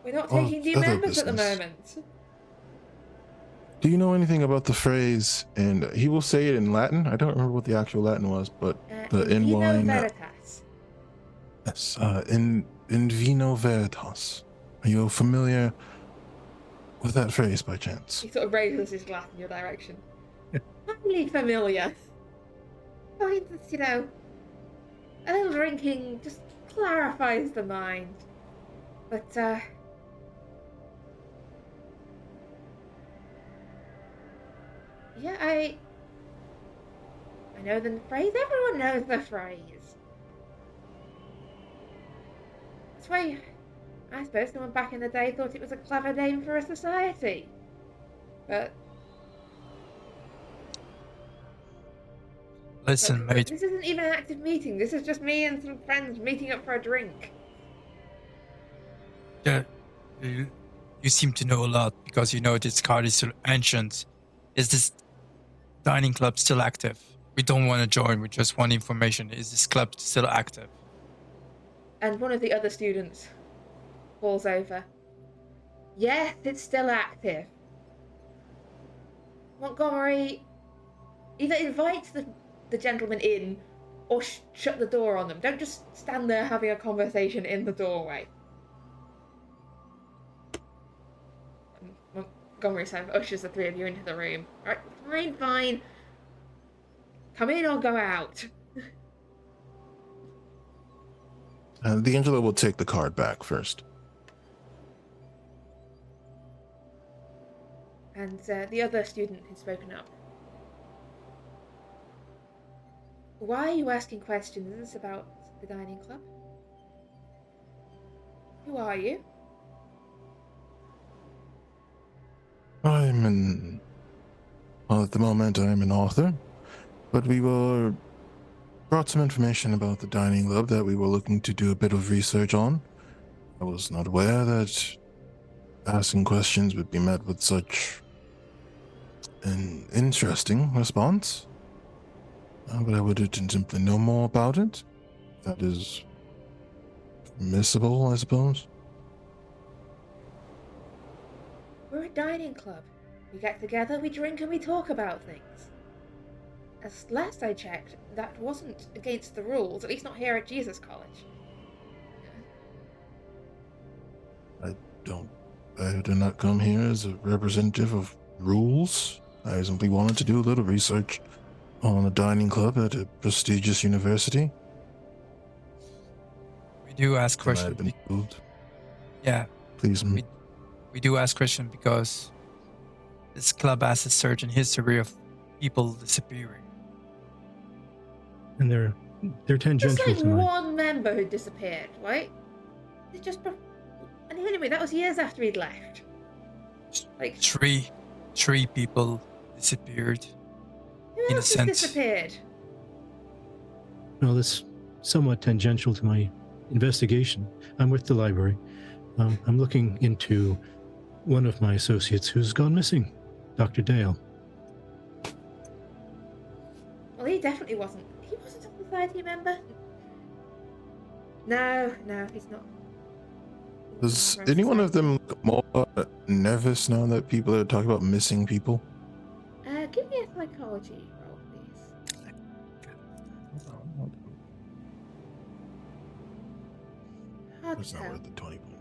We're not Oh, taking new other members at the business. moment. Do you know anything about the phrase, and he will say it in Latin? I don't remember what the actual Latin was, but the in Vino wine. Veritas. Yes, in vino veritas. Are you familiar with that phrase by chance? He sort of raises his glass in your direction. Highly familiar. Find that, you know, a little drinking just clarifies the mind. But, yeah, I know the phrase. Everyone knows the phrase. That's why I suppose someone back in the day thought it was a clever name for a society. But Listen, look, mate. this isn't even an active meeting. This is just me and some friends meeting up for a drink. Yeah, you seem to know a lot because you know this card is still ancient. Is this dining club still active? We don't want to join. We just want information. Is this club still active? And one of the other students falls over. Yes, it's still active. Montgomery, either invite the gentleman in or shut the door on them. Don't just stand there having a conversation in the doorway. Montgomery kind of ushers the three of you into the room. Alright, fine. Come in or go out. D'Angelo will take the card back first. And the other student has spoken up. Why are you asking questions about the dining club? Who are you? At the moment I'm an author, but we brought some information about the dining club that we were looking to do a bit of research on. I was not aware that asking questions would be met with such an interesting response. But I would simply know more about it. That is permissible, I suppose. We're a dining club. We get together, we drink, and we talk about things. As last I checked, that wasn't against the rules, at least not here at Jesus College. I do not come here as a representative of rules. I simply wanted to do a little research on a dining club at a prestigious university. We do ask And I have questions. been told. Yeah, Please, we do ask questions because this club has a certain history of people disappearing. And they're There's tangential like to mine. one member who disappeared, right? It just. And anyway, that was years after he'd left. Like, Three people disappeared. who in a else has sense. disappeared? Well, that's somewhat tangential to my investigation. I'm with the library. I'm looking into one of my associates who's gone missing, Dr. Dale. Well, he definitely wasn't. He wasn't a society member. No, he's not. does anyone of them look more nervous now that people are talking about missing people? Give me a psychology roll, please. Hard to That's not tell. worth the 20 points.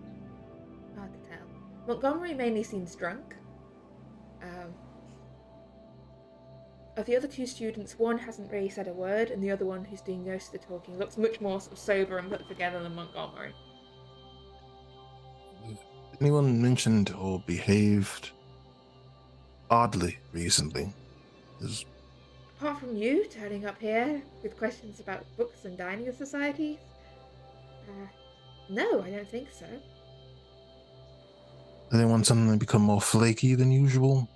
Hard to tell. Montgomery mainly seems drunk. Of the other two students, one hasn't really said a word, and the other one, who's doing most of the talking, looks much more sort of sober and put together than Montgomery. Anyone mentioned or behaved oddly recently? Apart from you turning up here with questions about books and dining societies, no, I don't think so. Did anyone suddenly become more flaky than usual?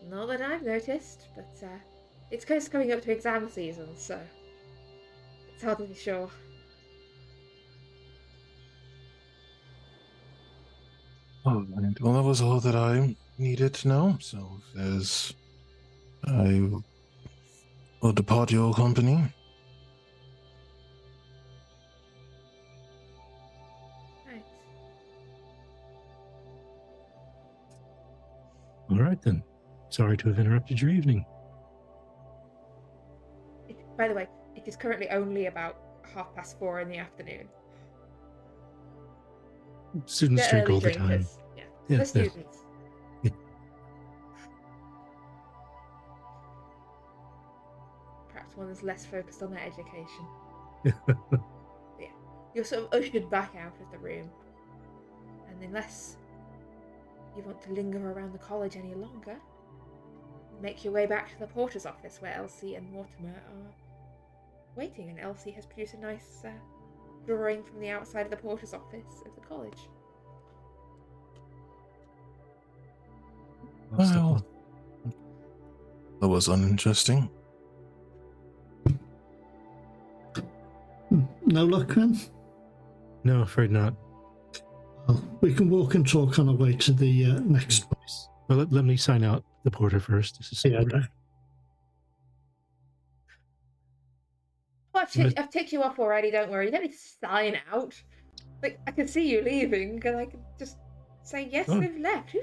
Not that I've noticed, but it's close to coming up to exam season, so it's hard to be sure. Oh, well, that was all that I needed to know. So, I will depart your company. Right. All right, then. Sorry to have interrupted your evening. By the way, it is currently only about 4:30 in the afternoon. Students The drink early all the time. drinkers. Yeah, Yeah, the yeah. students. Yeah. Perhaps one is less focused on their education. Yeah, you're sort of ushered back out of the room, and unless you want to linger around the college any longer, make your way back to the porter's office where Elsie and Mortimer are waiting, and Elsie has produced a nice drawing from the outside of the porter's office of the college. Well, that was uninteresting. No luck then? No, afraid not. Well, we can walk and talk on our way to the next place. Well, let me sign out the porter first. This is Yeah, porter. Oh, I've ticked you off already, don't worry. You don't need to sign out. Like, I can see you leaving, and I can just say, yes, Oh. they've left. Who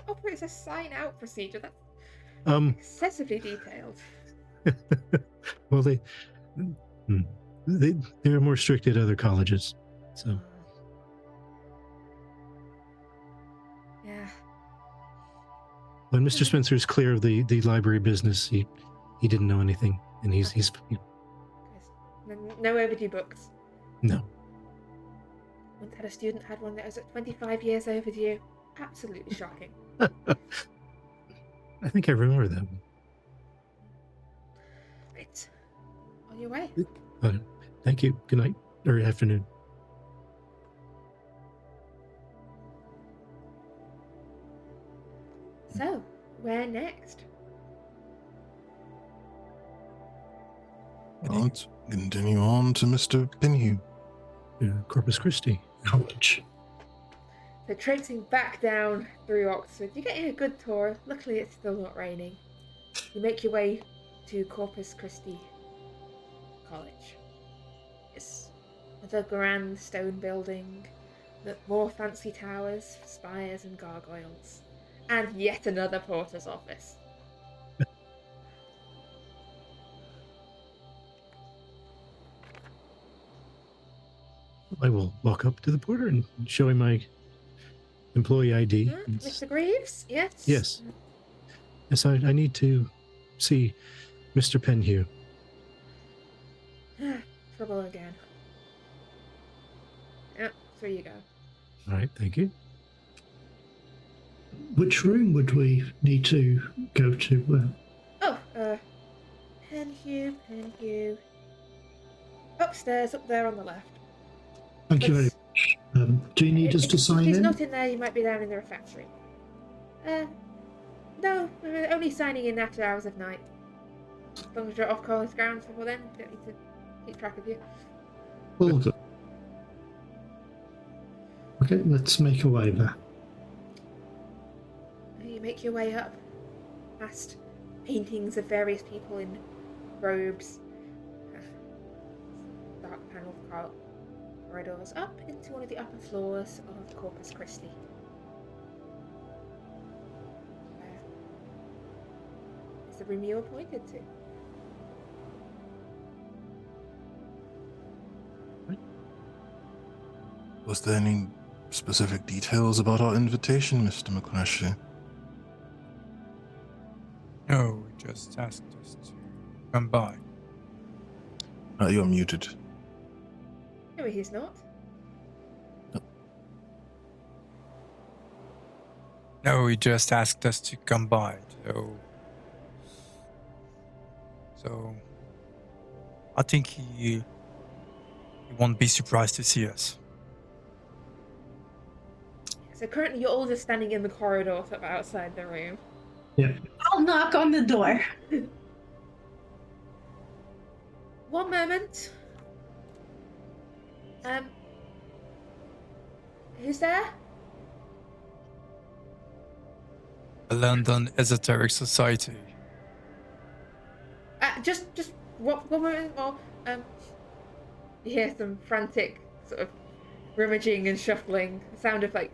operates a sign out procedure? That's excessively detailed. Well, they're more strict at other colleges, so. Yeah. When Mr. Spencer's clear of the library business, he didn't know anything, and he's No overdue books. no. Once had a student had one that was at 25 years overdue. Absolutely shocking. I think I remember that one. Right. On your way. Thank you. Good night or afternoon. So, where next? Let's continue on to Mr. Pinhew. Corpus Christi. College. So traipsing back down through Oxford, you're getting a good tour. Luckily, it's still not raining. You make your way to Corpus Christi College. It's another grand stone building, more fancy towers, spires and gargoyles, and yet another porter's office. I will walk up to the porter and show him my employee ID. Mr. Greaves? Yes? Yes. Yes, I need to see Mr. Penhew. Trouble again. Yep, through you go. All right, thank you. Which room would we need to go to? Penhew. Upstairs, up there on the left. Thank you very much. Do you need us to sign if he's in? not in there, you might be down in the refectory. No, we're only signing in after hours of night. As long as you're off college grounds before then, we don't need to keep track of you. All good. Okay, let's make a way there. You make your way up, past paintings of various people in robes, dark panelled corridors, up into one of the upper floors of Corpus Christi. Is the room you were pointed to? Was there any specific details about our invitation, Mr. McClatchy? No, he just asked us to come by. You're muted. No, he's not. No, he just asked us to come by. So I think he won't be surprised to see us. So currently you're all just standing in the corridor sort of outside the room. Yeah. I'll knock on the door. One moment. Who's there? The London Esoteric Society. Just one moment more. You hear some frantic sort of rummaging and shuffling. The sound of like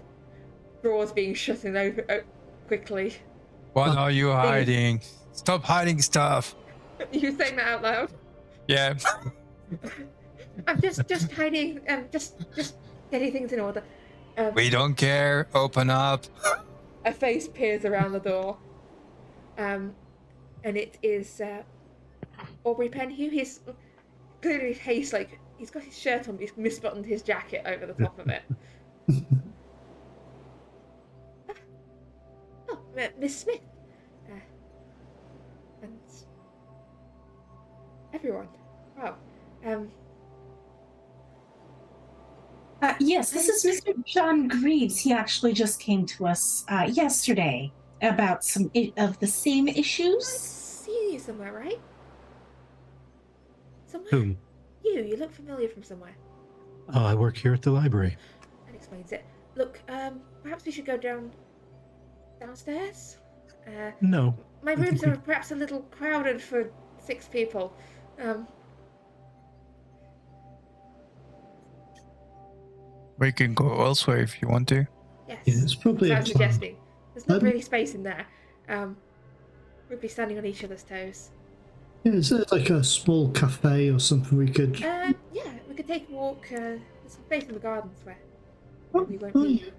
drawers being shut in over quickly. What are you hiding? Stop hiding stuff. You saying that out loud? Yeah. I'm just hiding. Just getting things in order. We don't care. Open up. A face peers around the door. And it is Aubrey Penhew. He's clearly haste, like he's got his shirt on, but he's misbuttoned his jacket over the top of it. Miss Smith. And everyone. Wow. Yes, this is Mr. John Greaves. He actually just came to us yesterday about some of the same I've issues. seen you somewhere, right? Somewhere? Whom? You look familiar from somewhere. Oh, I work here at the library. That explains it. Look, perhaps we should go downstairs? No. My I think rooms we- are perhaps a little crowded for 6 people. We can go elsewhere if you want to. Yes. Yeah, it's probably So a I'm plan. suggesting. There's not Um, really space in there. We'd be standing on each other's toes. Yeah, is there like a small cafe or something we could? Yeah, we could take a walk. There's some space in the gardens where we won't Oh, be. yeah.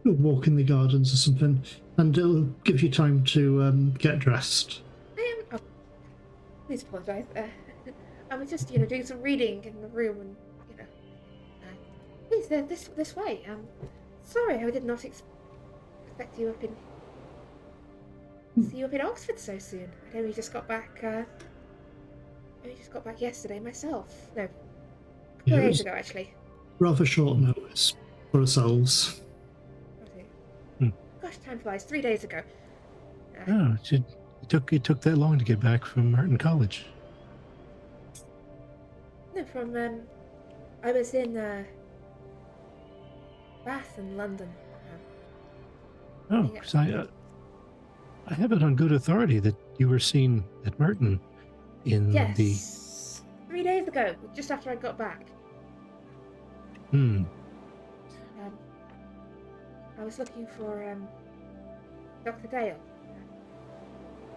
We'll walk in the gardens or something, and it'll give you time to get dressed. Oh, please apologise. I was just, doing some reading in the room, and please, this way. Sorry, I did not expect you up in. See you up in Oxford so soon. I only just got back. Yesterday myself. No, a couple Yeah, of it days was ago actually. rather short notice for ourselves. Was it? Hmm. Gosh, time flies. 3 days ago. Oh, it took that long to get back from Merton College. No, from I was in Bath and London. Oh, Yeah. 'cause I have it on good authority that you were seen at Merton in the. Yes. 3 days ago, just after I got back. Hmm. I was looking for Dr. Dale.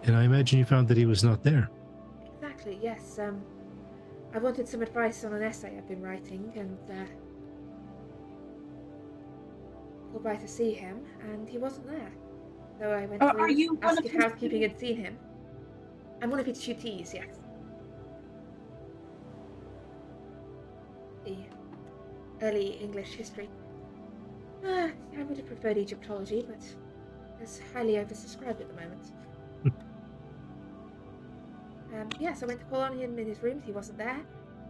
And I imagine you found that he was not there. Exactly, yes. I wanted some advice on an essay I've been writing, and called by to see him, and he wasn't there. So I went Are to you one ask of if his housekeeping had seen him. I'm one of his tutees, yes. The early English history. I would have preferred Egyptology, but it's highly oversubscribed at the moment. Yes, I went to call on him in his rooms. He wasn't there,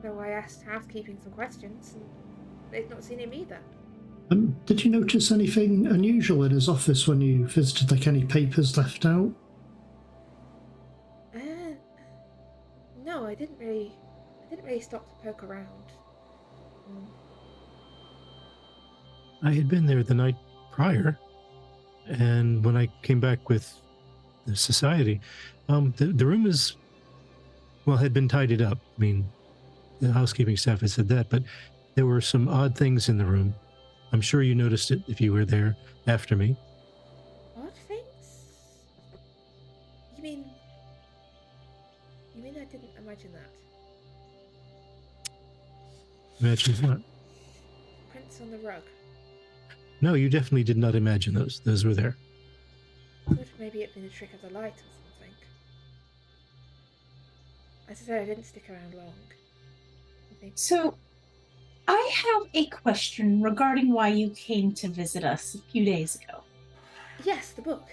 so I asked housekeeping some questions, and they've not seen him either. Did you notice anything unusual in his office when you visited, like any papers left out? No, I didn't really stop to poke around. I had been there the night prior, and when I came back with the society, the room is, well, had been tidied up. I mean, the housekeeping staff had said that, but there were some odd things in the room. I'm sure you noticed it if you were there after me. Odd things? You mean I didn't imagine that? Imagine what? Prints on the rug. No, you definitely did not imagine those. Those were there. I thought maybe it'd been a trick of the light or something. As I said, I didn't stick around long. So, I have a question regarding why you came to visit us a few days ago. Yes, the book.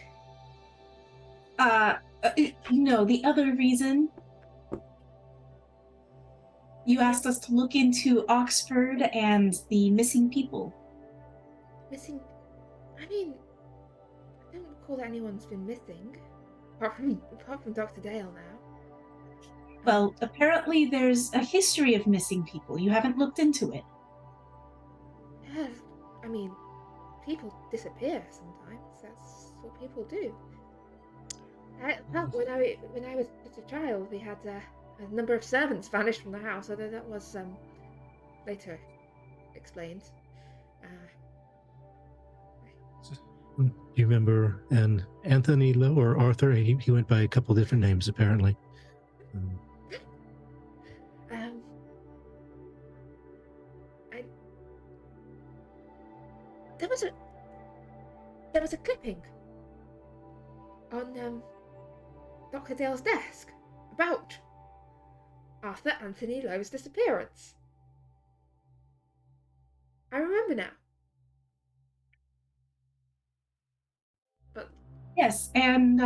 No, the other reason. You asked us to look into Oxford and the missing people. Missing? I mean, I don't recall that anyone's been missing. Apart from Dr. Dale now. Well, apparently there's a history of missing people. You haven't looked into it. Yeah, I mean, people disappear sometimes. That's what people do. Well, when I was just a child, we had a number of servants vanish from the house, although that was later explained. Do you remember an Anthony Lowe or Arthur? He went by a couple different names, apparently. There was a clipping on Dr. Dale's desk about Arthur Anthony Lowe's disappearance. I remember now. But yes, and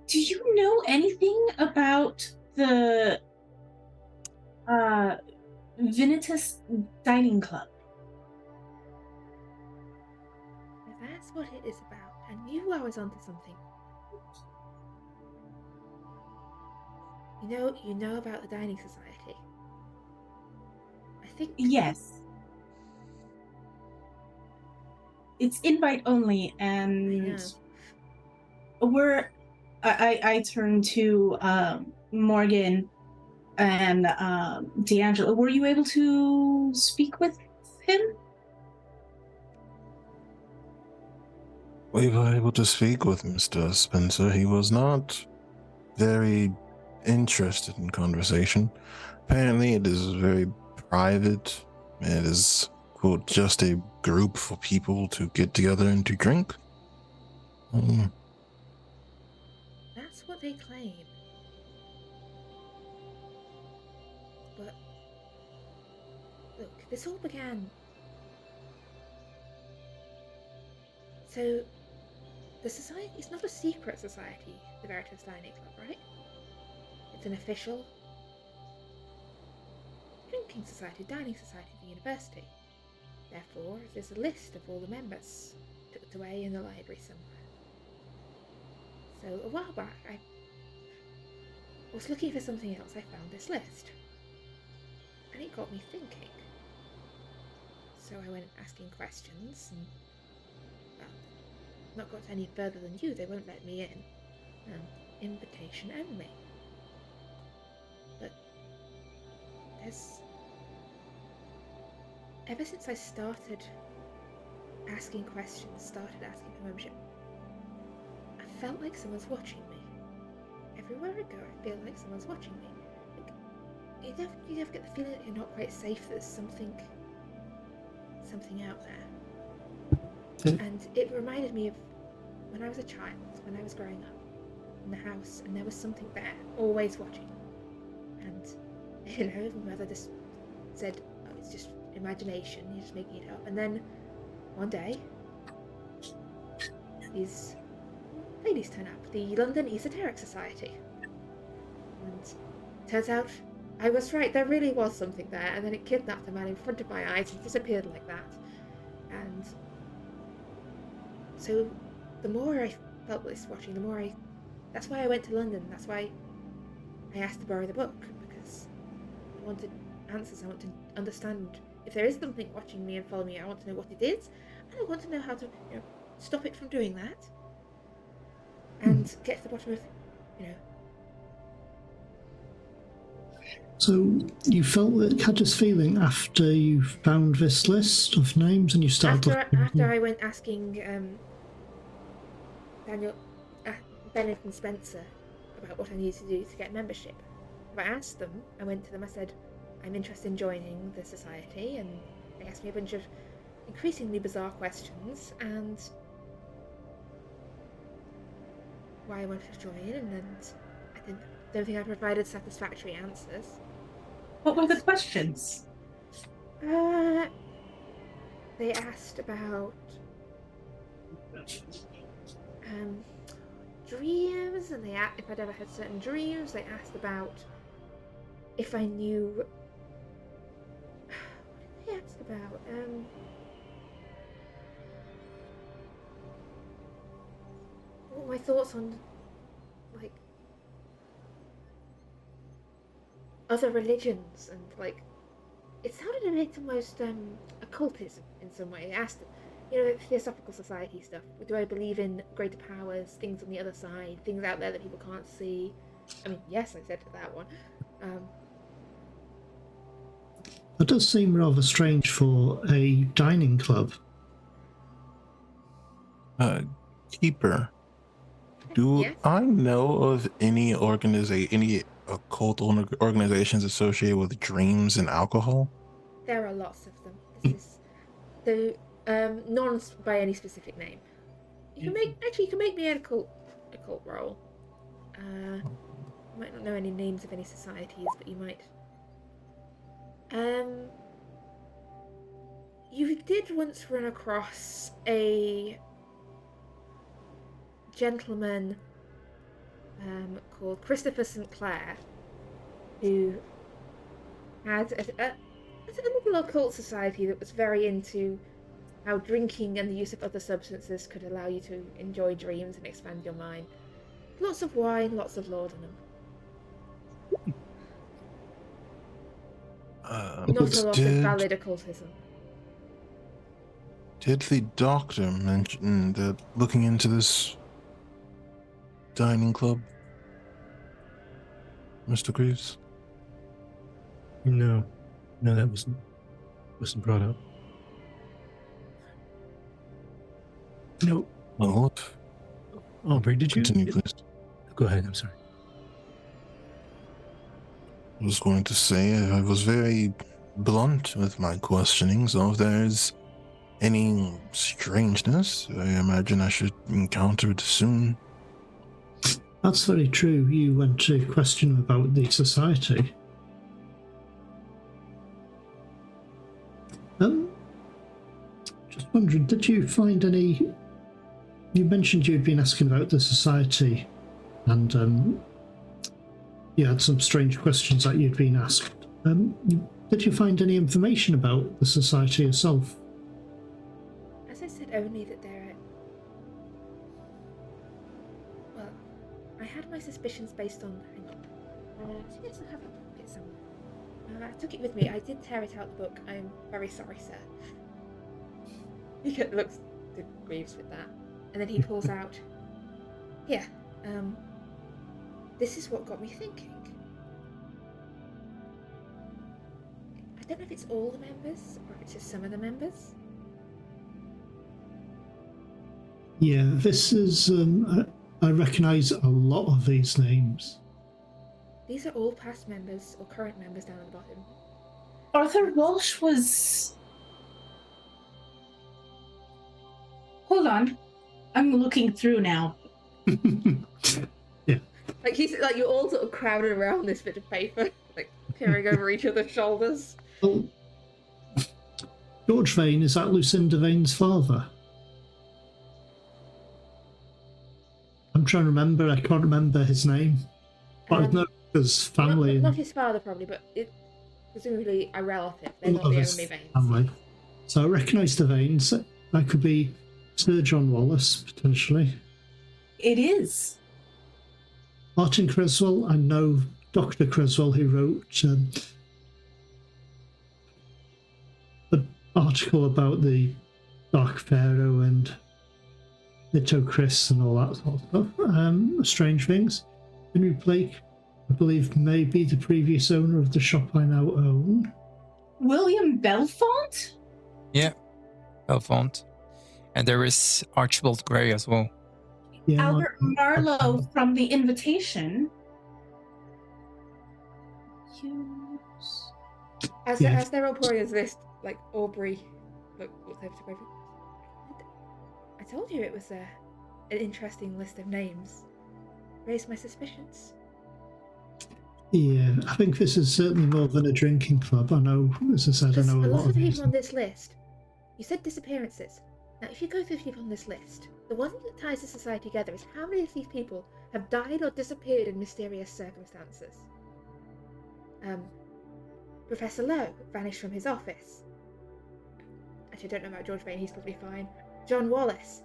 do you know anything about the Vinitus Dining Club? that's what it is about. I knew I was onto something. You know about the Dining Society. I think. Yes. It's invite only, and I turn to Morgan and D'Angelo. Were you able to speak with him? We were able to speak with Mr. Spencer. He was not very interested in conversation. Apparently, it is very private. It is, quote, just a group for people to get together and to drink. That's what they claim. But look, this all began. So, the society is not a secret society, the Veritas Dining Club, right? It's an official drinking society, dining society of the university. Therefore, there's a list of all the members tucked away in the library somewhere. So, a while back, I was looking for something else. I found this list. And it got me thinking. So I went asking questions, and not got any further than you. They won't let me in. Invitation only. But ever since I started asking questions, started asking for membership, I felt like someone's watching me. Everywhere I go, I feel like someone's watching me. Like, you never get the feeling that you're not quite safe. There's something out there. And it reminded me of when I was a child, when I was growing up in the house, and there was something there, always watching. And my mother just said, "Oh, it's just imagination. You're just making it up." And then one day, these ladies turn up, the London Esoteric Society. And turns out I was right, there really was something there, and then it kidnapped a man in front of my eyes and disappeared like that. And so the more I felt this watching, that's why I went to London. That's why I asked to borrow the book, because I wanted answers. I want to understand if there is something watching me and following me. I want to know what it is, and I want to know how to, stop it from doing that, and get to the bottom of, So you had this feeling after you found this list of names and you started after I went asking Bennett and Spencer about what I needed to do to get membership. I asked them, I went to them, I said, I'm interested in joining the society, and they asked me a bunch of increasingly bizarre questions, and why I wanted to join, and I don't think I provided satisfactory answers. What were the questions? They asked about dreams, and if I'd ever had certain dreams. They asked about if I knew. What did they ask about? What were my thoughts on, like, other religions, and like, it sounded a bit almost occultism in some way. They asked, Theosophical Society stuff. Do I believe in greater powers, things on the other side, things out there that people can't see? I mean, yes, I said to that one. That does seem rather strange for a dining club. Keeper, do Yes? I know of any occult organizations associated with dreams and alcohol? There are lots of them. This is none by any specific name. You can make me an occult roll. You might not know any names of any societies, but you might. You did once run across a gentleman called Christopher St. Clair, who had a little occult society that was very into how drinking and the use of other substances could allow you to enjoy dreams and expand your mind. Lots of wine, lots of laudanum. Not a lot of valid occultism. Did the doctor mention that looking into this dining club, Mr. Greaves? No, that wasn't brought up. No. Well, what? Aubrey, did you Continue, please. Go ahead. I'm sorry. I was going to say I was very blunt with my questioning, so if there's any strangeness, I imagine I should encounter it soon. That's very true. You went to question about the society. Just wondering, did you find any... You mentioned you'd been asking about the society, and you had some strange questions that you'd been asked. Did you find any information about the society itself? As I said, only that they're... Well, I had my suspicions based on... Hang on. Yes, I have a pocket somewhere. I took it with me. I did tear it out the book. I'm very sorry, sir. He looks grieves with that. And then he pulls out, here, this is what got me thinking. I don't know if it's all the members or if it's just some of the members. Yeah, this is. I recognise a lot of these names. These are all past members or current members down at the bottom. Arthur Walsh was. Hold on. I'm looking through now. Yeah. Like you're all sort of crowded around this bit of paper, like peering over each other's shoulders. Well, George Vane, is that Lucinda Vane's father? I'm trying to remember. I can't remember his name. But I know his family. Not his father, probably, but presumably a relative. They're not the only Vanes. Family. So I recognise the Vanes. That could be Sir John Wallace, potentially. It is. Martin Creswell. I know Dr. Creswell, who wrote the article about the Dark Pharaoh and Nito Chris and all that sort of stuff. Strange Things. Henry Blake, I believe, may be the previous owner of the shop I now own. William Belfont? Yeah, Belfont. And there is Archibald Gray as well. Yeah, Albert Marlowe from The Invitation. Hughes. As they're all pouring his list, like Aubrey looks over to Gravy. I told you it was an interesting list of names. Raised my suspicions. Yeah, I think this is certainly more than a drinking club. I know, as I said, There's I know a lot of these. people on this list. You said disappearances. Now, if you go through people on this list, the one thing that ties the society together is how many of these people have died or disappeared in mysterious circumstances. Professor Lowe vanished from his office. Actually, I don't know about George Vane, he's probably fine. John Wallace.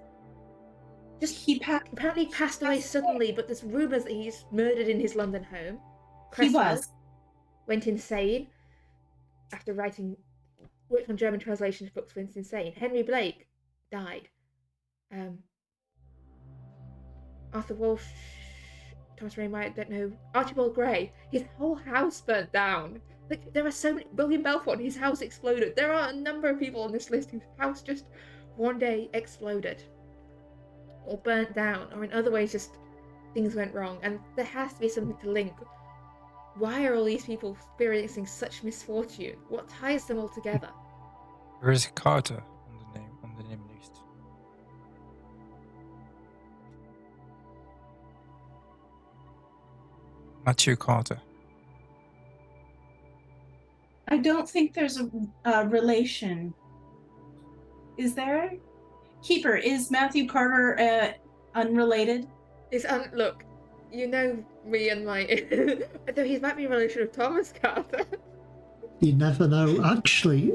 Apparently passed away suddenly, but there's rumours that he's murdered in his London home. He was. Went insane after worked on German translations books, went insane. Henry Blake died. Arthur Walsh, Thomas Rainwright, I don't know. Archibald Gray, his whole house burnt down. Like, there are so many. William Belfont, his house exploded. There are a number of people on this list whose house just one day exploded. Or burnt down, or in other ways just things went wrong. And there has to be something to link. Why are all these people experiencing such misfortune? What ties them all together? There is Carter on the name list. Matthew Carter. I don't think there's a relation. Is there? Keeper, is Matthew Carter unrelated? Look, you know me and my... Though he might be a relation of Thomas Carter. You never know. Actually,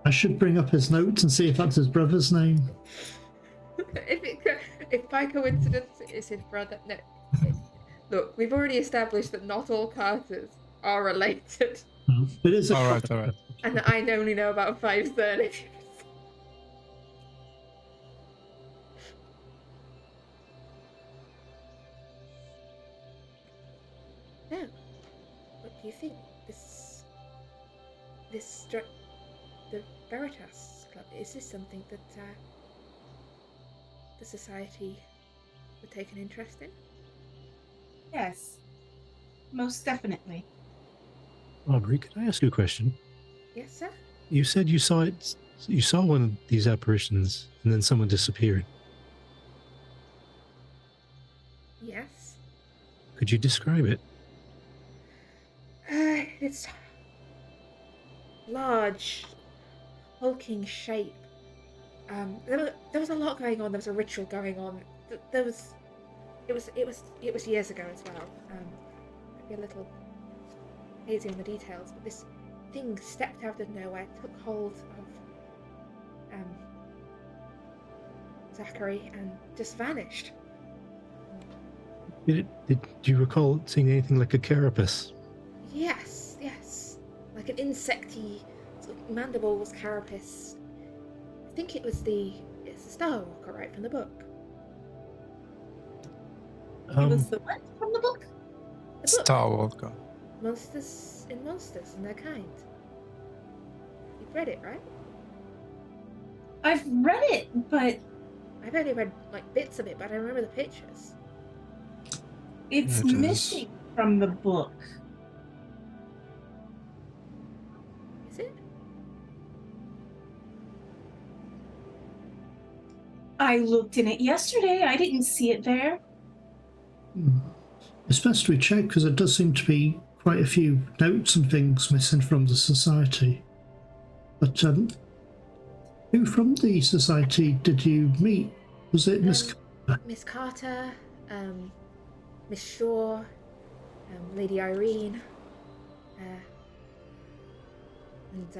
I should bring up his notes and see if that's his brother's name. If by coincidence it's his brother... No. Look, we've already established that not all Carters are related. No, it is a All right. And that I only know about 5 surnames. No. What do you think? The Veritas Club, is this something that the society would take an interest in? Yes. Most definitely. Aubrey, could I ask you a question? Yes, sir? You said you saw it. You saw one of these apparitions, and then someone disappeared. Yes. Could you describe it? It's large, hulking shape. There was a lot going on. There was a ritual going on. It was years ago as well. Maybe a little hazy on the details, but this thing stepped out of nowhere, took hold of Zachary, and just vanished. Did you recall seeing anything like a carapace? Yes. Like like an insecty sort of mandibles, carapace. I think it's the Star Walker, right, from the book. It was the what from the book? The book. Star Walker. Monsters and their kind. You've read it, right? I've read it, but I've only read like bits of it, but I remember the pictures. it's It is. missing from the book. Is it? I looked in it yesterday. I didn't see it there. It's best we check because there does seem to be quite a few notes and things missing from the society. But who from the society did you meet? Was it Miss? Miss Carter, Miss Shaw, Lady Irene, and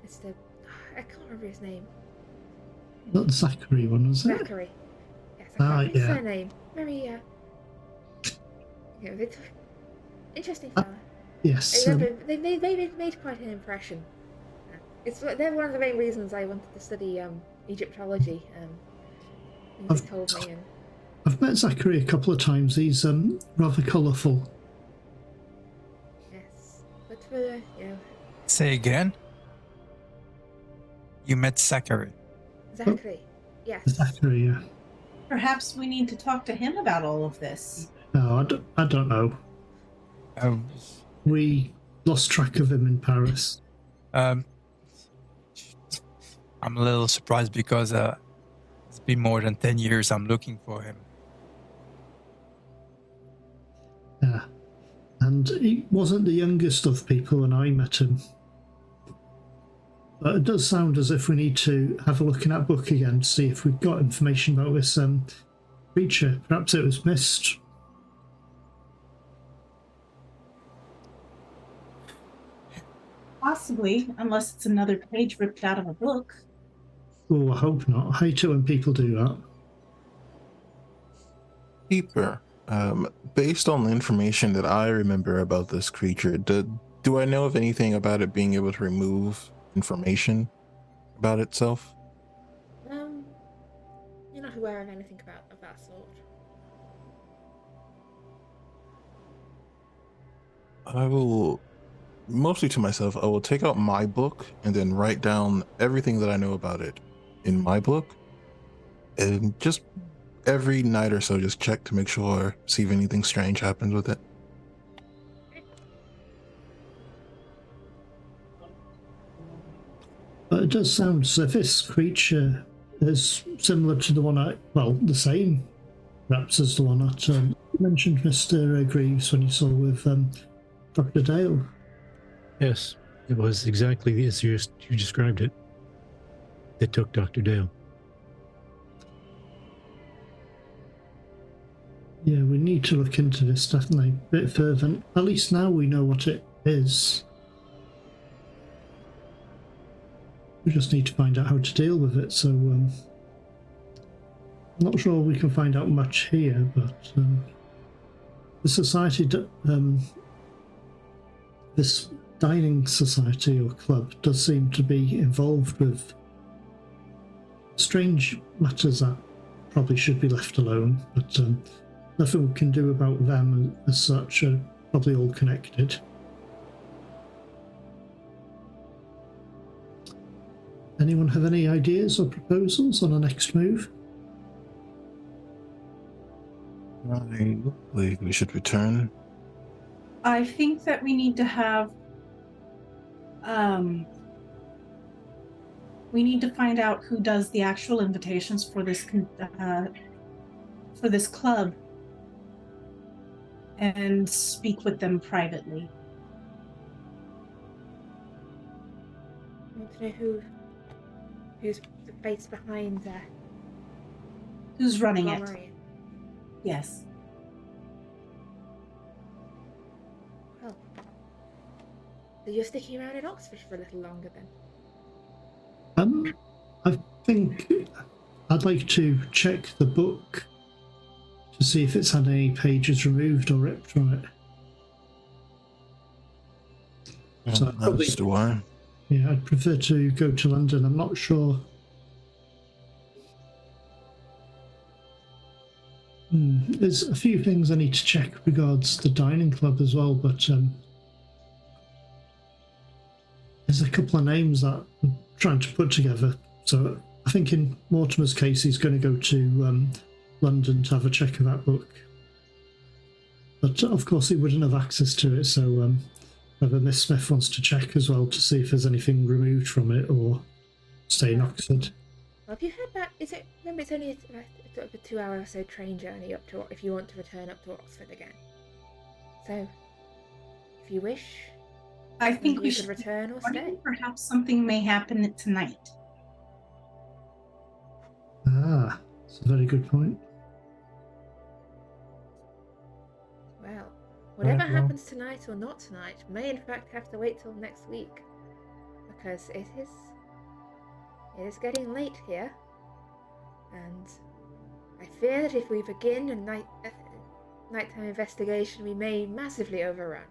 Mr. I can't remember his name. Not the Zachary one, was it? Zachary. Yes, I can't remember his yeah. surname. Very interesting fella. Yes. They made quite an impression. They're one of the main reasons I wanted to study Egyptology. Things he told me. And I've met Zachary a couple of times. He's rather colourful. yes, but for Say again? You met Zachary. Zachary. Yes. Zachary, yeah. Perhaps we need to talk to him about all of this. No, I don't know. We lost track of him in Paris. I'm a little surprised because it's been more than 10 years I'm looking for him. Yeah. And he wasn't the youngest of people when I met him. But it does sound as if we need to have a look in that book again to see if we've got information about this creature. Perhaps it was missed. Possibly, unless it's another page ripped out of a book. Oh, I hope not. I hate it when people do that. Keeper, based on the information that I remember about this creature, do I know of anything about it being able to remove information about itself? You're not aware of anything of that sort. I will, mostly to myself, I will take out my book and then write down everything that I know about it in my book, and just every night or so just check to make sure, see if anything strange happens with it. But it does sound as if this creature is similar to the one the same, perhaps, as the one that you mentioned, Mr. Greaves, when you saw with Dr. Dale. Yes, it was exactly as you described it. It took Dr. Dale. Yeah, we need to look into this definitely a bit further. At least now we know what it is. We just need to find out how to deal with it, so I'm not sure we can find out much here, but the society, this dining society or club does seem to be involved with strange matters that probably should be left alone, but nothing we can do about them as such, are probably all connected. Anyone have any ideas or proposals on our next move? I believe we should return. I think that we need to have we need to find out who does the actual invitations for this club and speak with them privately. I want to know who's the face behind Who's running it? Montgomery. Yes. Well, so you're sticking around in Oxford for a little longer then? I think I'd like to check the book to see if it's had any pages removed or ripped from it. So I'd probably, As do I. yeah, I'd prefer to go to London. I'm not sure. There's a few things I need to check regards the dining club as well, but there's a couple of names that I'm trying to put together. So I think in Mortimer's case, he's going to go to London to have a check of that book. But of course, he wouldn't have access to it, so whether Miss Smith wants to check as well to see if there's anything removed from it or stay in Oxford. Well, have you heard that? Remember, it's only a 2 hour or so train journey up to, if you want to return up to Oxford again. So, if you wish, I think we you should could return or stay. Perhaps something may happen tonight. Ah, that's a very good point. Well, whatever well. happens tonight or not tonight may in fact have to wait till next week, because it is getting late here, and I fear that if we begin a nighttime investigation, we may massively overrun.